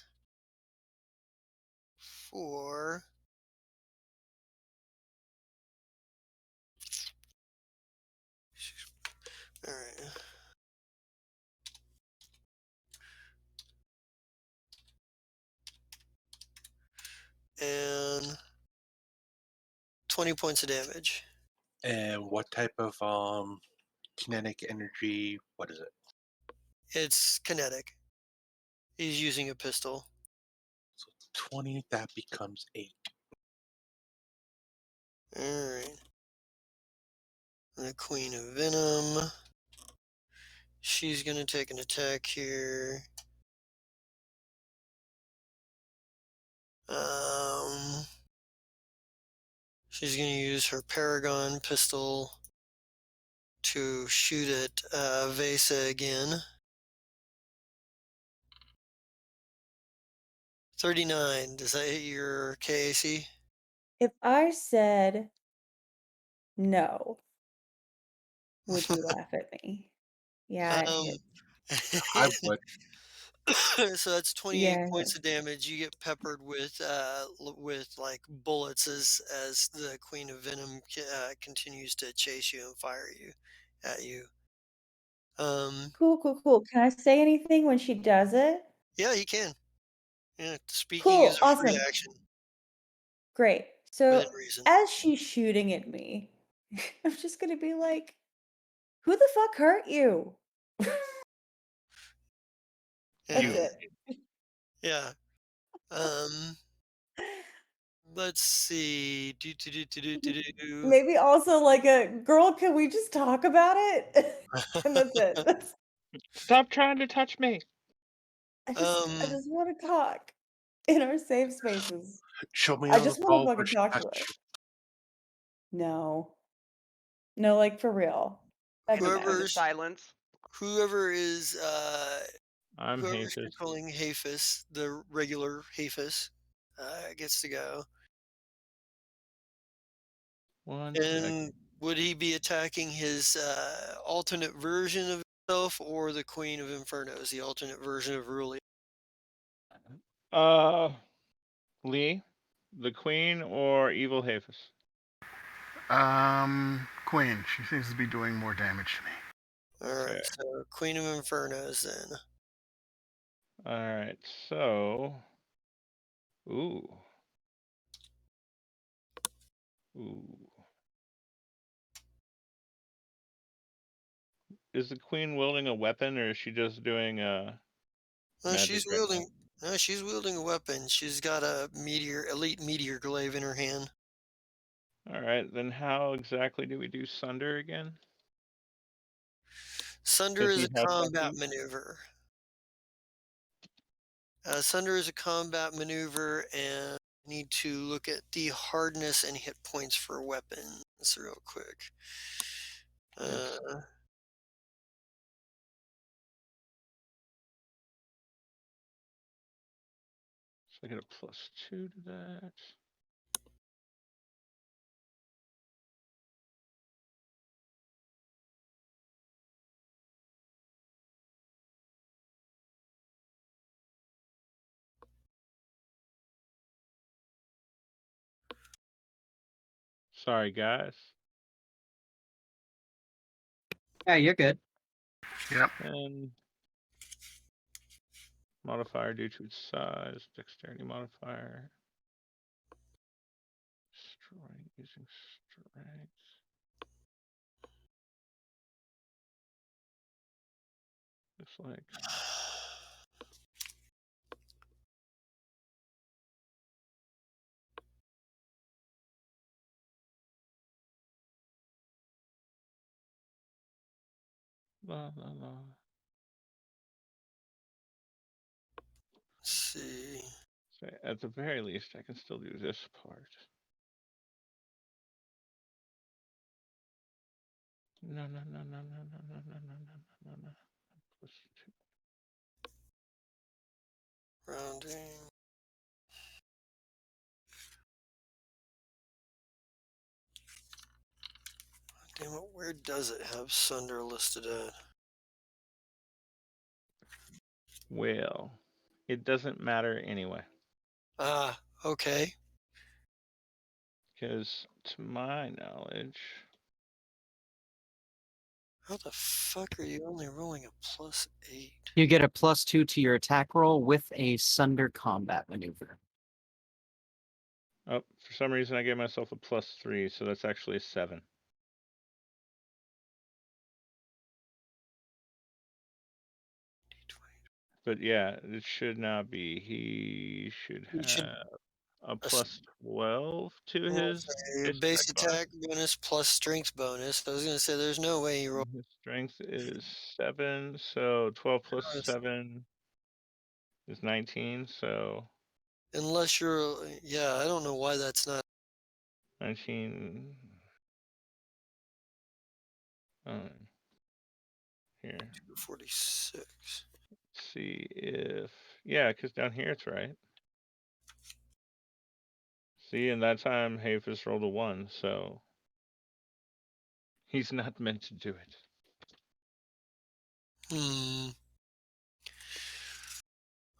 for. All right. And 20 points of damage. And what type of kinetic energy? What is it? It's kinetic. He's using a pistol. So 20, that becomes 8. Alright. The Queen of Venom. She's gonna take an attack here. She's gonna use her Paragon pistol to shoot at Vesa again. 39. Does that hit your KAC? If I said no, would you laugh at me? Yeah, it Um, hit. I would. so that's 28 Yeah, points of damage. You get peppered with like bullets as the Queen of Venom continues to chase you and fire you at you. cool, cool, cool. Can I say anything when she does it? Yeah, you can. Yeah, speaking is Cool, a free awesome, action great. within So reason. as she's shooting at me, I'm just gonna be like, "Who the fuck hurt you?" That's Yeah. it. Yeah. Let's see. Do. Maybe also like a girl, can we just talk about it? And that's it. Stop trying to touch me. I Um, just want to talk in our safe spaces. Show me I on the just want to ball where fucking she talk to touched her. you. No. No, like for real. That'd be Hypnotic nice. whoever's silence. whoever is I'm whoever's Hafis. controlling Hafis, the regular Hafis, gets to go. 1 second. And would he be attacking his alternate version of himself or the Queen of Infernos, the alternate version of Ruli? Lee, the Queen, or Evil Hafis? Queen. She seems to be doing more damage to me. All Okay. right, so Queen of Infernos then. All right. So, ooh, ooh. Is the Queen wielding a weapon, or is she just doing magic She's right now? wielding. No, she's wielding a weapon. She's got a elite meteor glaive in her hand. All right. Then how exactly do we do Sunder again? Sunder Does is he a have combat weapons? maneuver. Sunder is a combat maneuver, and need to look at the hardness and hit points for weapons real quick. It's So I get a +2 to that. Sorry, guys. Yeah, you're good. Yep. And modifier due to its size, dexterity modifier. Strength using strength. Looks like la la la. Let's see. So at the very least, I can still do this part. No, no, no, no, no, no, no, no, no, no, no, no. +2. Rounding. Damn it, where does it have Sunder listed at? Well, it doesn't matter anyway, Ah, okay. because to my knowledge, How the fuck are you only rolling a +8? You get a +2 to your attack roll with a Sunder combat maneuver. oh, for some reason I gave myself a +3, so that's actually a 7. But yeah, it should not be. He should You should have a ass- +12 to his say base base attack bonus. attack bonus plus strength bonus. I was gonna say there's no way you roll And his strength is 7, so 12 plus this 7 is 19, so unless you're. Yeah, I don't know why that's not 19. Here, 46. see if, yeah, because down here it's right. See, and that time Hafis rolled a 1, so he's not meant to do it. Hmm.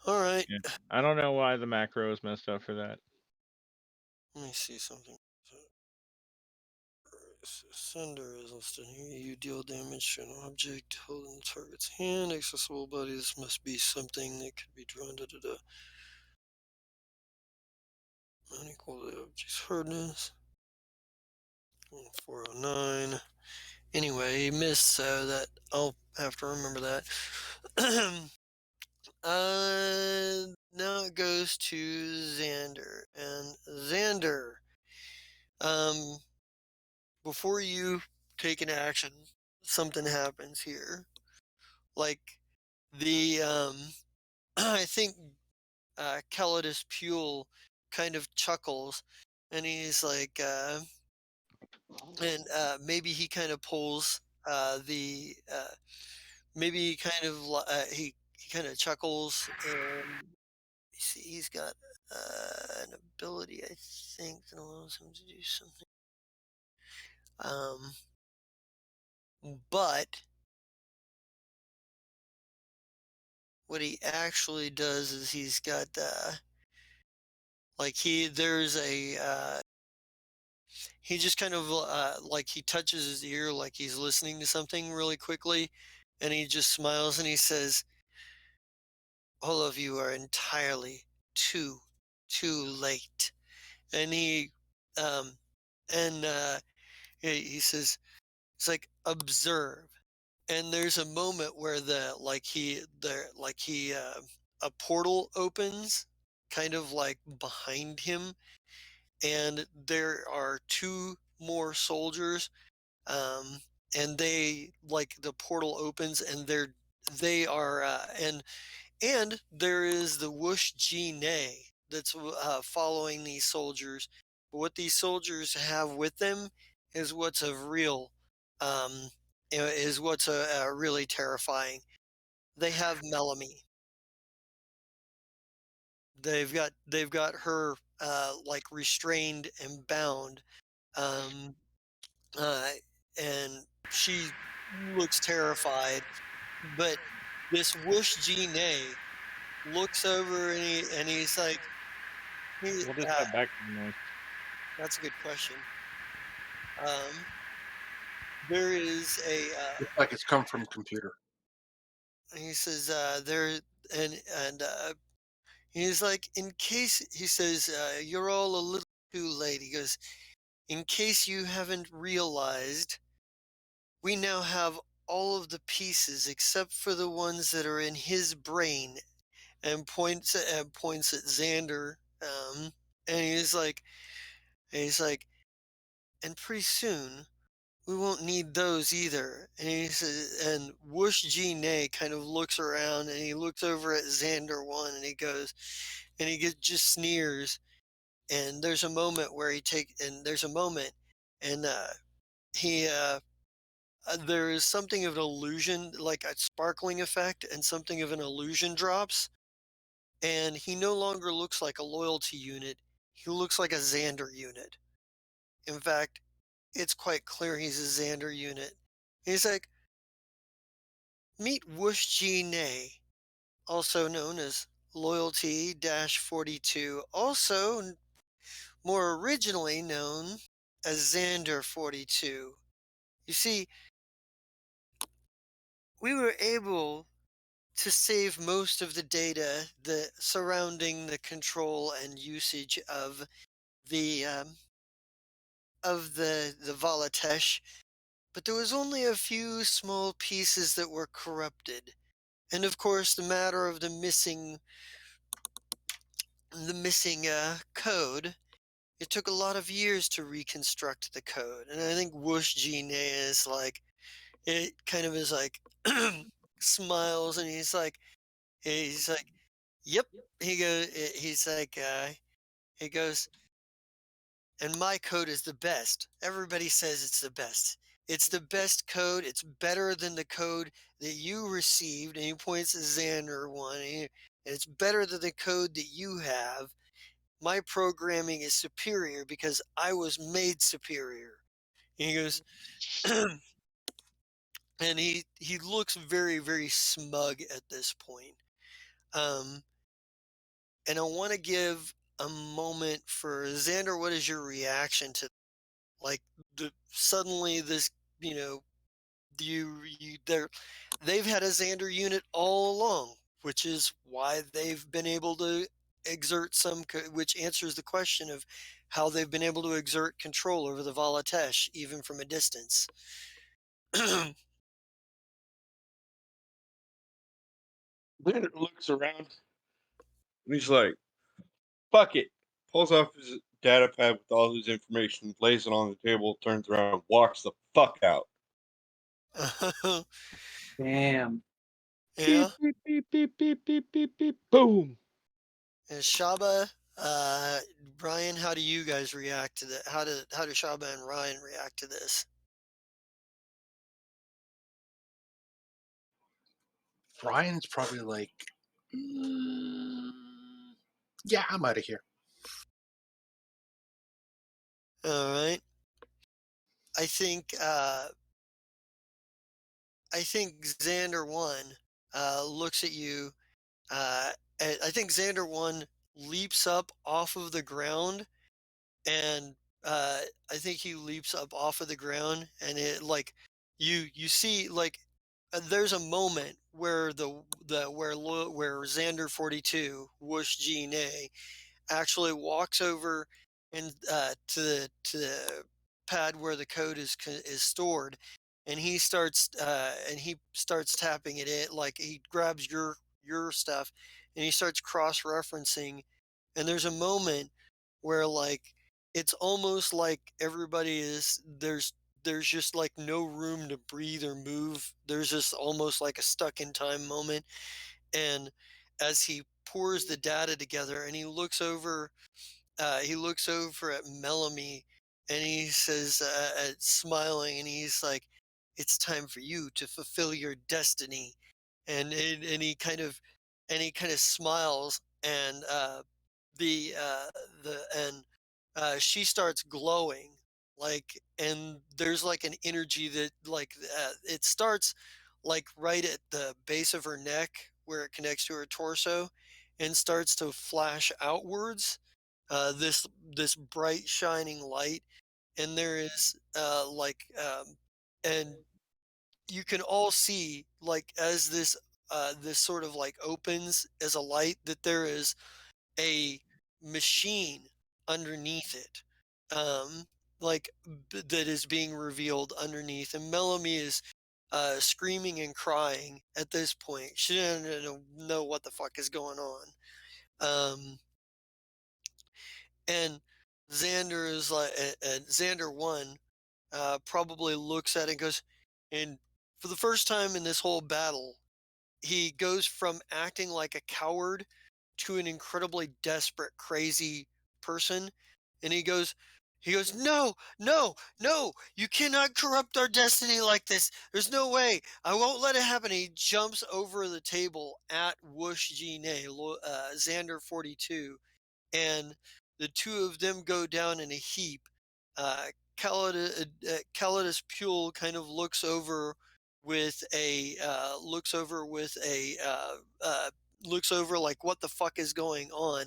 All right. Yeah. I don't know why the macro is messed up for that. Let me see something. Sunder is listed here. You deal damage to an object held in the target's hand. Accessible bodies must be something that could be drawn to the unequal to the object's hardness. 409. Anyway, he missed, so that I'll have to remember that. Now it goes to Xander. And Xander, um, before you take an action, something happens here. Like the I think Calidus Pule kind of chuckles, and he's like, and maybe he kind of pulls the maybe he kind of he kind of chuckles, and you see he's got an ability I think that allows him to do something. But what he actually does is he's got like there's a he just kind of like he touches his ear like he's listening to something really quickly, and he just smiles and he says, all of you are entirely too late. And um he says, it's like, observe. And there's a moment where a portal opens kind of like behind him, and there are two more soldiers, um, and they like the portal opens, and they are and there is the Whoosh G that's following these soldiers. But what these soldiers have with them is what's of real, um, is what's really terrifying. They have Melanie. They've got her like restrained and bound, um, uh, and she looks terrified. But this Whoosh G looks over, and he's like, he, What is that background noise? that's a good question. Um, there is Looks like it's come from computer. he says, there, and he's like, in case, he says, you're all a little too late. He goes, in case you haven't realized, we now have all of the pieces except for the ones that are in his brain, and points at Xander. And he's like, and pretty soon we won't need those either. And he says, and Whoosh G Nay kind of looks around, and he looks over at Xander one, and he goes, and just sneers. And there's a moment, and he there is something of an illusion, like a sparkling effect, and something of an illusion drops, and he no longer looks like a loyalty unit. He looks like a Xander unit. In fact, it's quite clear he's a Xander unit. He's like, meet Whoosh G Nay, also known as Loyalty 42, also more originally known as Xander 42. You see, we were able to save most of the data surrounding the control and usage the um, of the Valatesh, but there was only a few small pieces that were corrupted. And of course, the matter of the missing code. It took a lot of years to reconstruct the code, and I think Whoosh Gene is like, it kind of is like, smiles, and he's like, yep. He goes, and my code is the best. Everybody says it's the best. It's the best code. It's better than the code that you received. And he points at Xander one. And it's better than the code that you have. My programming is superior because I was made superior. And he goes, and he looks very, very smug at this point. Um, and I want to give a moment for Xander. What is your reaction to, like, suddenly this, you know, they've had a Xander unit all along, which is why they've been able to exert which answers the question of how they've been able to exert control over the Valatesh even from a distance. Leonard looks around and he's like, fuck it. Pulls off his data pad with all his information, lays it on the table, turns around, and walks the fuck out. Damn. Yeah. Beep, beep, beep, beep, beep, beep, beep, boom. And Shaba, Brian, how do you guys react to that? How do Shaba and Ryan react to this? Brian's probably like, "Mm, yeah, I'm out of here." All right. I think I think Xander one looks at you. And I think Xander one leaps up off of the ground, and I think he leaps up off of the ground, and it like you see like there's a moment where where Xander 42 Whoosh G Nay actually walks over and to the pad where the code is stored, and he starts tapping it in, like he grabs your stuff and he starts cross referencing, and there's a moment where like it's almost like everybody is there's just like no room to breathe or move. There's just almost like a stuck in time moment, and as he pours the data together and he looks over at Melanie and he says, smiling, and he's like, "It's time for you to fulfill your destiny." And he kind of smiles, and the uh, she starts glowing, like, and there's like an energy that like it starts like right at the base of her neck where it connects to her torso, and starts to flash outwards, this bright shining light, and there is and you can all see like as this sort of like opens as a light, that there is a machine underneath it, like that is being revealed underneath, and Melanie is screaming and crying at this point. She doesn't know what the fuck is going on. Um, and Xander is like, and Xander one probably looks at it and goes, and for the first time in this whole battle, he goes from acting like a coward to an incredibly desperate, crazy person. And he goes, no, no, no, you cannot corrupt our destiny like this. There's no way. I won't let it happen. He jumps over the table at Whoosh G Nay, Xander 42, and the two of them go down in a heap. Calidus Pule kind of looks over like, what the fuck is going on?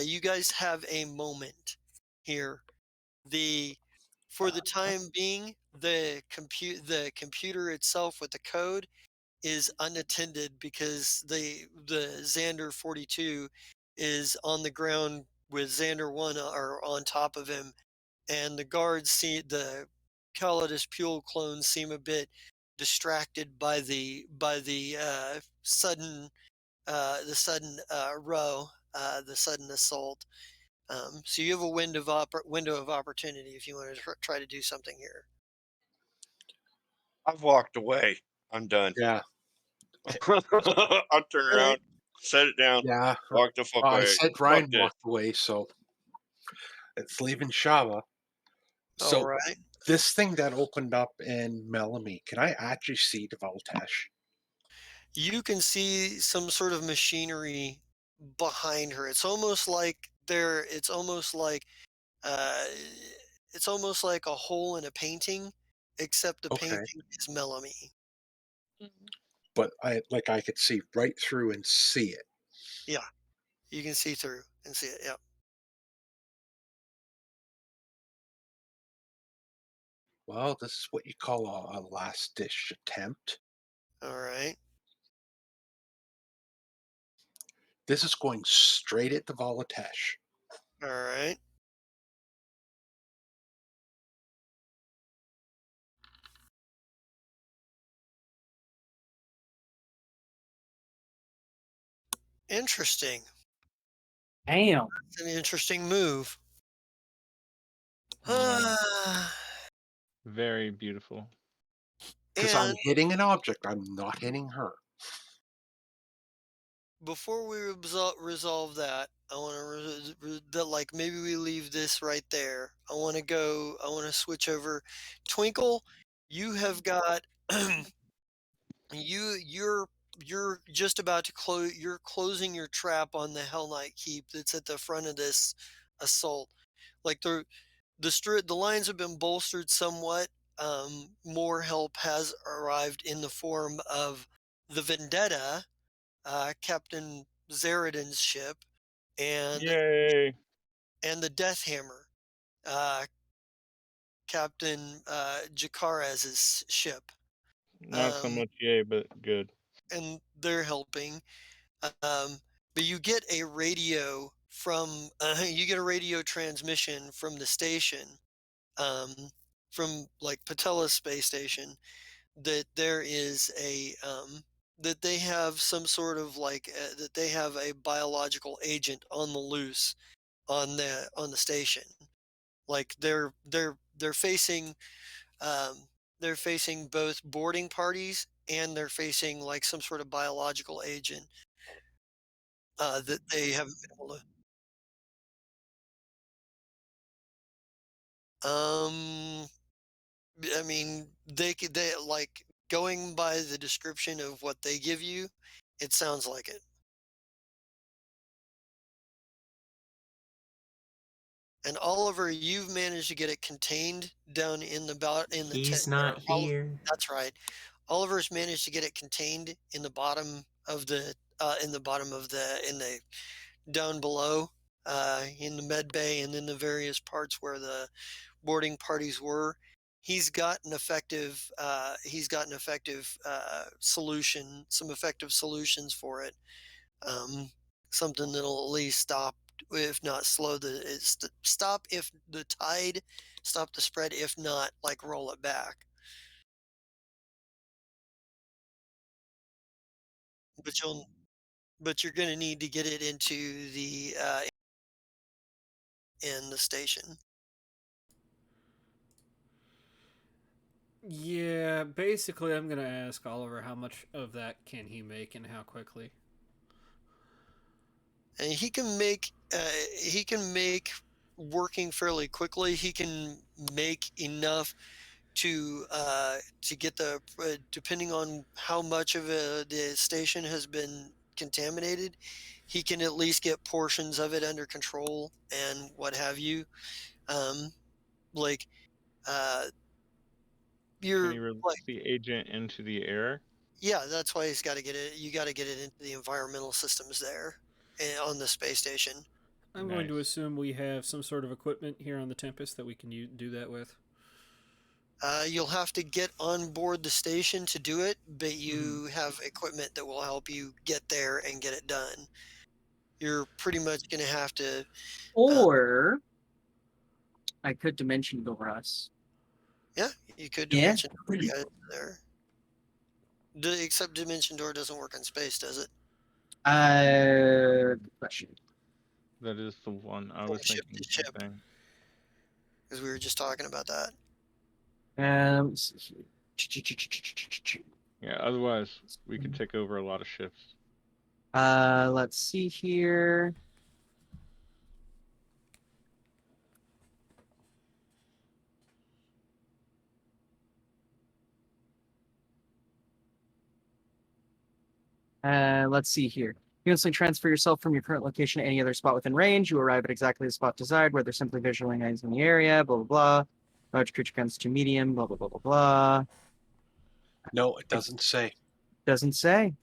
You guys have a moment here. The For the time being, the computer itself with the code is unattended because the Xander 42 is on the ground with Xander 1 or on top of him, and the guards see the Calidus Pule clones seem a bit distracted by the sudden assault. So you have a window of opportunity if you want to try to do something here. I've walked away. I'm done. Yeah, I'll turn All right. around, set it down, yeah. walk the fuck I away. said Fuck Ryan this. walked away, so it's leaving Shava. All So right. this thing that opened up in Melanie, can I actually see the Voltash? You can see some sort of machinery behind her. Uh, it's almost like a hole in a painting, except the Okay, painting is Melanie. but I could see right through and see it. Yeah, you can see through and see it. Yeah. Well, this is what you call a last dish attempt. All right. This is going straight at the Voltash. All right. Interesting. Damn. It's an interesting move. Yeah. and Very beautiful. Because I'm hitting an object, I'm not hitting her. before we resolve that, I want to that like maybe we leave this right there. I want to go. I want to switch over. Twinkle, you have got you're just about to close. You're closing your trap on the Hell Knight Keep that's at the front of this assault. Like the lines have been bolstered somewhat. More help has arrived in the form of the Vendetta, Captain Zeridan's ship, and Yay! and the Death Hammer, uh, Captain Jacaraz's ship. Not so much yay, but good. And they're helping. Um, but you get a radio from you get a radio transmission from the station, um, from like Patella's space station, that there is that they have some sort of like that they have a biological agent on the loose on the station. Like um, they're facing both boarding parties and they're facing like some sort of biological agent that they haven't been able to. I mean, they like going by the description of what they give you. It sounds like it. And Oliver, you've managed to get it contained down in the He's not here. That's right. Oliver's managed to get it contained in the bottom of the in the down below in the med bay and in the various parts where the boarding parties were. He's got an effective solution, some effective solutions for it. Um, Something that'll at least stop, if not slow stop if the tide, stop the spread, if not like roll it back. But you're going to need to get it into the in the station. Yeah, basically, I'm gonna ask Oliver how much of that can he make and how quickly. And he can make working fairly quickly. He can make enough to get depending on how much of the station has been contaminated, he can at least get portions of it under control and what have you. Um, like uh, Can you're he release like the agent into the air? yeah, that's why he's got to get it. You got to get it into the environmental systems there on the space station. I'm going to Nice. assume we have some sort of equipment here on the Tempest that we can do that with. You'll have to get on board the station to do it, but you have equipment that will help you get there and get it done. You're pretty much going to have to. Or I could dimension door us. Yeah, you could Yeah. dimension door you guys there. Except dimension door doesn't work in space, does it? Good question. That is the one I From was ship thinking. to The same ship, thing. because we were just talking about that. Let's see here. Yeah. Otherwise, we could take over a lot of ships. Let's see here. Let's see here. You instantly transfer yourself from your current location to any other spot within range. You arrive at exactly the spot desired, whether simply visualizing the area, blah, blah, blah. Large creature comes to medium, blah, blah, blah, blah, blah. No, it doesn't say. Doesn't say.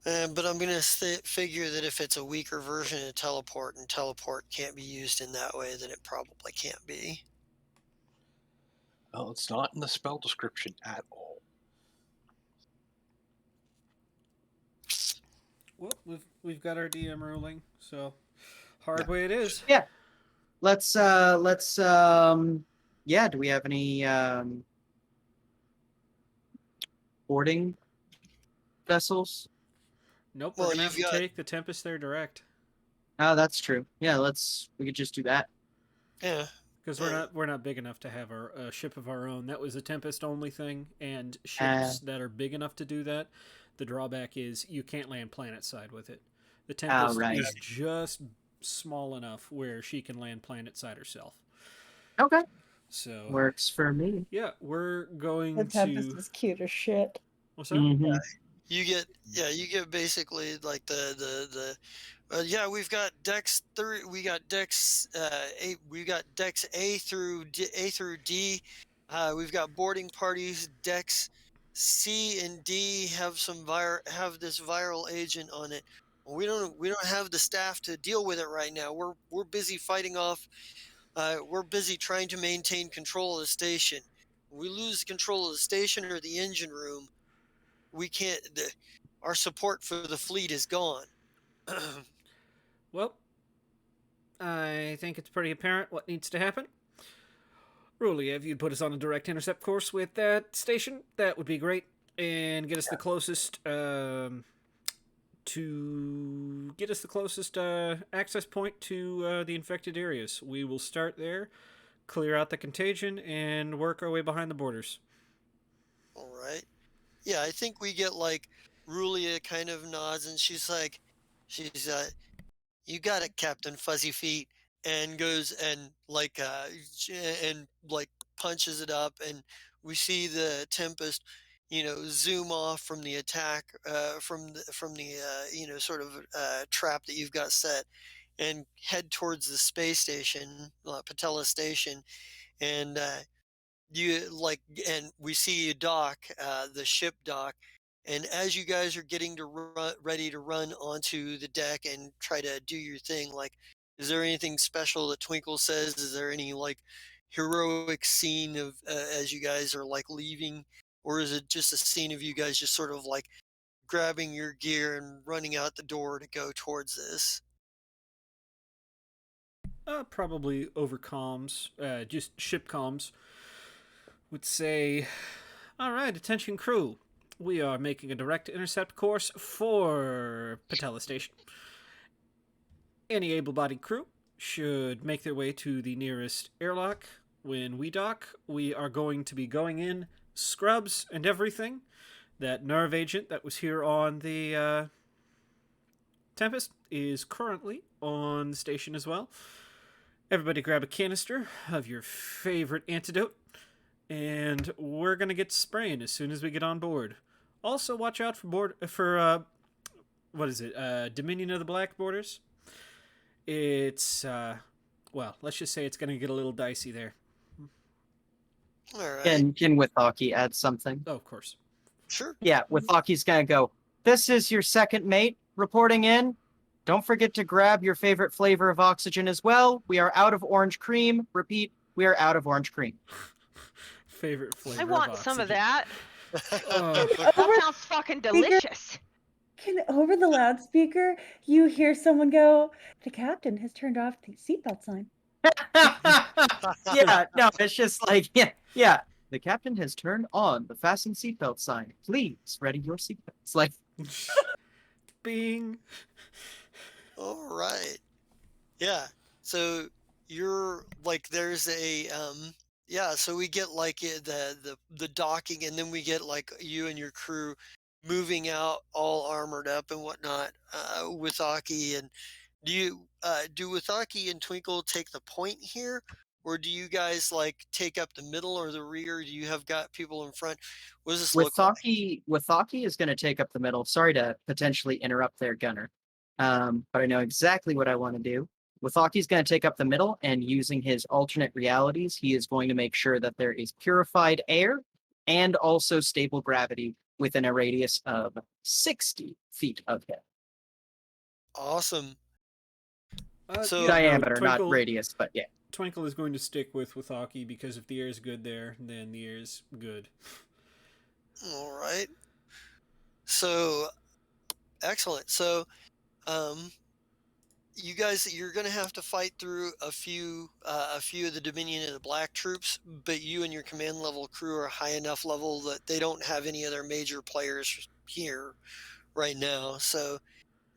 But I'm going to figure that if it's a weaker version of teleport and teleport can't be used in that way, then it probably can't be. Well, it's not in the spell description at all. Well, we've got our DM ruling, so hard way it is. Yeah. Let's yeah, do we have any boarding vessels? Nope, we're Well, gonna have you've to got take the Tempest there direct Oh, that's true. Yeah, we could just do that. yeah. because we're not big enough to have our ship of our own. That was a Tempest only thing, and Uh, ships that are big enough to do that, the drawback is you can't land planet side with it. The oh, Tempest right. is just small enough where she can land planet side herself. Okay. So Works for me. yeah, we're The going Tempest to. is cute as shit. What's that? Mm-hmm. You get basically like the yeah, we've got decks three. We got decks eight. We got decks A through D. We've got boarding parties. Decks C and D have this viral agent on it. We don't have the staff to deal with it right now. We're busy fighting off. We're busy trying to maintain control of the station. We lose control of the station or the engine room. We can't. Our support for the fleet is gone. Well, I think it's pretty apparent what needs to happen. Rulia, if you'd put us on a direct intercept course with that station, that would be great, and get us the closest access point to the infected areas. We will start there, clear out the contagion, and work our way behind the borders. All right. Yeah, I think we get like Rulia kind of nods and she's you got it, Captain Fuzzy Feet, and goes and and like punches it up, and we see the Tempest, zoom off from the attack, from the sort of trap that you've got set, and head towards the space station, Patella Station, and you like and we see you dock, the ship dock, and as you guys are getting to ready to run onto the deck and try to do your thing, like, is there anything special that Twinkle says? Is there any like heroic scene of as you guys are like leaving, or is it just a scene of you guys just sort of like grabbing your gear and running out the door to go towards this? Probably over comms, just ship comms, would say, all right, attention crew. We are making a direct intercept course for Patella Station. Any able bodied crew should make their way to the nearest airlock. When we dock, we are going to be going in, scrubs and everything. That nerve agent that was here on the Tempest is currently on the station as well. Everybody grab a canister of your favorite antidote, and we're gonna get spraying as soon as we get on board. Also, watch out for what is it? Dominion of the Black Borders. It's well, let's just say it's gonna get a little dicey there. All right. Can Withaki add something? Oh, of course. Sure. Yeah, Withaki's gonna go, this is your second mate reporting in. Don't forget to grab your favorite flavor of oxygen as well. We are out of orange cream. Repeat, we are out of orange cream. Favorite flavor. I want some of that. Oh, That sounds fucking delicious. Over the loudspeaker, you hear someone go, "The captain has turned off the seatbelt sign." Yeah, no, it's just like, yeah. The captain has turned on the fasten seatbelt sign. Please ready your seatbelts. Like, bing. All right. Yeah. So you're like there's a yeah, so we get like the docking, and then we get like you and your crew moving out all armored up and whatnot, with Aki. And do Withaki and Twinkle take the point here, or do you guys like take up the middle or the rear? Do you have got people in front? What does this look like? Withaki is going to take up the middle. Sorry to potentially interrupt there, Gunner. But I know exactly what I want to do. Withaki's going to take up the middle, and using his alternate realities, he is going to make sure that there is purified air and also stable gravity within a radius of 60 feet of him. Awesome. So Yeah, Diameter, no, not radius, but yeah. Twinkle is going to stick with Withaki because if the air is good there, then the air is good. All right. So excellent. So you guys, you're going to have to fight through a few of the Dominion and the Black troops, but you and your command level crew are high enough level that they don't have any other major players here, right now. So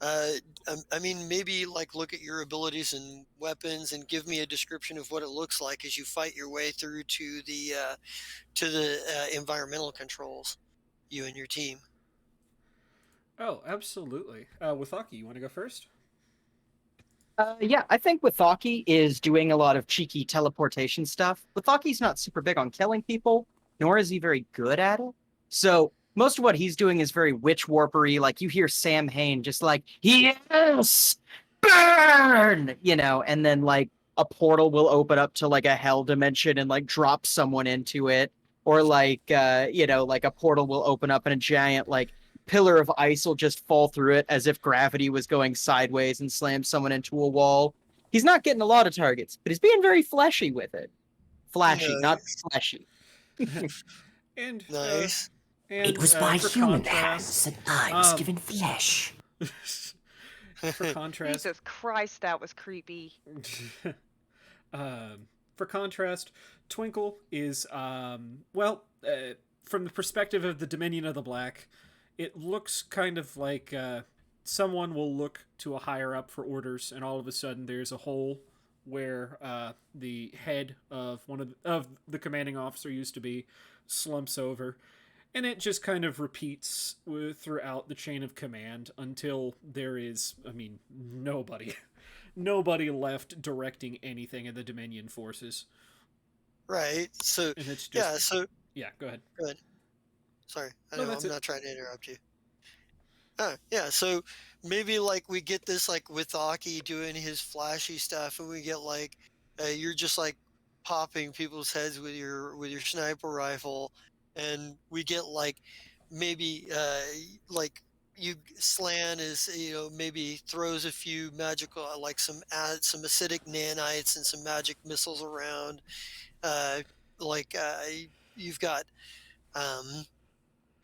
I mean, maybe like look at your abilities and weapons and give me a description of what it looks like as you fight your way through to the environmental controls. You and your team. Oh, absolutely. Withaki, you want to go first? Yeah, I think Withaki is doing a lot of cheeky teleportation stuff. Withaki's not super big on killing people, nor is he very good at it. So most of what he's doing is very witch warpery. Like you hear Sam Hain just like, yes, burn, and then like a portal will open up to like a hell dimension and like drop someone into it. Or like like a portal will open up and a giant like pillar of ice will just fall through it as if gravity was going sideways and slam someone into a wall. He's not getting a lot of targets, but he's being very fleshy with it. Flashy, not Nice, fleshy. And nice. It was by for human hands contrast, that I was um, given flesh. for contrast, Jesus Christ, that was creepy. um, for contrast, Twinkle is from the perspective of the Dominion of the Black, it looks kind of like someone will look to a higher up for orders, and all of a sudden there's a hole where the head of of the commanding officer used to be slumps over, and it just kind of repeats throughout the chain of command until there is, I mean, nobody left directing anything in the Dominion forces, Right. So and it's just yeah. So yeah. Go ahead. good. Sorry, I No, know that's I'm it. not trying to interrupt you. Yeah. So maybe like we get this like with Aki doing his flashy stuff, and we get like you're just like popping people's heads with your sniper rifle, and we get like maybe like you Slan is maybe throws a few magical like some acidic nanites and some magic missiles around. Uh, like you've got um,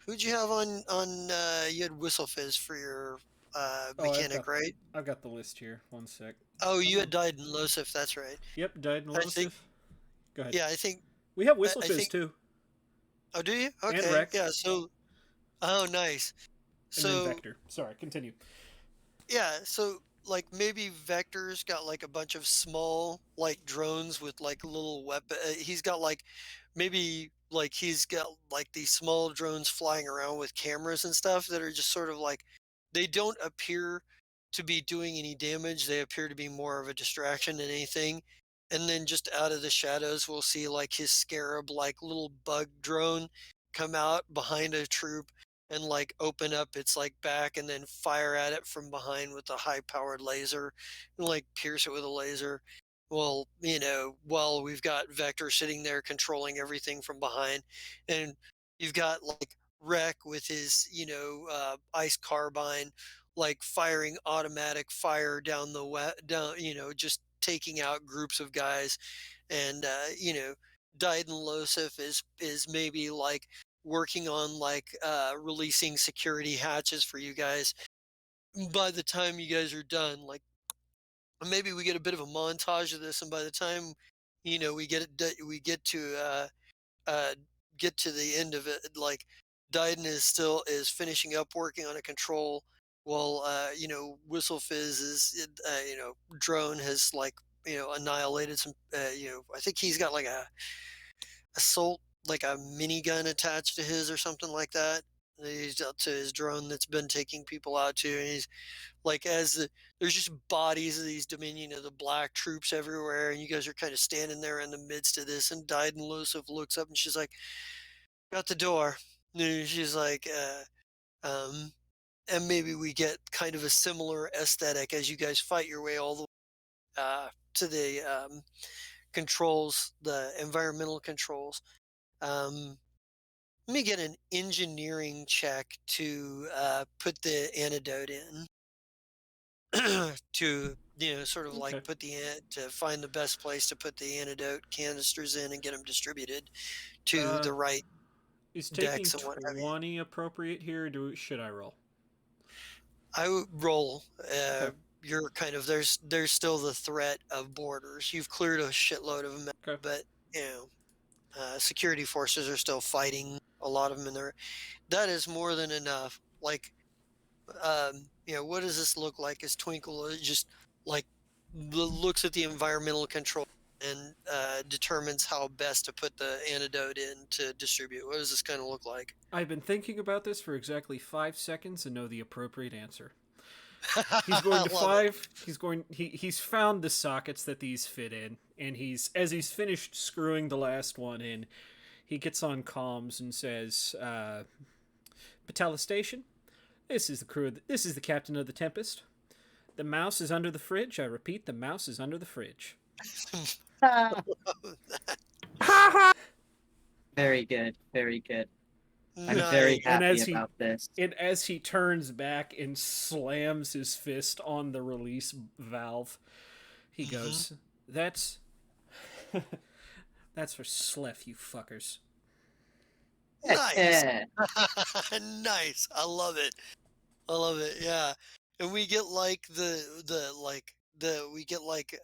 who'd you have you had Whistle Fizz for your Oh, mechanic, right? I've got the list here. One sec. Oh, Come you on. had died in Losif, that's right. Yep, died in I think Losif. Go ahead. yeah, I think We have I Whistlefizz think too, oh do you? and Okay. Wreck, Yeah, so oh nice. and then So Vector. Sorry, continue. yeah, so like maybe Vector's got like a bunch of small like drones with like little weapon. He's got like maybe like he's got like these small drones flying around with cameras and stuff that are just sort of like they don't appear to be doing any damage. They appear to be more of a distraction than anything. And then just out of the shadows, we'll see like his scarab like little bug drone come out behind a troop and like open up its like back and then fire at it from behind with a high powered laser and like pierce it with a laser. Well, while we've got Vector sitting there controlling everything from behind, and you've got like Wreck with his, ice carbine, like firing automatic fire down down, just taking out groups of guys, and Died Losif is maybe like working on like releasing security hatches for you guys. By the time you guys are done, like maybe we get a bit of a montage of this, and by the time we uh, get to the end of it, like Dyden is finishing up working on a control, while Whistle Fizz is drone has like annihilated some I think he's got like a assault like a minigun attached to his or something like that. He's up to his drone that's been taking people out too, and he's like there's just bodies of these Dominion of the Black troops everywhere, and you guys are kind of standing there in the midst of this. And Dyden Losif looks up and she's like, "Got the door." And she's like, and maybe we get kind of a similar aesthetic as you guys fight your way all the way to the controls, the environmental controls. Um, Let me get an engineering check to put the antidote in. To sort of like Okay. to find the best place to put the antidote canisters in and get them distributed to Uh, the right is taking decks and what have you. 20 appropriate here? Or should I roll? I would roll. Okay. You're kind of there's still the threat of borders. You've cleared a shitload of them, Okay. but security forces are still fighting a lot of them in there. That is more than enough. Like what does this look like? As Twinkle just like looks at the environmental control and determines how best to put the antidote in to distribute. What does this kind of look like? I've been thinking about this for exactly 5 seconds and know the appropriate answer. He's going I to love it. he's found the sockets that these fit in, and as he's finished screwing the last one in, he gets on comms and says, Patella Station, this is the captain of the Tempest. The mouse is under the fridge. I repeat, the mouse is under the fridge. Very good. Very good. I'm Nice. very And happy about this. And as he turns back and slams his fist on the release valve, he goes, "That's that's for Slef, you fuckers." Nice. Nice. I love it. I love it. Yeah. And we get like we get like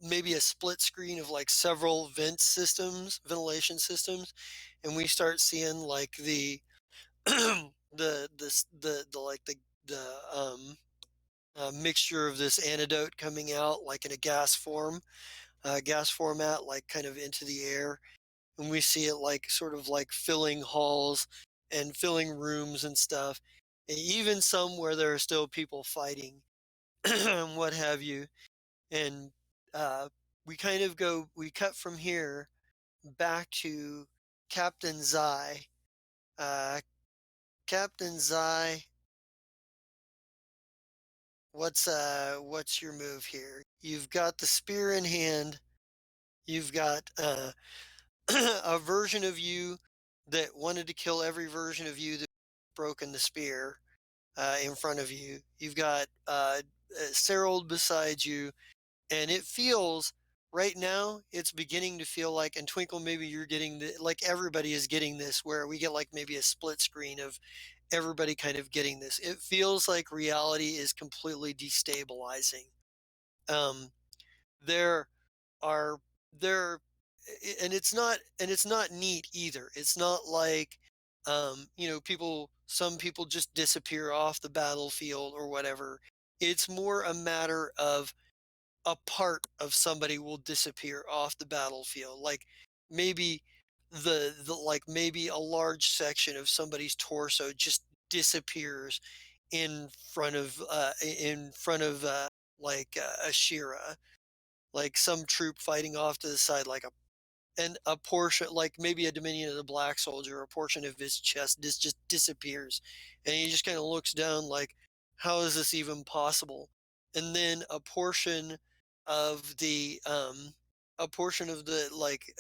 maybe a split screen of like several ventilation systems, and we start seeing like the the like the mixture of this antidote coming out like in a gas format, like kind of into the air, and we see it like sort of like filling halls and filling rooms and stuff, and even some where there are still people fighting and what have you. And uh, we cut from here back to Captain Zai. Uh, Captain Zai, what's your move here? You've got the spear in hand. You've got a version of you that wanted to kill every version of you that broken the spear in front of you. You've got Serold beside you, and it feels right now it's beginning to feel like, and Twinkle, maybe you're getting like everybody is getting this, where we get like maybe a split screen of everybody kind of getting this. It feels like reality is completely destabilizing. Um, there are there and it's not neat either. It's not like some people just disappear off the battlefield or whatever. It's more a matter of a part of somebody will disappear off the battlefield. Like maybe the like maybe a large section of somebody's torso just disappears in front of a Shira, like some troop fighting off to the side, like a portion, like maybe a Dominion of the Black Soldier, a portion of his chest just disappears, and he just kind of looks down, like, how is this even possible? And then of the a portion of the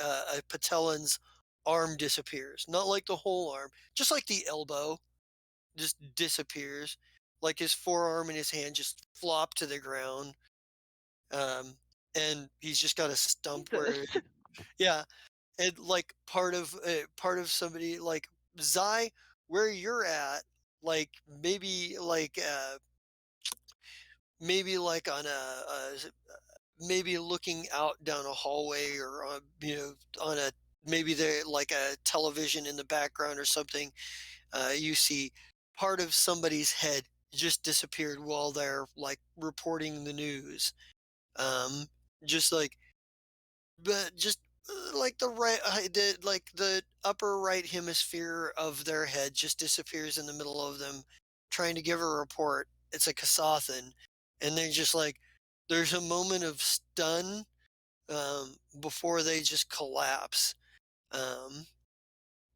a Patelan's arm disappears, not like the whole arm, just like the elbow just disappears, like his forearm and his hand just flop to the ground, um, and he's just got a stump where, Jesus. yeah, and like part of somebody like Zai, where you're at, like maybe like on maybe looking out down a hallway or on on a maybe there like a television in the background or something. You see part of somebody's head just disappeared while they're like reporting the news. Um, just like but just like the right I did like the upper right hemisphere of their head just disappears in the middle of them trying to give a report. It's a Kasathan, and they just like there's a moment of stun before they just collapse. Um,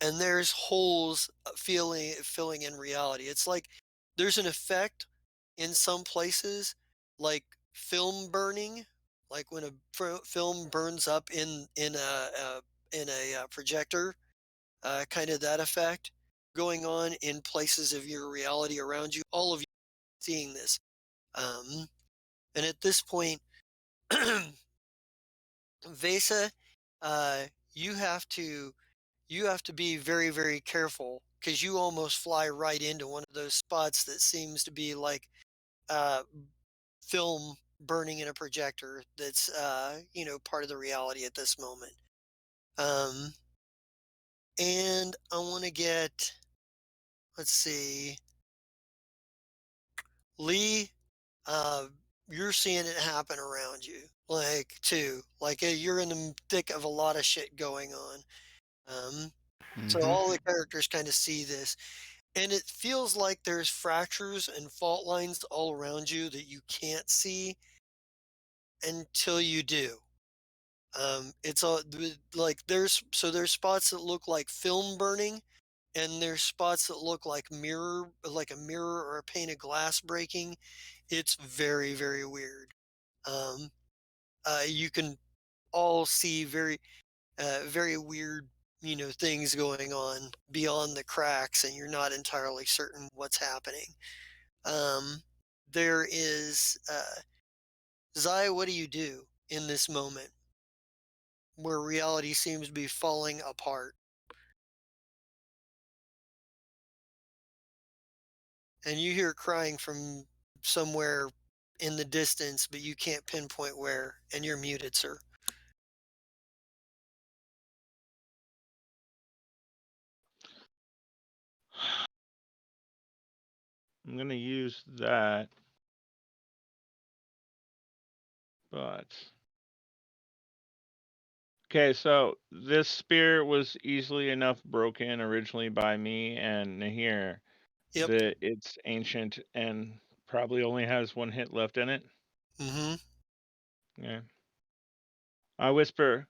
and there's holes filling in reality. It's like there's an effect in some places, like film burning, like when a film burns up in a projector, kind of that effect going on in places of your reality around you. All of you seeing this, um, and at this point, Vesa, uh, you have to be very, very careful because you almost fly right into one of those spots that seems to be like uh, film burning in a projector that's part of the reality at this moment. Um, and I want to get, let's see, Lee, you're seeing it happen around you, like too. Like you're in the thick of a lot of shit going on. So Mm-hmm. all the characters kind of see this, and it feels like there's fractures and fault lines all around you that you can't see until you do. It's all like there's spots that look like film burning, and there's spots that look like a mirror or a pane of glass breaking. It's very, very weird. Um, you can all see very weird, things going on beyond the cracks, and you're not entirely certain what's happening. Um, there is, Zai, what do you do in this moment where reality seems to be falling apart? And you hear crying from somewhere in the distance, but you can't pinpoint where, and you're muted, sir. I'm gonna use that, but okay. So this spear was easily enough broken originally by me and Nahir Yep. that it's ancient and probably only has one hit left in it. Mm-hmm. Yeah. I whisper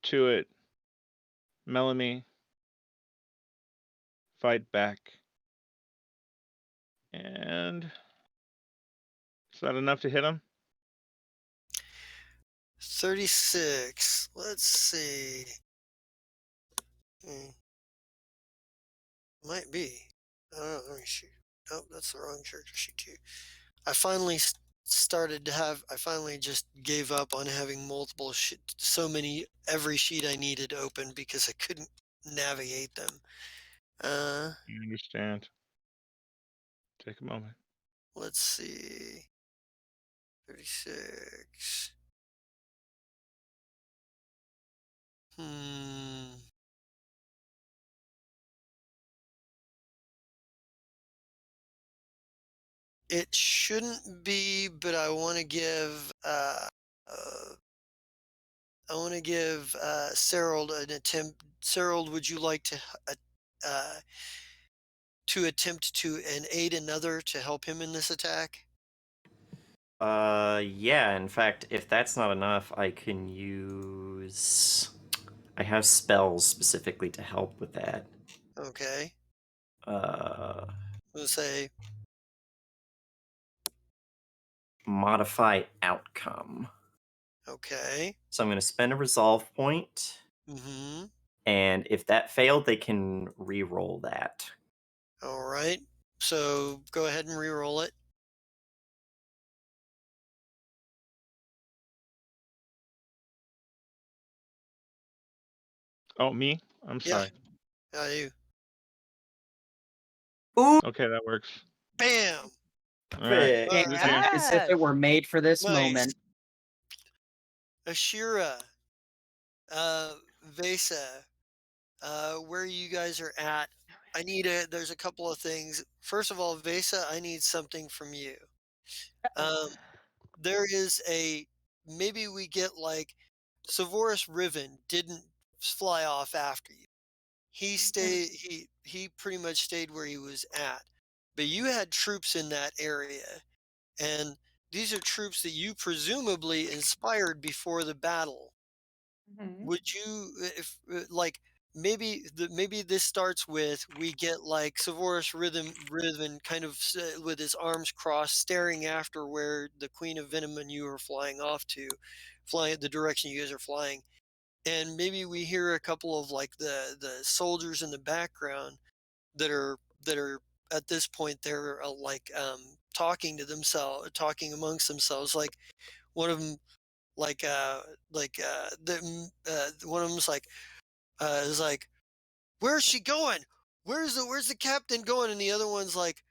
to it, Melanie, fight back. And is that enough to hit him? 36. Let's see. Might be. I don't know. Let me shoot. Nope, that's the wrong character sheet too. I finally I finally just gave up on having every sheet I needed open because I couldn't navigate them. I understand. Take a moment. Let's see. 36. It shouldn't be, but I want to give Serold an attempt. Serold, would you like to attempt to aid another to help him in this attack? Yeah, in fact, if that's not enough, I can use. I have spells specifically to help with that. Okay. Uh, We'll say modify outcome. okay. So I'm going to spend a resolve point, Mm-hmm. and if that failed, they can re-roll that. All right. So go ahead and re-roll it. Oh, me? I'm Yeah. sorry. You. Ooh, Okay, that works. Bam. All right. perfect. All Who's right. next? As if it were made for this Nice. moment. Ashira, Vesa, where you guys are at. There's a couple of things. First of all, Vesa, I need something from you. There is maybe we get like Savoris Riven didn't fly off after you. He pretty much stayed where he was at. But you had troops in that area, and these are troops that you presumably inspired before the battle. Would you, if like maybe this starts with we get like Savoris Rhythm kind of with his arms crossed, staring after where the Queen of Venom and you are flying the direction you guys are flying, and maybe we hear a couple of like the soldiers in the background that are at this point they're talking amongst themselves, like one of them one of them's like is like, where's she going, where's the captain going, and the other one's like,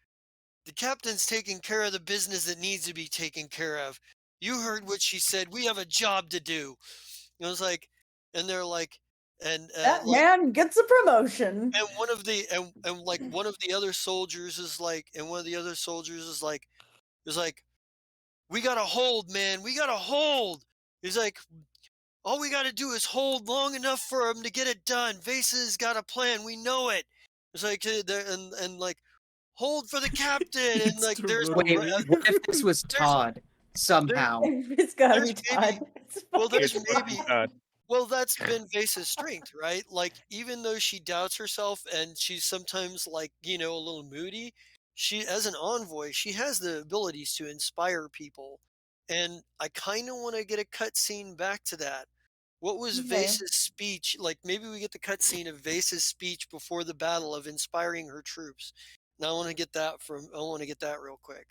the captain's taking care of the business that needs to be taken care of. You heard what she said, we have a job to do. And I was like, and they're like, and That man gets a promotion. and one of the other soldiers is like, It's like, we gotta hold, man. We gotta hold. He's like, all we gotta do is hold long enough for him to get it done. Vasa's got a plan. We know it. It's like, and like, hold for the captain. And Needs like, to there's run Wait, away. what if this was there's Todd there, somehow? It's gotta there's be maybe Todd. It's well, fucking there's It's maybe Todd. well, that's been Vasa's strength, right? Like, even though she doubts herself and she's sometimes like, a little moody, she, as an envoy, she has the abilities to inspire people. And I kind of want to get a cutscene back to that. What was Okay. Vasa's speech? Like, maybe we get the cutscene of Vasa's speech before the battle of inspiring her troops. And I want to get that real quick.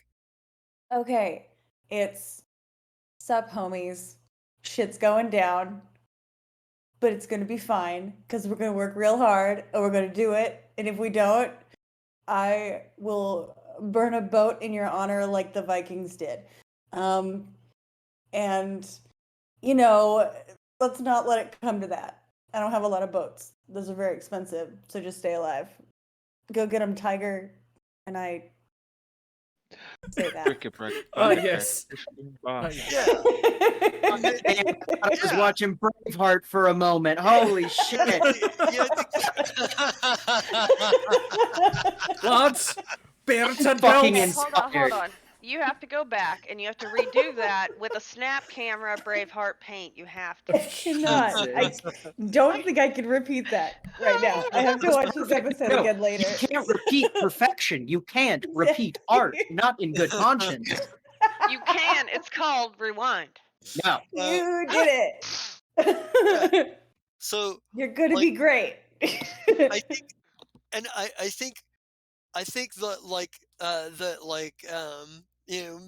Okay. It's sup, homies. Shit's going down, but it's gonna be fine because we're gonna work real hard and we're gonna do it. And if we don't, I will burn a boat in your honor like the Vikings did. And let's not let it come to that. I don't have a lot of boats. Those are very expensive, so just stay alive. Go get them, Tiger. And I say that. Cricket Oh, yes. Yeah. I was Yeah. watching Braveheart for a moment. Holy shit. Yeah, Lads, Bertha Fucking belts. Hold on, hold inspired. on. You have to go back and you have to redo that with a snap camera Braveheart paint. You have I to. cannot. I don't think I can repeat that right now. I have to watch this episode No, again you later. can't repeat perfection. You can't repeat art, not in good conscience. You can. It's called rewind. No. You did it. So You're going to like, be great. I think, and I think that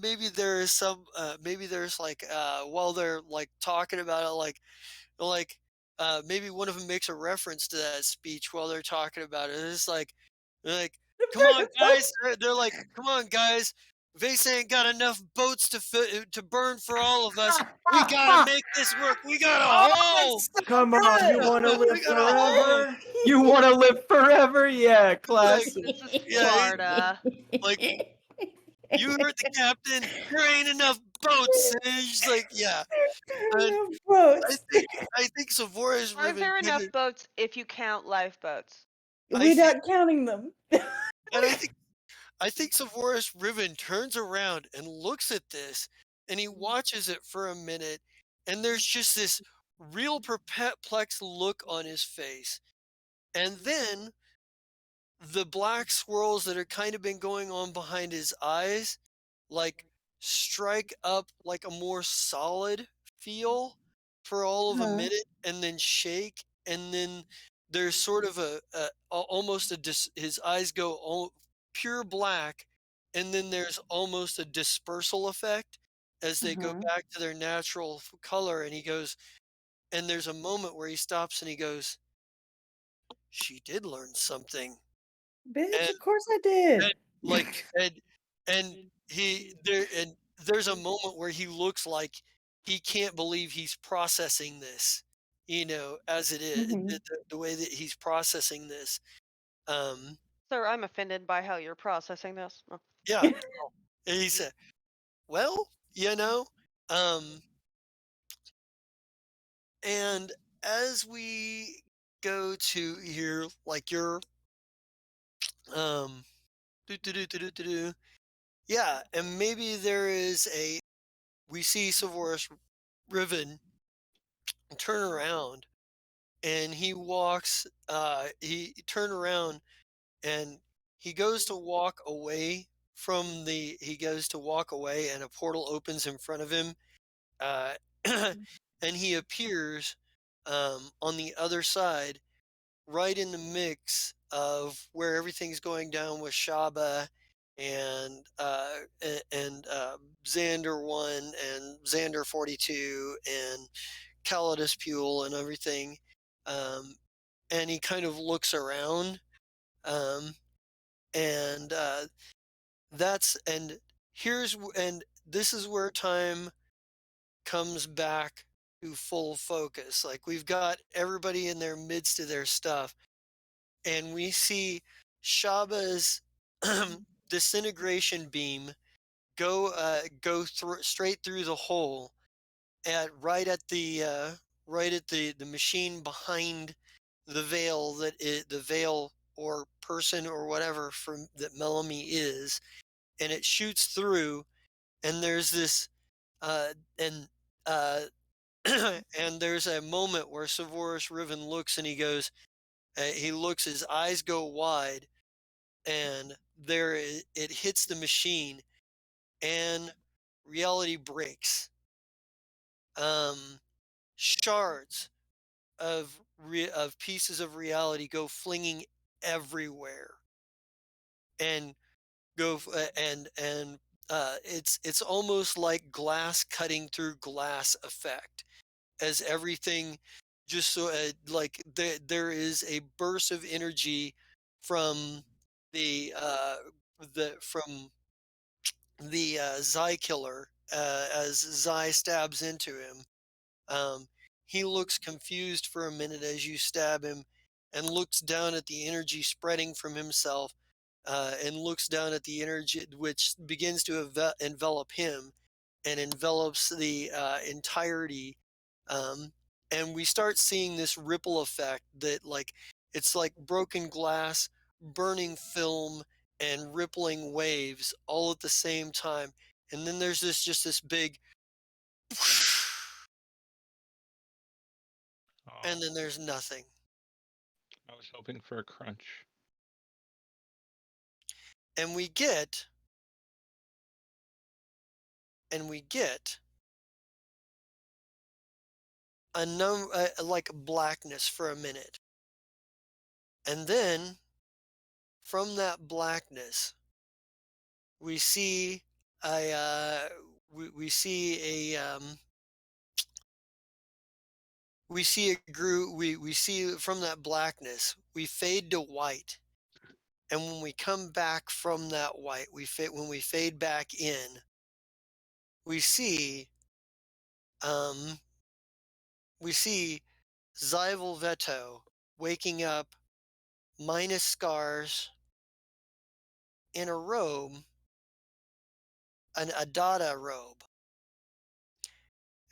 maybe there is some maybe there's like while they're like talking about it, like maybe one of them makes a reference to that speech while they're talking about it. It's like, they're like, come on guys, they're like, come on guys, Vase ain't got enough boats to burn for all of us. We gotta make this work. We gotta hold. Come on, you want to We live gotta hold. forever? You want to live forever? Yeah, Like, classic. This is yeah, Sparta. like, you heard the captain. There ain't enough boats. And he's like, yeah. And Enough I boats. think Savora's Are Riven there did enough it. boats if you count lifeboats? I We're think, not counting them. and I think Savora's Riven turns around and looks at this, and he watches it for a minute, and there's just this real perplexed look on his face, and then the black swirls that have kind of been going on behind his eyes, like, strike up like a more solid feel for all of a Huh. minute and then shake, and then there's sort of almost his eyes go pure black, and then there's almost a dispersal effect as they go Uh-huh. back to their natural color, and he goes, and there's a moment where he stops and he goes, she did learn something. Bitch, And of course I did. And like and there's a moment where he looks like he can't believe he's processing this, as it is, Mhm. the way that he's processing this. Um, Sir, I'm offended by how you're processing this. Oh. yeah. And he said, well, um, and as we go to here, like your um, do, do, do, do, do, do, do. Yeah, and maybe there is we see Savoris Riven turn around, and he turn around, and he goes to walk away, and a portal opens in front of him, uh, and he appears on the other side, right in the mix of where everything's going down with Shaba and Xander 1 and Xander 42 and Calidus Pule and everything. Um, and he kind of looks around. Um, and that's, and and this is where time comes back to full focus. Like, we've got everybody in their midst of their stuff, and we see Shaba's disintegration beam go through straight through the hole at right at the machine behind the veil the veil or person or whatever from that Melanie is, and it shoots through, and there's this and uh and there's a moment where Savoris Riven looks and he goes, he looks, his eyes go wide, and it hits the machine, and reality breaks. Shards of pieces of reality go flinging everywhere, and it's almost like glass cutting through glass effect, as everything just so like there is a burst of energy from the uh from the Zai killer, as Zai stabs into him. um he looks confused for a minute as you stab him, and looks down at the energy spreading from himself, and looks down at the energy which begins to envelop him, and envelops the entirety. Um, and we start seeing this ripple effect that, like, it's like broken glass, burning film, and rippling waves all at the same time. And then there's just this big, Oh, and then there's nothing. I was hoping for a crunch. And we get, and we get like blackness for a minute. And then from that blackness, we see a we see a we see a group we see from that blackness we fade to white, and when we come back from that white when we fade back in, we see um we see Zyval Veto waking up minus scars in a robe, an Adada robe,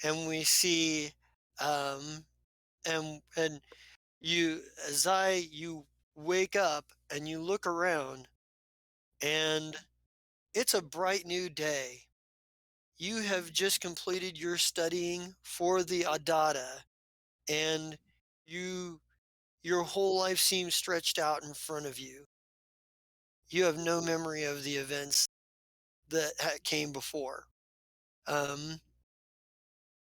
and we see um and you Zai, you wake up and you look around, and it's a bright new day. You have just completed your studying for the Adada, and you your whole life seems stretched out in front of you. You have no memory of the events that came before. Um,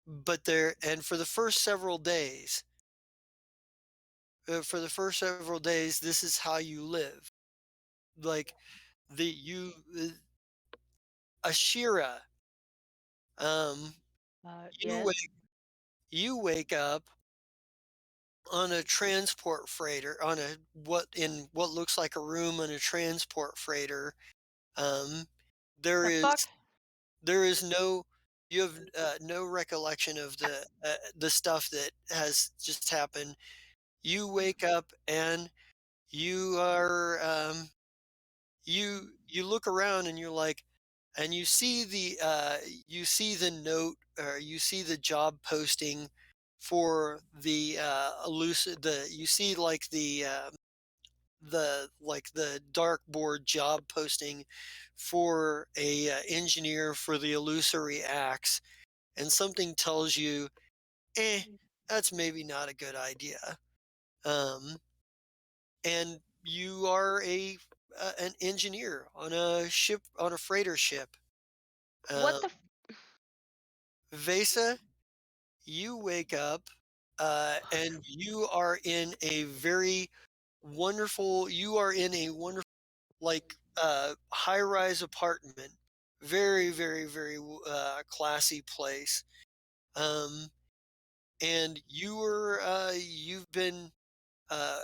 but there, and for the first several days, this is how you live. Like the you, Ashira, um, you Yes. wake you wake up on a transport freighter, on a what looks like a room on a transport freighter. Um, there The is fuck? there is no you have no recollection of the stuff that has just happened. You wake up and you are you look around and you're like, and you see the note, or you see the job posting for the elusive the you see like the dartboard job posting for a engineer for the illusory axe, and something tells you, eh, that's maybe not a good idea. um and you are an engineer on a ship, on a freighter ship. What the? Vesa, you wake up, and you are in a wonderful, like, high-rise apartment, very, very, very classy place. Um, and you've been uh,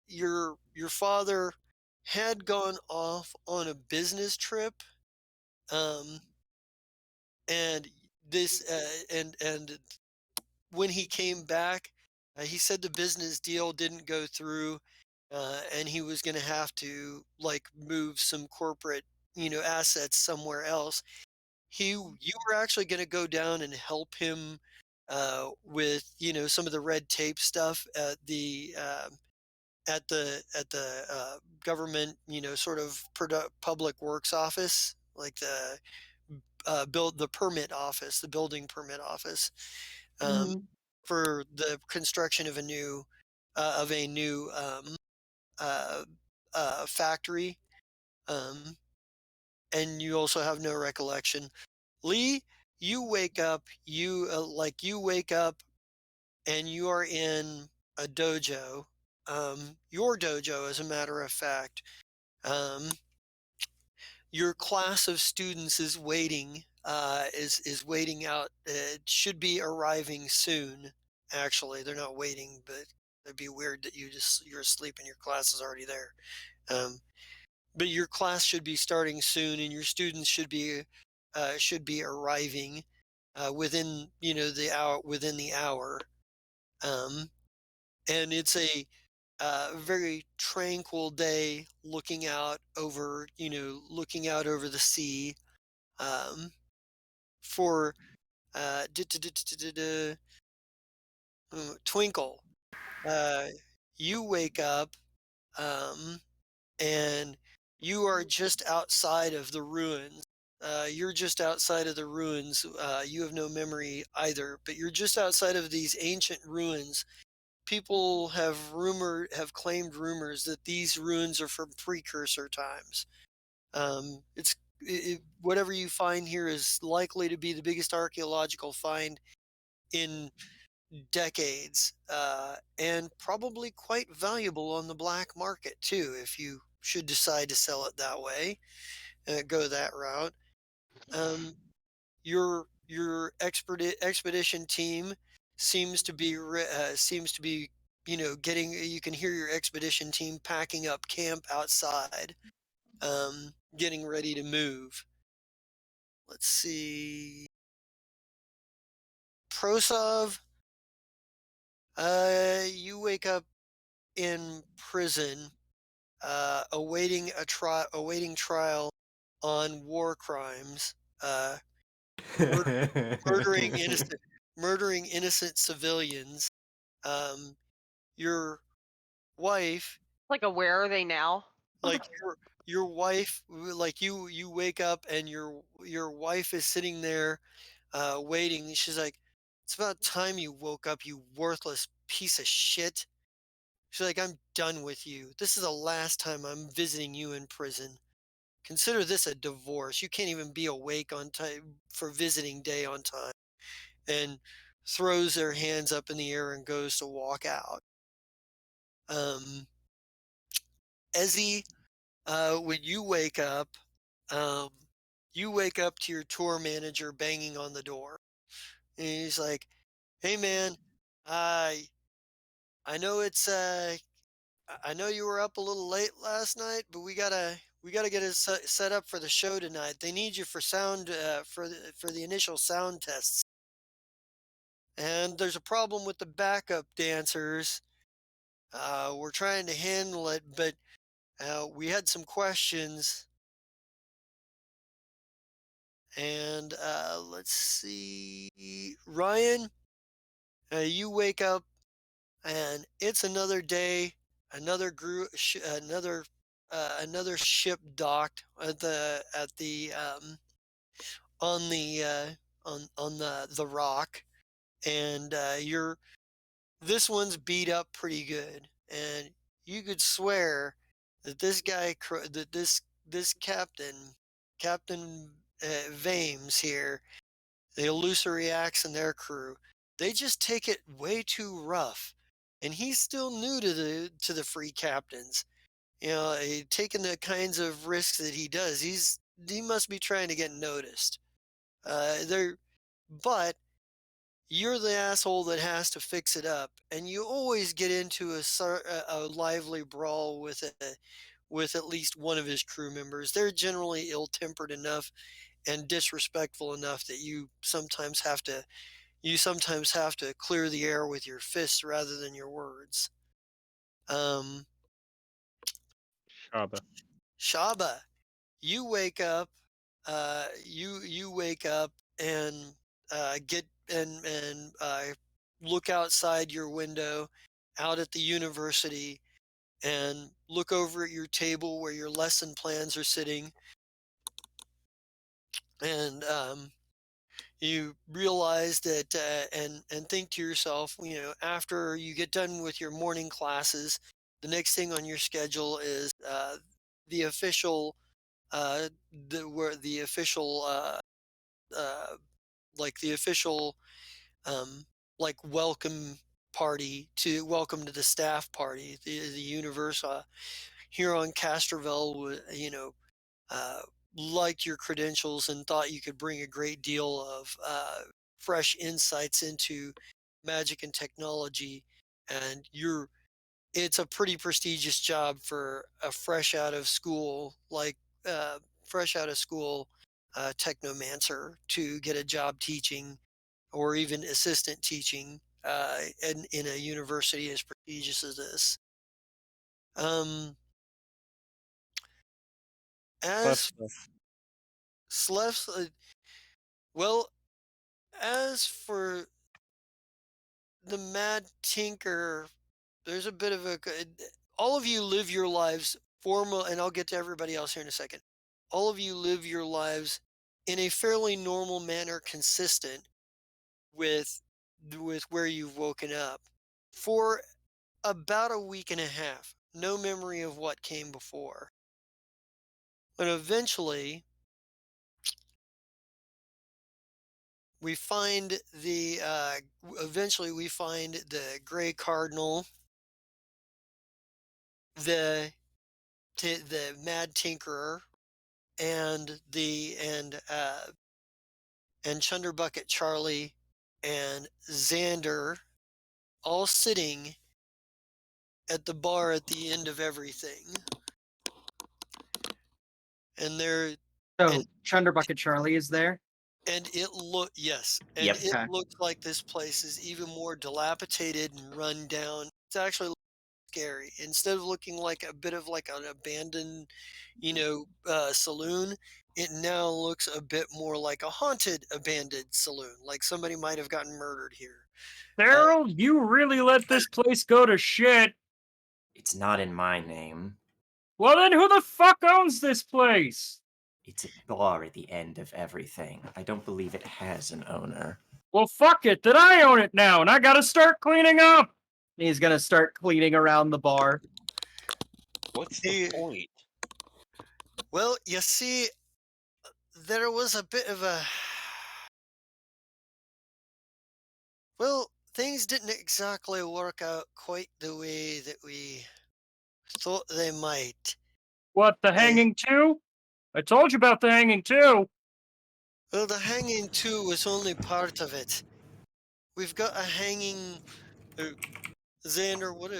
your father had gone off on a business trip, um, and this and when he came back, he said the business deal didn't go through, and he was going to have to, like, move some corporate assets somewhere else. you were actually going to go down and help him with some of the red tape stuff at the government, sort of public works office, like the permit office, the building permit office, um, Mhm. for the construction of a new uh, factory. Um, and you also have no recollection. Lee, you wake up and you are in a dojo, your dojo, as a matter of fact. Um, your class of students is waiting out. It should be arriving soon. Actually, they're not waiting, but it'd be weird that you're asleep and your class is already there. Um, but your class should be starting soon, and your students should be arriving within the hour. Um, and it's a very tranquil day, looking out over the sea, for Twinkle. Uh, you wake up, um, and you are just outside of the ruins. You're just outside of the ruins. You have no memory either, but you're just outside of these ancient ruins. People have claimed rumors that these ruins are from precursor times. Whatever you find here is likely to be the biggest archaeological find in decades, and probably quite valuable on the black market too, if you should decide to sell it that way, go that route. Um, your expedition team seems to be getting. You can hear your expedition team packing up camp outside, getting ready to move. Let's see. Prosov, you wake up in prison, awaiting trial on war crimes, mur- murdering innocent murdering innocent civilians. Um, your wife, Like, where are they now? like your wife, like you wake up and your wife is sitting there, waiting. She's like, "It's about time you woke up, you worthless piece of shit." She's like, "I'm done with you. This is the last time I'm visiting you in prison. Consider this a divorce. You can't even be awake on time for visiting day on time." And throws their hands up in the air and goes to walk out. Um, Ezzy, when um, you wake up to your tour manager banging on the door. And he's like, "Hey man, I I know I know you were up a little late last night, but we gotta get it set up for the show tonight. They need you for sound for the initial sound tests. And there's a problem with the backup dancers. We're trying to handle it, but we had some questions. And let's see, Ryan, you wake up and it's another day, another ship docked on the rock, and this one's beat up pretty good, and you could swear that this Captain Vames here, the illusory axe and their crew, they just take it way too rough, and he's still new to the free captains. Taking the kinds of risks that he does, he must be trying to get noticed. They're but you're the asshole that has to fix it up, and you always get into a lively brawl with at least one of his crew members. They're generally ill-tempered enough and disrespectful enough that you sometimes have to clear the air with your fists rather than your words. Um, Shaba. Shaba, you wake up you wake up and get and look outside your window out at the university and look over at your table where your lesson plans are sitting, and you realize that and think to yourself, after you get done with your morning classes, the next thing on your schedule is the official where the official uh, like the official um, like welcome to the staff party. The universe here on Castroville, uh, liked your credentials and thought you could bring a great deal of fresh insights into magic and technology, and it's a pretty prestigious job for a uh, fresh out of school technomancer to get a job teaching or even assistant teaching in a university as prestigious as this. Um, Left as stuff. Slef's, well, as for the Mad Tinker, there's a bit of all of you live your lives formal, and I'll get to everybody else here in a second. All of you live your lives in a fairly normal manner, consistent with where you've woken up for about a week and a half. No memory of what came before. But we find eventually we find the Gray Cardinal, the the Mad Tinkerer, and and Chunderbucket Charlie and Xander all sitting at the bar at the end of everything. And they're So and Chunderbucket Charlie is there. and Yep. it Okay. looks like this place is even more dilapidated and run down. It's actually scary. Instead of looking like a bit of like an abandoned, saloon, it now looks a bit more like a haunted abandoned saloon, like somebody might have gotten murdered here. Daryl, you really let this place go to shit. It's not in my name. Well, then who the fuck owns this place? It's a bar at the end of everything. I don't believe it has an owner. Well, fuck it. Then I own it now, and I gotta start cleaning up. He's gonna start cleaning around the bar. What's He- the point? Well, you see, there was a bit of a well, things didn't exactly work out quite the way that we thought they might. What, the Uh, hanging too? I told you about the hanging too. Well, the hanging too was only part of it. We've got a hanging. Xander, what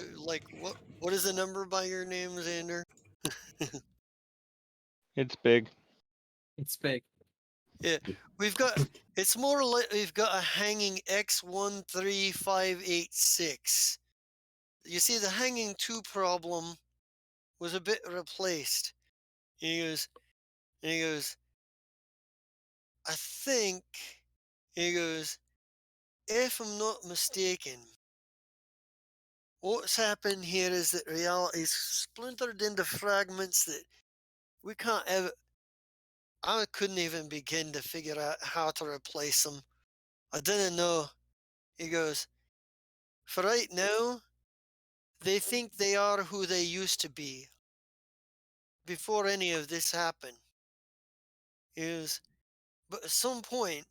is the number by your name, Xander? It's big. It's big. Yeah, we've got. It's more like we've got a hanging X13586. You see, the hanging two problem was a bit replaced. He goes, and he goes, I think, he goes, if I'm not mistaken, what's happened here is that reality is splintered into fragments that we can't ever. I couldn't even begin to figure out how to replace them. I didn't know. He goes, for right now, they think they are who they used to be before any of this happened. He goes, but at some point,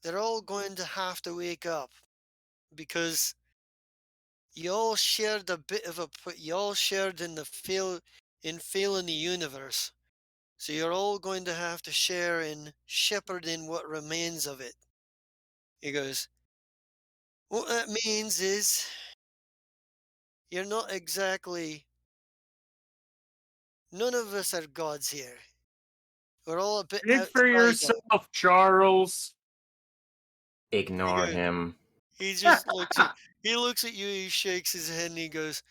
they're all going to have to wake up because y'all shared a bit of y'all shared in failing the universe. So you're all going to have to share in shepherding what remains of it. He goes, what that means is you're not exactly, none of us are gods here. We're all a bit Think for outside that. yourself, Charles. He Ignore goes, him. he looks at you, he shakes his head and he goes,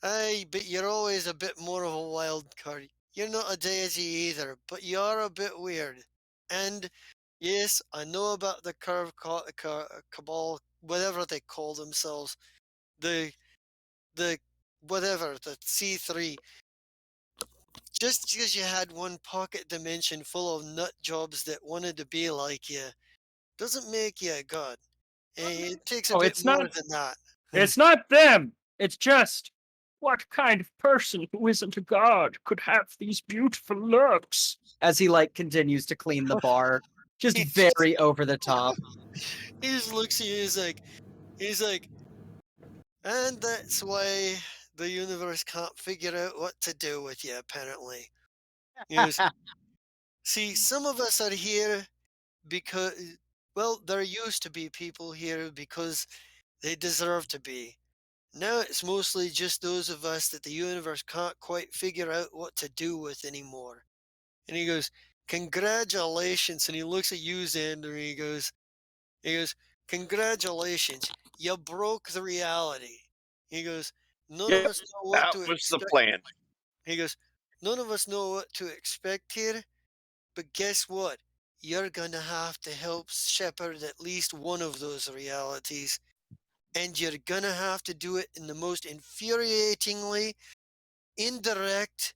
aye, but you're always a bit more of a wild card. you're not a deity either, but you're a bit weird. And yes, I know about the cabal, whatever they call themselves, the the whatever the C3. Just because you had one pocket dimension full of nut jobs that wanted to be like you, doesn't make you a god. It takes a Oh, bit it's more not. than that. It's not them. It's just what kind of person who isn't a god could have these beautiful looks? As he like continues to clean the bar, just He just, very over the top. he just looks at you. He's like, and that's why the universe can't figure out what to do with you. Apparently, he goes, see, some of us are here because, well, there used to be people here because they deserve to be. Now it's mostly just those of us that the universe can't quite figure out what to do with anymore. And he goes, congratulations. And he looks at you, Xander, and he goes, congratulations. You broke the reality. He goes, none of Yep, us know what that to was the expect. plan. He goes, none of us know what to expect here, but guess what? You're going to have to help shepherd at least one of those realities, and you're going to have to do it in the most infuriatingly indirect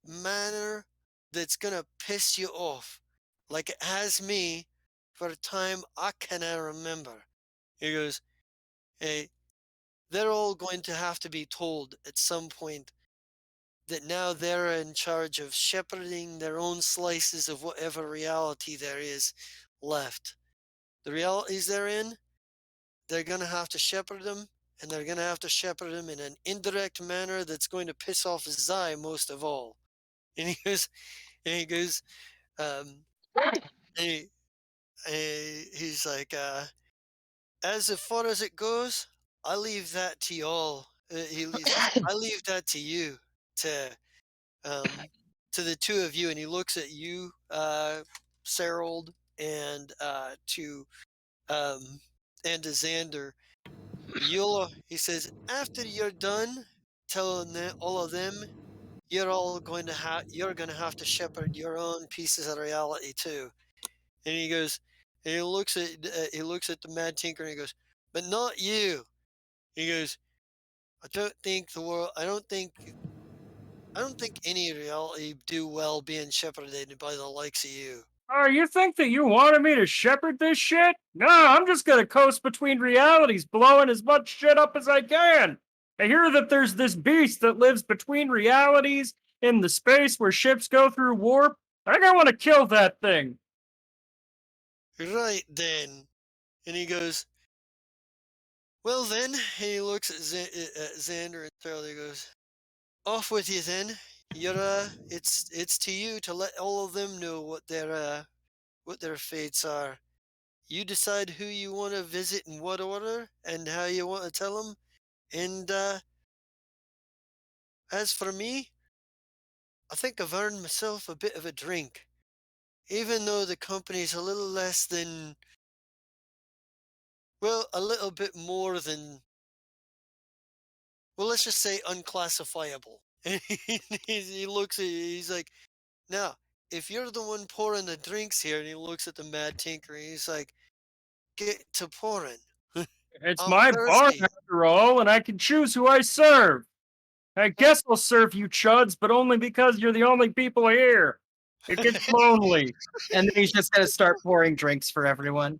manner that's going to piss you off, like it has me for a time I cannot remember. He goes, hey, they're all going to have to be told at some point that now they're in charge of shepherding their own slices of whatever reality there is left. The realities they're in, they're going to have to shepherd them, and they're going to have to shepherd them in an indirect manner that's going to piss off Zai most of all. And he goes, um, he, he's like, as far as it goes, I leave that to y'all. He says, I leave that to you, to um, to the two of you, and he looks at you, Serold, and um, to Xander. He says, after you're done telling all of them, you're going to have to shepherd your own pieces of reality too. And he goes, and he looks at the Mad Tinker and he goes, but not you. He goes, I don't think the world. I don't think any reality do well being shepherded by the likes of you. Oh, you think that you wanted me to shepherd this shit? No, I'm just gonna coast between realities, blowing as much shit up as I can. I hear that there's this beast that lives between realities in the space where ships go through warp. I think I want to kill that thing. Right then. And he goes, well then. And he looks at, Xander and Charlie. Goes, off with you then. It's to you to let all of them know what their fates are. You decide who you want to visit in what order and how you want to tell them. And as for me, I think I've earned myself a bit of a drink, even though the company's a little less than, well, a little bit more than, well, let's just say unclassifiable. And he looks at you, he's like, now, if you're the one pouring the drinks here, and he looks at the Mad Tinker, and he's like, get to pouring. It's I'm my bar thirsty. after all, and I can choose who I serve. I guess I'll serve you chuds, but only because you're the only people here. It gets lonely. And then he's just gonna start pouring drinks for everyone.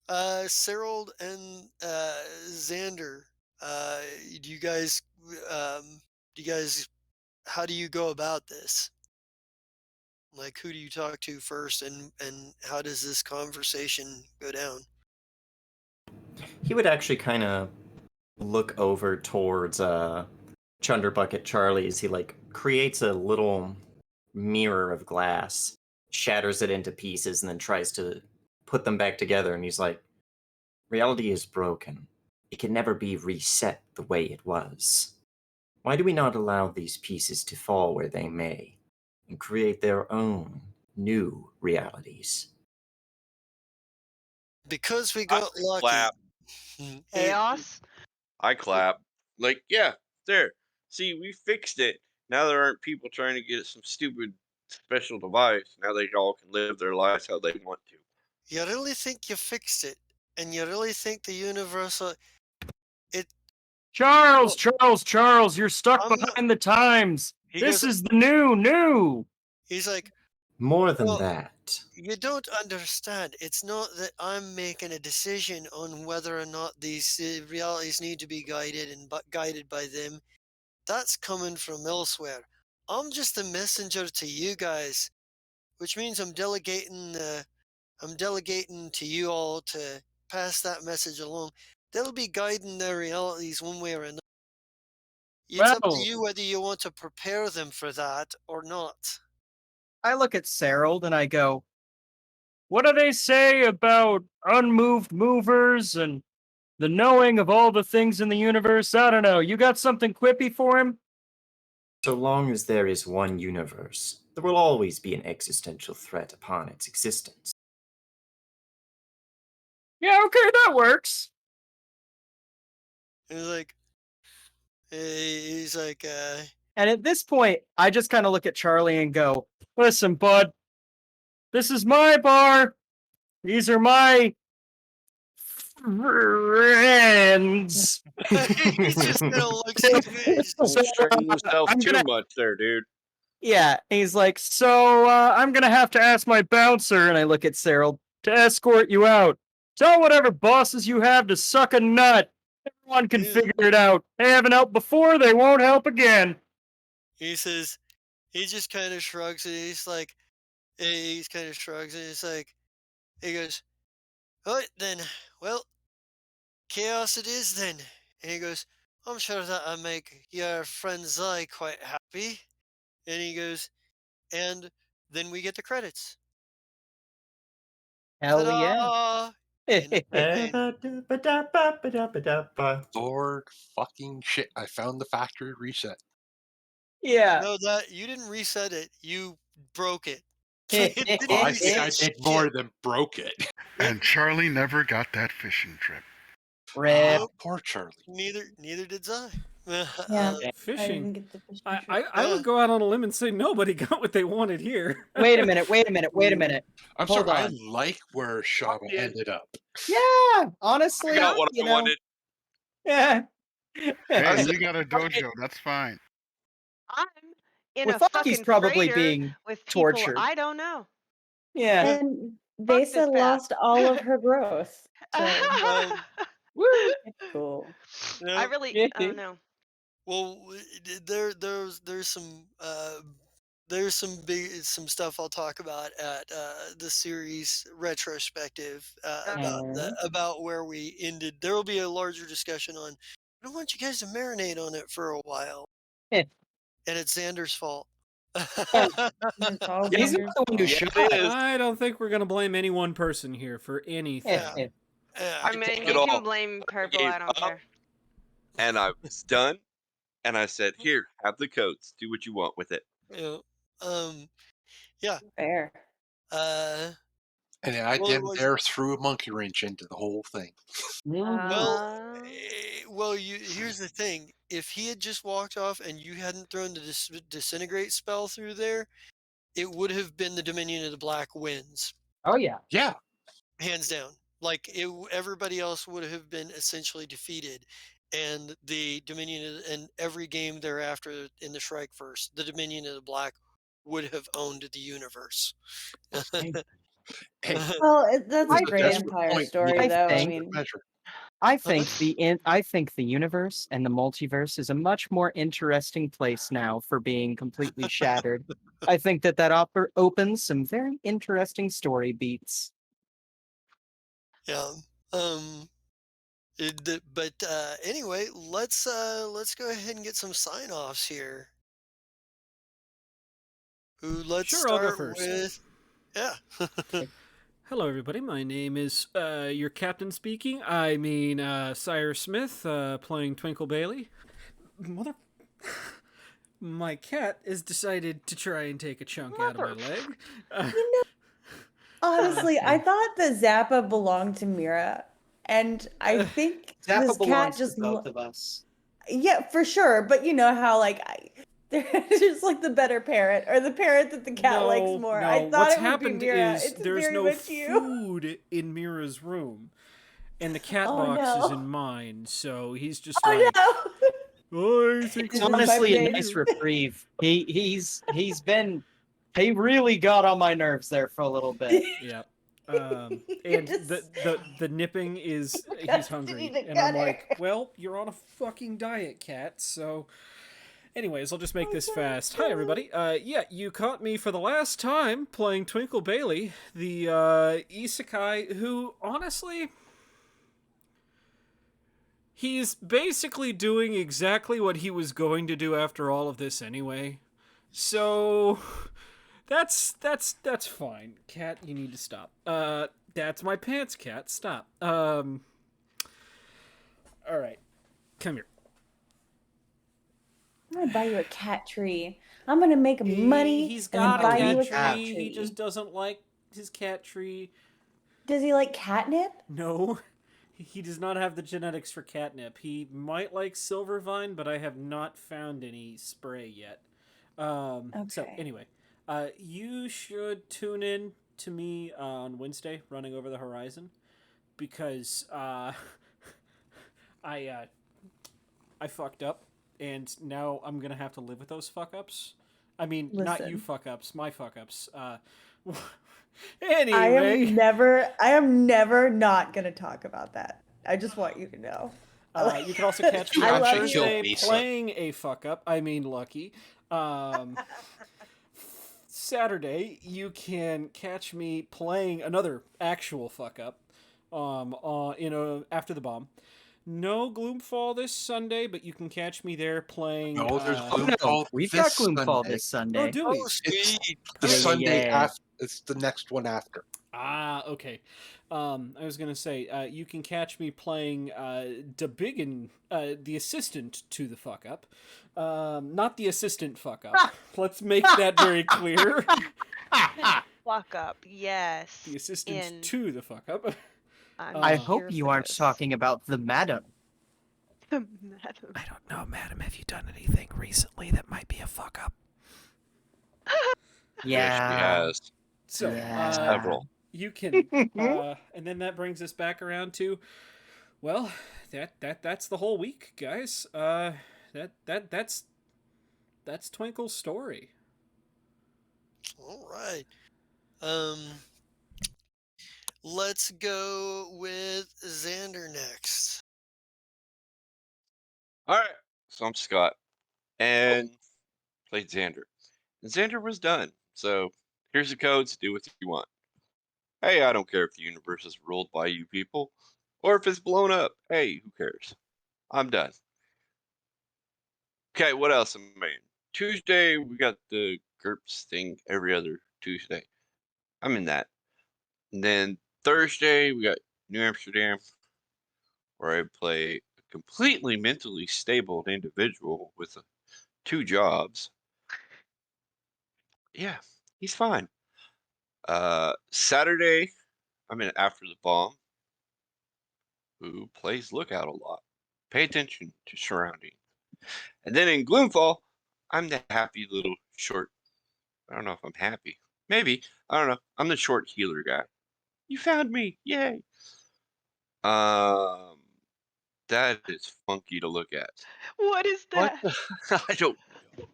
Serold and Xander, uh, do you guys, do you guys, how do you go about this? Like, who do you talk to first, and how does this conversation go down? He would actually kind of look over towards Chunderbucket Charlie as he like creates a little mirror of glass, shatters it into pieces, and then tries to put them back together. And he's like, reality is broken. It can never be reset the way it was. Why do we not allow these pieces to fall where they may and create their own new realities? Because we I got lucky. clap. Chaos. I clap. Like, yeah, there. See, we fixed it. now there aren't people trying to get some stupid special device. Now they all can live their lives how they want to. You really think you fixed it, and you really think the universal it Charles, well, Charles, you're stuck I'm not, behind the times. he This goes, is the new. he's like, More than well, that. you don't understand. It's not that I'm making a decision on whether or not these realities need to be guided and guided by them. That's coming from elsewhere. I'm just a messenger to you guys, which means I'm delegating to you all to pass that message along. They'll be guiding their realities one way or another. It's up to Well, you whether you want to prepare them for that or not. I look at Serold and I go, what do they say about unmoved movers and the knowing of all the things in the universe? I don't know. You got something quippy for him? So long as there is one universe, there will always be an existential threat upon its existence. Yeah, okay, that works. He's like, he's like, And at this point, I just kind of look at Charlie and go, listen, bud, this is my bar. These are my friends. he's just kind of looks at you. He's Don't So, strain yourself I'm too gonna, much there, dude. yeah, he's like, so I'm gonna have to ask my bouncer, and I look at Cyril, to escort you out. Tell whatever bosses you have to suck a nut. Everyone can Yeah. figure it out. They haven't helped before, they won't help again. He says, he just kind of shrugs and he's like, he's kind of shrugs and he's like, he goes, all right then, well, chaos it is then. And he goes, I'm sure that'll make your friend Zai quite happy. And he goes, and then we get the credits. Hell yeah. Ta-da! End of campaign. Ba-da-ba-ba-da-ba-da-ba. Lord fucking shit! I found the factory reset. Yeah. No, that you didn't reset it. You broke it. Yeah. It Oh, didn't I think I reset did more shit. than broke it. And Charlie never got that fishing trip. Rip. Nope. Poor Charlie. Neither did Zai. Yeah. I Fishing. didn't get the fishing I, trip. I, I would go out on a limb and say nobody got what they wanted here. Wait a minute. I'm Hold sorry. on. I like where Shaba Yeah. ended up. Yeah, honestly, I got what I wanted. Yeah. Hey, said, you got a dojo. That's fine. I'm in Well, a Thucky's fucking probably freighter being with people tortured. I don't know. Yeah. And Fuck Vesa this path. lost all of her growth. So Woo. it's cool. I No. really, oh no. Well, there's some stuff I'll talk about at the series retrospective Okay. about where we ended. There will be a larger discussion on. I don't want you guys to marinate on it for a while, Eh. and it's Xander's fault. It's all He's not Xander's the one who Yeah, shot. it is. I don't think we're gonna blame any one person here for anything. Yeah. Yeah. I take mean, it you all. can blame purple. gave I don't up. care. And I was done. And I said, here, have the coats. Do what you want with it. Yeah. Yeah. fair. And I Well, it damn was. there threw a monkey wrench into the whole thing. Well, well. Here's the thing. If he had just walked off and you hadn't thrown the disintegrate spell through there, it would have been the Dominion of the Black wins, Oh yeah. Yeah. hands down. Like everybody else would have been essentially defeated, and the and every game thereafter in the Shrike verse, the Dominion of the Black would have owned the universe. Hey, Well, that's a there's a great desperate Empire point story, needed though. I think- mean, measure. I think the universe and the multiverse is a much more interesting place now for being completely shattered. I think that opens some very interesting story beats. Yeah. But anyway, let's go ahead and get some sign-offs here. Let's Sure, I'll go start first. with. Yeah. Hello, everybody. My name is your captain speaking. I mean, Sire Smith, playing Twinkle Bailey. Mother. My cat has decided to try and take a chunk out of my leg. honestly, I thought the Zappa belonged to Mira, and I think Zappa this cat belongs just to both of us. yeah, for sure. But you know how like They're just like the better parrot, or the parrot that the cat likes more. I thought What's it would be happened Mira. is It's there's very no much you. food in Mira's room, and the cat Oh, box is no. in mine. So he's just Oh like, no! I think It's I'm gonna honestly a see nice you." reprieve. He really got on my nerves there for a little bit. Yeah. You're And just the nipping is he's hungry, custody and I'm together. like, well, you're on a fucking diet, cat. So, anyways, I'll just make this fast. Hi, everybody. Yeah, you caught me for the last time playing Twinkle Bailey, the isekai who, honestly, he's basically doing exactly what he was going to do after all of this anyway. So that's fine. Cat, you need to stop. That's my pants, cat. Stop. All right. Come here. I'm gonna buy you a cat tree. I'm gonna make money He's and then got a buy cat you a tree. cat tree. He just doesn't like his cat tree. Does he like catnip? No. He does not have the genetics for catnip. He might like Silvervine, but I have not found any spray yet. So Okay. anyway, you should tune in to me on Wednesday, running over the horizon, because I fucked up, and now I'm gonna have to live with those fuck ups. I mean, not you Listen. fuck ups, my fuck ups. I Anyway, am never not gonna talk about that. I just want you to know. you can also catch me You I on love actually killed Thursday you. Misa. playing a fuck up. I mean, Lucky. Saturday, you can catch me playing another actual fuck up. After the bomb. No Gloomfall this Sunday, but you can catch me there playing. No, there's Oh no, Gloomfall we've got this Gloomfall Sunday. this Oh, Sunday. do we? Oh, It's sweet. the Yeah, Sunday yeah. after. It's the next one after. Ah, okay. I was gonna say, you can catch me playing De Biggin, the assistant to the fuck up, not the assistant fuck up. Let's make that very clear. Fuck up. Yes. The assistant In. to the fuck up. I here hope you for aren't this. talking about the madam. Madam. I don't know, madam. Have you done anything recently that might be a fuck up? Yes, she Yeah. has. So, Yeah. Several. you can, and then that brings us back around to, well, that's the whole week, guys. That's Twinkle's story. All right. Let's go with Xander next. All right. So I'm Scott, and played Xander. And Xander was done. So here's the codes. Do what you want. Hey, I don't care if the universe is ruled by you people, or if it's blown up. Hey, who cares? I'm done. Okay, what else am I in? Tuesday, we got the GURPS thing every other Tuesday. I'm in that. And then Thursday, we got New Amsterdam, where I play a completely mentally stable individual with 2 jobs. Yeah, he's fine. Saturday, I'm in After the Bomb, who plays Lookout a lot. Pay attention to surrounding. And then in Gloomfall, I'm the happy little short. I don't know if I'm happy. Maybe. I don't know. I'm the short healer guy. You found me. Yay. Um, that is funky to look at. What is What that? the? I don't know.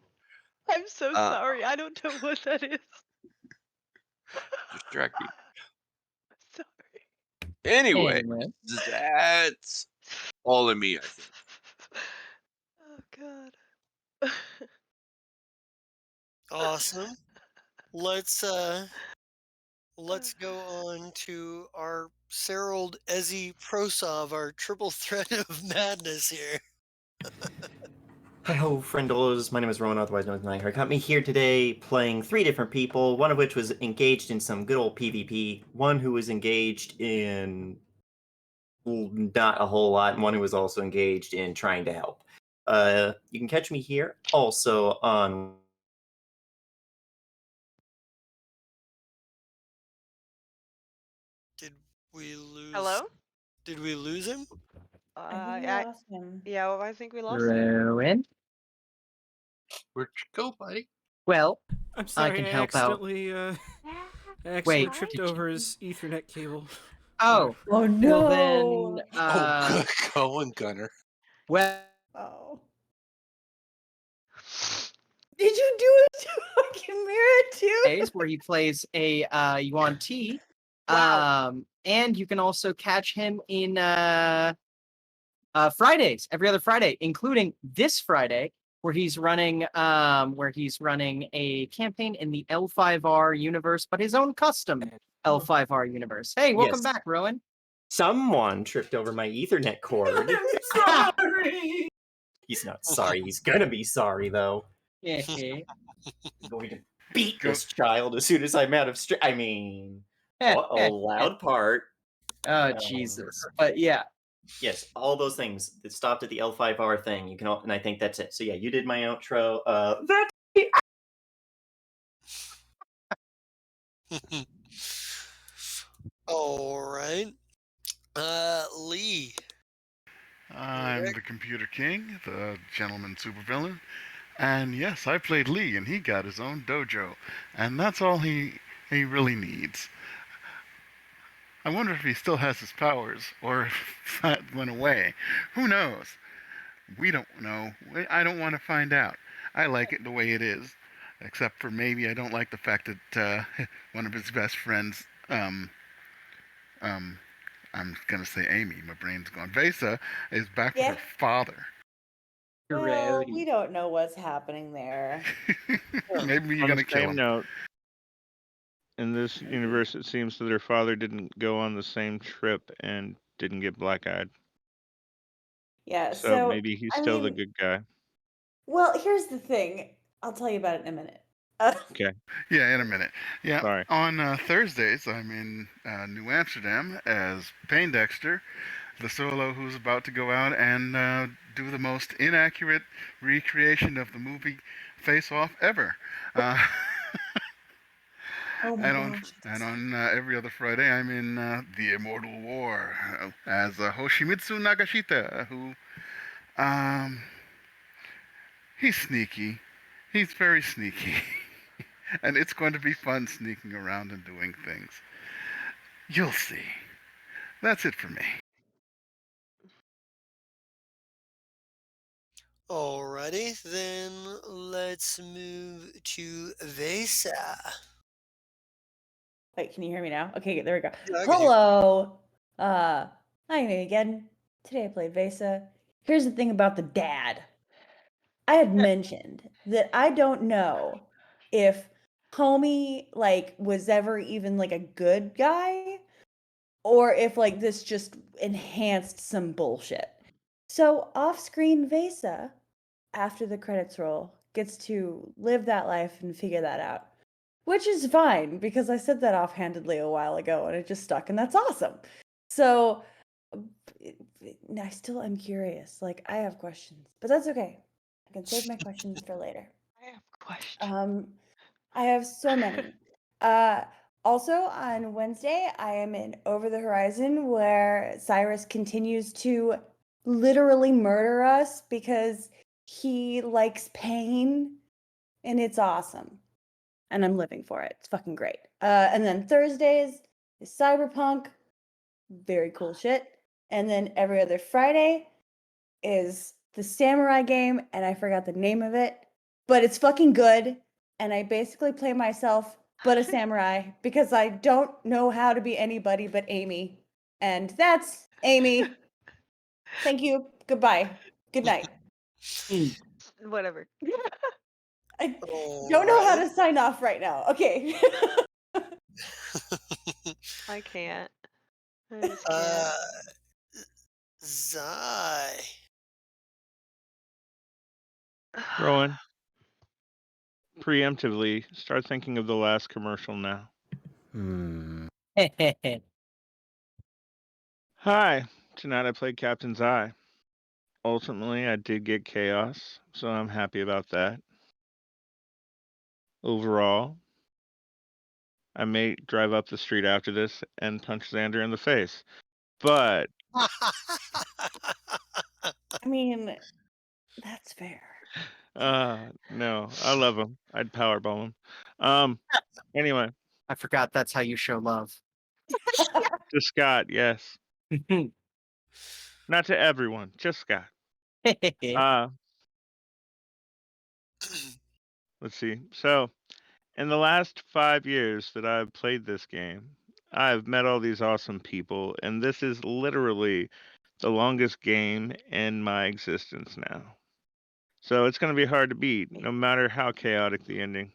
I'm so Uh, sorry. I don't know what that is. distracting. Sorry. Anyway, Anyway. that's all of me, I think. Oh god. Awesome. Let's go on to our Serold Ezzy Prosov, our triple threat of madness here. Hello, friendos. My name is Rowan, otherwise known as Nightheart. Got me here today playing 3 different people, one of which was engaged in some good old PvP, one who was engaged in not a whole lot, and one who was also engaged in trying to help. You can catch me here also on Did we lose? Hello? Did we lose him? I think we lost him. Yeah, well, I think we lost him. Rowan? Where'd you go, buddy? Well, I'm sorry, can I help out. accidentally Wait. tripped over his Ethernet cable. Oh, Oh no. well then, Oh, good going, Gunner. well, Oh. Did you do it to fucking Mira too? days where he plays a Yuan Ti. Wow. And you can also catch him in Fridays, every other Friday, including this Friday, where he's running a campaign in the L5R universe, but his own custom L5R universe. Hey, welcome Yes. back, Rowan. Someone tripped over my Ethernet cord. Sorry. He's not sorry. He's gonna be sorry though. Yeah. I'm going to beat Go- this child as soon as I'm out of I mean, loud part. Oh Jesus! But yeah, Yes, all those things that stopped at the L5R thing. You can, and I think that's it. So yeah, you did my outro. That's All right. Lee. I'm Rick? the Computer King, the gentleman supervillain. And yes, I played Lee, and he got his own dojo. And that's all he really needs. I wonder if he still has his powers, or if that went away. Who knows? We don't know. I don't want to find out. I like it the way it is. Except for maybe I don't like the fact that one of his best friends, I'm gonna say Amy. My brain's gone. Vesa is back with Yeah. her father. Well, grody. we don't know what's happening there. Maybe you're On gonna the kill same him. note, in this universe, it seems that their father didn't go on the same trip and didn't get black-eyed. Yeah, So so maybe he's I still the mean, good guy. well, here's the thing. I'll tell you about it in a minute. Okay. Yeah, in a minute. Yeah, Sorry. on Thursdays, I'm in New Amsterdam as Payne Dexter, the solo who's about to go out and do the most inaccurate recreation of the movie Face Off ever. Uh, Oh my and on gosh. and on every other Friday, I'm in the Immortal War as Hoshimitsu Nagashita, who he's sneaky. He's very sneaky. And it's going to be fun sneaking around and doing things. You'll see. That's it for me. Alrighty, then let's move to Vesa. Wait, can you hear me now? Okay, there we go. Yeah, I can hear. Hello. Hi me again. Today I played Vesa. Here's the thing about the dad. I had mentioned that I don't know if Homie like was ever even like a good guy or if like this just enhanced some bullshit. So off-screen Vesa, after the credits roll, gets to live that life and figure that out. Which is fine because I said that offhandedly a while ago and it just stuck and that's awesome. So I still am curious. Like I have questions, but that's okay. I can save my questions for later. I have questions. I have so many. Uh Also on Wednesday, I am in Over the Horizon where Cyrus continues to literally murder us because he likes pain and it's awesome. And I'm living for it. It's fucking great. And then Thursdays is Cyberpunk, very cool shit. And then every other Friday is the samurai game, and I forgot the name of it, but it's fucking good. And I basically play myself, but a samurai, because I don't know how to be anybody but Amy. And that's Amy. Thank you. Goodbye. Good night. Whatever. I don't know how Alright. to sign off right now. Okay. I can't. I just can't. Zai. Rowan, preemptively, start thinking of the last commercial now. Hi. Tonight I played Captain's Eye. Ultimately, I did get chaos, so I'm happy about that. Overall, I may drive up the street after this and punch Xander in the face. But I mean, that's fair. No, I love him. I'd powerbomb him. Anyway, I forgot that's how you show love. to Scott, yes. Not to everyone, just Scott. Uh, let's see. So, in the last 5 years that I've played this game, I've met all these awesome people, and this is literally the longest game in my existence now. So it's going to be hard to beat, no matter how chaotic the ending.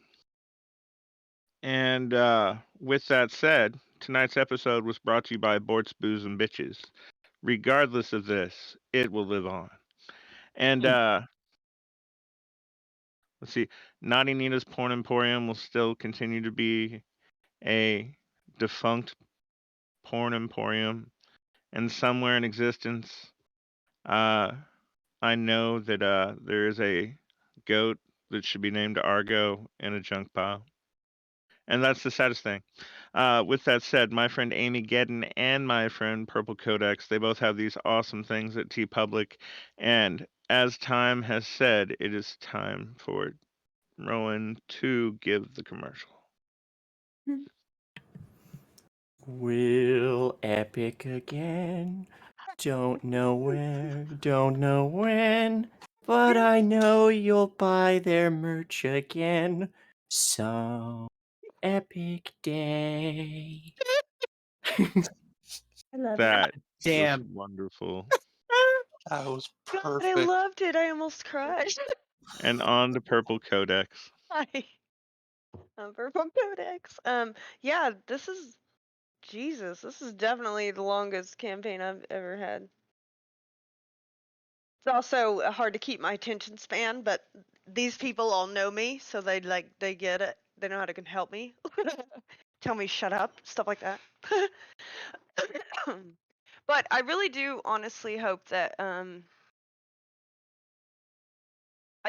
And with that said, tonight's episode was brought to you by Bort's Booze and Bitches. Regardless of this, it will live on. And let's see, Naughty Nina's Porn Emporium will still continue to be a defunct porn emporium and somewhere in existence. I know that there is a goat that should be named Argo in a junk pile. And that's the saddest thing. With that said, my friend Amy Gedden and my friend Purple Codex, they both have these awesome things at T Public. And as time has said, it is time for Rowan to give the commercial. Will Epic again? Don't know where, don't know when, but I know you'll buy their merch again. Some epic day. I love it. That was Damn. wonderful. That was God, I perfect. loved it. I almost cried. And on to Purple Codex. Hi. I'm Purple Codex. Yeah, this is Jesus. This is definitely the longest campaign I've ever had. It's also hard to keep my attention span, but these people all know me, so they get it. They know how to help me. Tell me shut up, stuff like that. But I really do honestly hope that I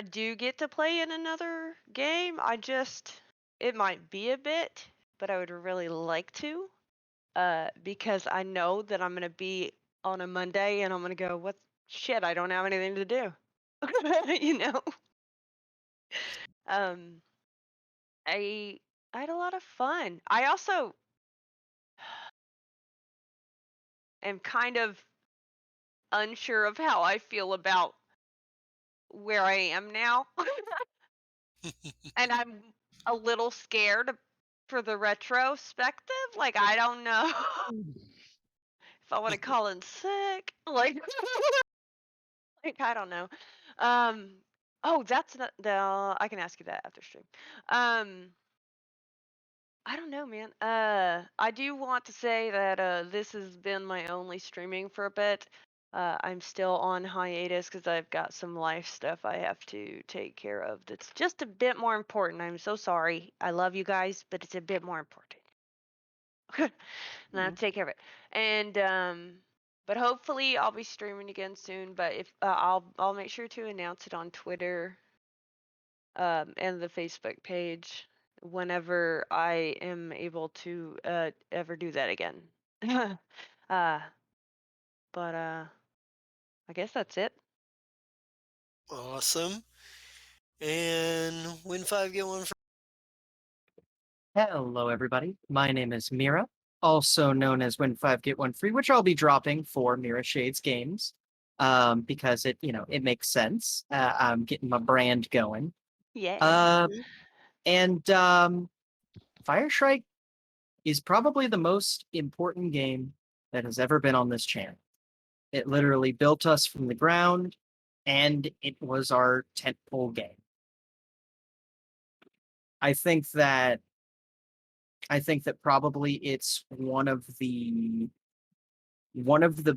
do get to play in another game. It might be a bit, but I would really like to. Because I know that I'm gonna be on a Monday and I'm gonna go, what shit, I don't have anything to do. You know? Um I had a lot of fun. I also am kind of unsure of how I feel about where I am now. And I'm a little scared for the retrospective. Like, I don't know if I want to call in sick. Like, like I don't know. Um, oh, that's not the. I can ask you that after stream. Um, I don't know, man. I do want to say that this has been my only streaming for a bit. I'm still on hiatus because I've got some life stuff I have to take care of that's just a bit more important. I'm so sorry. I love you guys, but it's a bit more important. And I have to take care of it. And but hopefully I'll be streaming again soon. But if I'll make sure to announce it on Twitter and the Facebook page whenever I am able to ever do that again. uh, but I guess that's it. Awesome. And win 5, get 1 free. Hello, everybody. My name is Mira, also known as Win 5 Get 1 Free, which I'll be dropping for Mira Shades Games because it makes sense. I'm getting my brand going. Yeah. And Fire Shrike is probably the most important game that has ever been on this channel. It literally built us from the ground, and it was our tentpole game. I think that probably it's one of the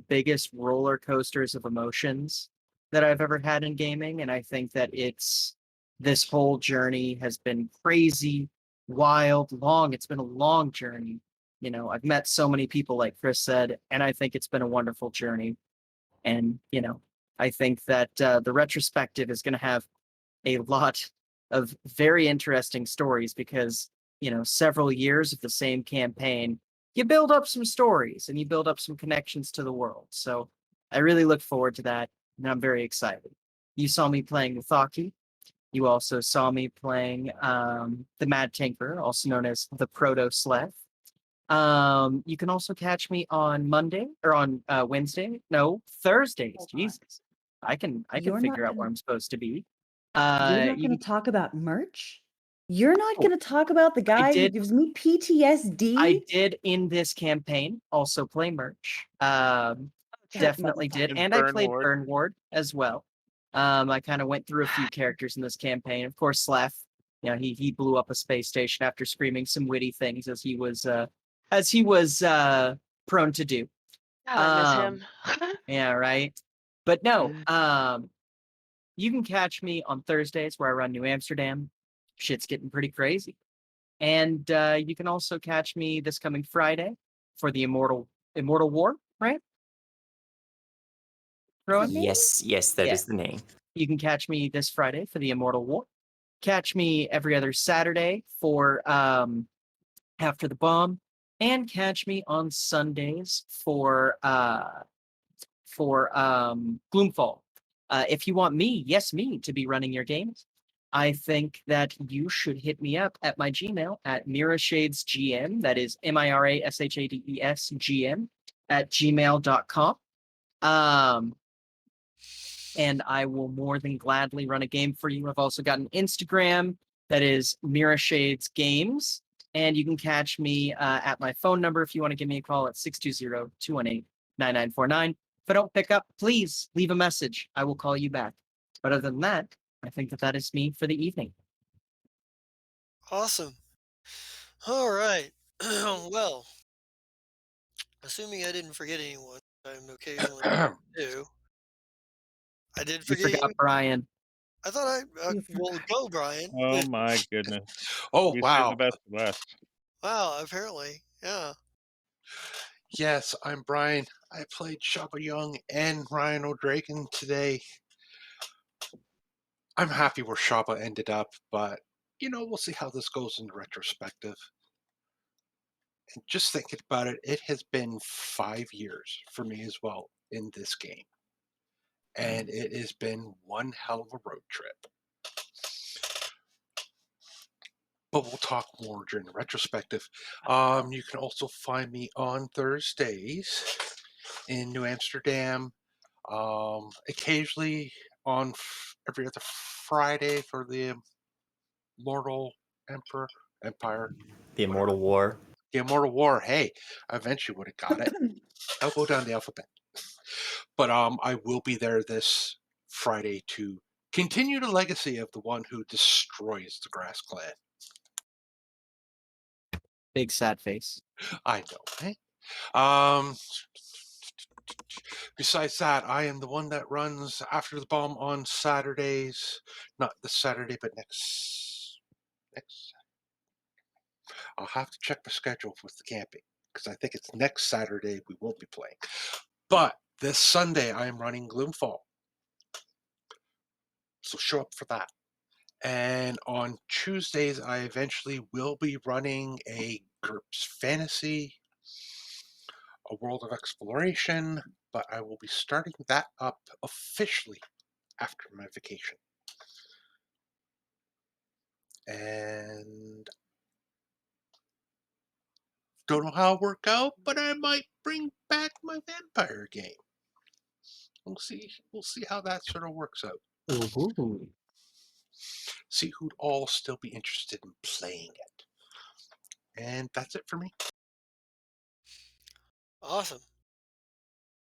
biggest roller coasters of emotions that I've ever had in gaming, and I think that this whole journey has been crazy, wild, long. It's been a long journey. I've met so many people, like Chris said, and I think it's been a wonderful journey. And I think that the retrospective is going to have a lot of very interesting stories because several years of the same campaign, you build up some stories and you build up some connections to the world. So I really look forward to that, and I'm very excited. You saw me playing with Hockey. You also saw me playing the Mad Tinker, also known as the Proto Sleth. You can also catch me on Monday or on Wednesday. No, Thursdays. Hold on. Jesus, I can You're not figure out where gonna I'm supposed to be. you're not You gonna can, talk about merch? You're not oh, gonna talk about the I guy who did. gives me I PTSD? did in this campaign also play merch. That Definitely did, motherfucker. And and I Burn played Ward. Burn Ward as well. I kind of went through a few characters in this campaign. Of course, Slaff. You know, he blew up a space station after screaming some witty things as he was prone to do. God, I miss Um, him. yeah, right. But no, you can catch me on Thursdays where I run New Amsterdam. Shit's getting pretty crazy. And you can also catch me this coming Friday for the Immortal War, right? Rowan? Yes, yes, that Yeah. is the name. You can catch me this Friday for the Immortal War. Catch me every other Saturday for After the Bomb, and catch me on Sundays for Gloomfall. If you want me, yes, me, to be running your games, I think that you should hit me up at my Gmail at mirashadesgm. That is MIRASHADES at gmail.com. And I will more than gladly run a game for you. I've also got an Instagram that is Mira Shades Games, and you can catch me at my phone number if you want to give me a call at 620-218-9949. If I don't pick up, please leave a message. I will call you back. But other than that, I think that is me for the evening. Awesome. All right. Well, assuming I didn't forget anyone, I'm occasionally do. I did You forget forgot you. Brian. I thought You well, forgot. go, Brian. Oh my goodness. Oh, We saved the wow. best for last. Wow, apparently. Yeah. Yes, I'm Brian. I played Shaba Young and Ryan O'Draken today. I'm happy where Shaba ended up, but, we'll see how this goes in retrospective. And just thinking about it, it has been 5 years for me as well in this game. And it has been one hell of a road trip. But we'll talk more during the retrospective. You can also find me on Thursdays in New Amsterdam. Occasionally on every other Friday for the Immortal Empire. The Immortal War. The Immortal War. Hey, I eventually would have got it. I'll go down the alphabet. But I will be there this Friday to continue the legacy of the one who destroys the Grass Clan. Big sad face. I know, eh? Besides that, I am the one that runs After the Bomb on Saturdays. Not this Saturday, but next. I'll have to check the schedule with the camping because I think it's next Saturday we won't be playing. But this Sunday I am running Gloomfall, so show up for that. And on Tuesdays I eventually will be running a GURPS Fantasy, a World of Exploration, but I will be starting that up officially after my vacation. And don't know how it'll work out, but I might bring back my vampire game. We'll see. We'll see how that sort of works out. Ooh. See who'd all still be interested in playing it. And that's it for me. Awesome.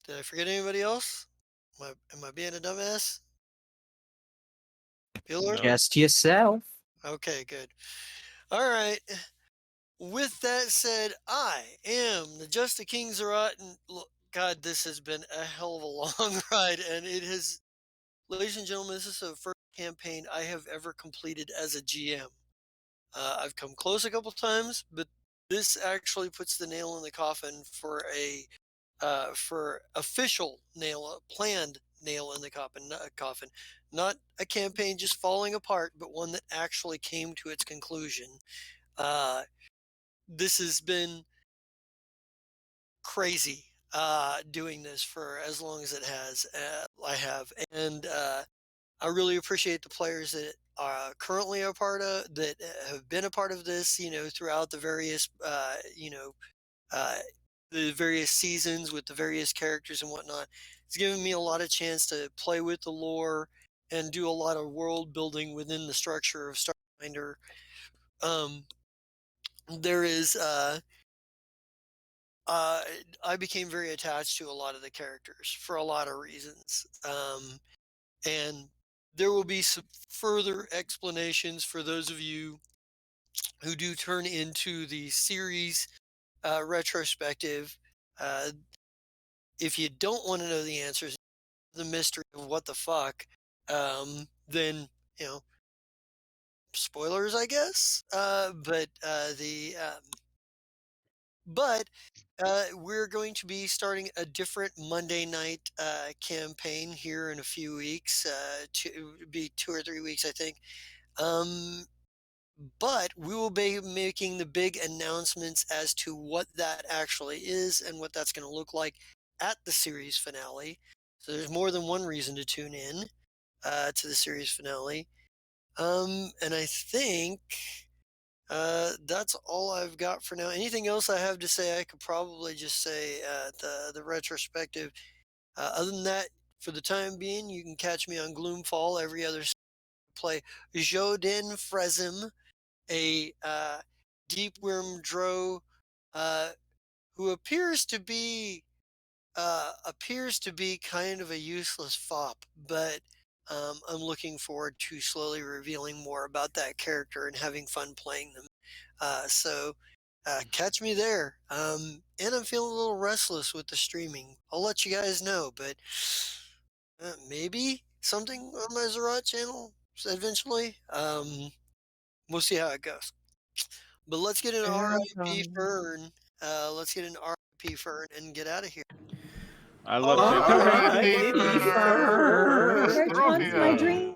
Did I forget anybody else? Am I being a dumbass? Bueller? No. Just yourself. Okay, good. All right. With that said, I am the Just a King Zerat, and look, God, this has been a hell of a long ride, and it has, ladies and gentlemen, this is the first campaign I have ever completed as a GM. I've come close a couple times, but this actually puts the nail in the coffin for a for official planned nail in the coffin, not a campaign just falling apart, but one that actually came to its conclusion. This has been crazy doing this for as long as it has. I have, and I really appreciate the players that are currently a part of that have been a part of this, throughout uh, the various seasons with the various characters and whatnot. It's given me a lot of chance to play with the lore and do a lot of world building within the structure of Starfinder. Um, there is uh, I became very attached to a lot of the characters for a lot of reasons. And there will be some further explanations for those of you who do turn into the series retrospective. Uh, if you don't want to know the answers, the mystery of what the fuck, then, spoilers, I guess. But we're going to be starting a different Monday night campaign here in a few weeks. Be 2 or 3 weeks, I think. But we will be making the big announcements as to what that actually is and what that's going to look like at the series finale. So there's more than one reason to tune in to the series finale. And I think that's all I've got for now. Anything else I have to say, I could probably just say the retrospective. Other than that, for the time being, you can catch me on Gloomfall every other play Jodin Frezim, a deep worm drow who appears to be kind of a useless fop, but I'm looking forward to slowly revealing more about that character and having fun playing them. So catch me there. And I'm feeling a little restless with the streaming. I'll let you guys know, but maybe something on my Zerat channel eventually. We'll see how it goes. But let's get an RIP Fern. Let's get an RIP Fern and get out of here. I love All Santa right, Fe. First Church wants trophy my out. dream.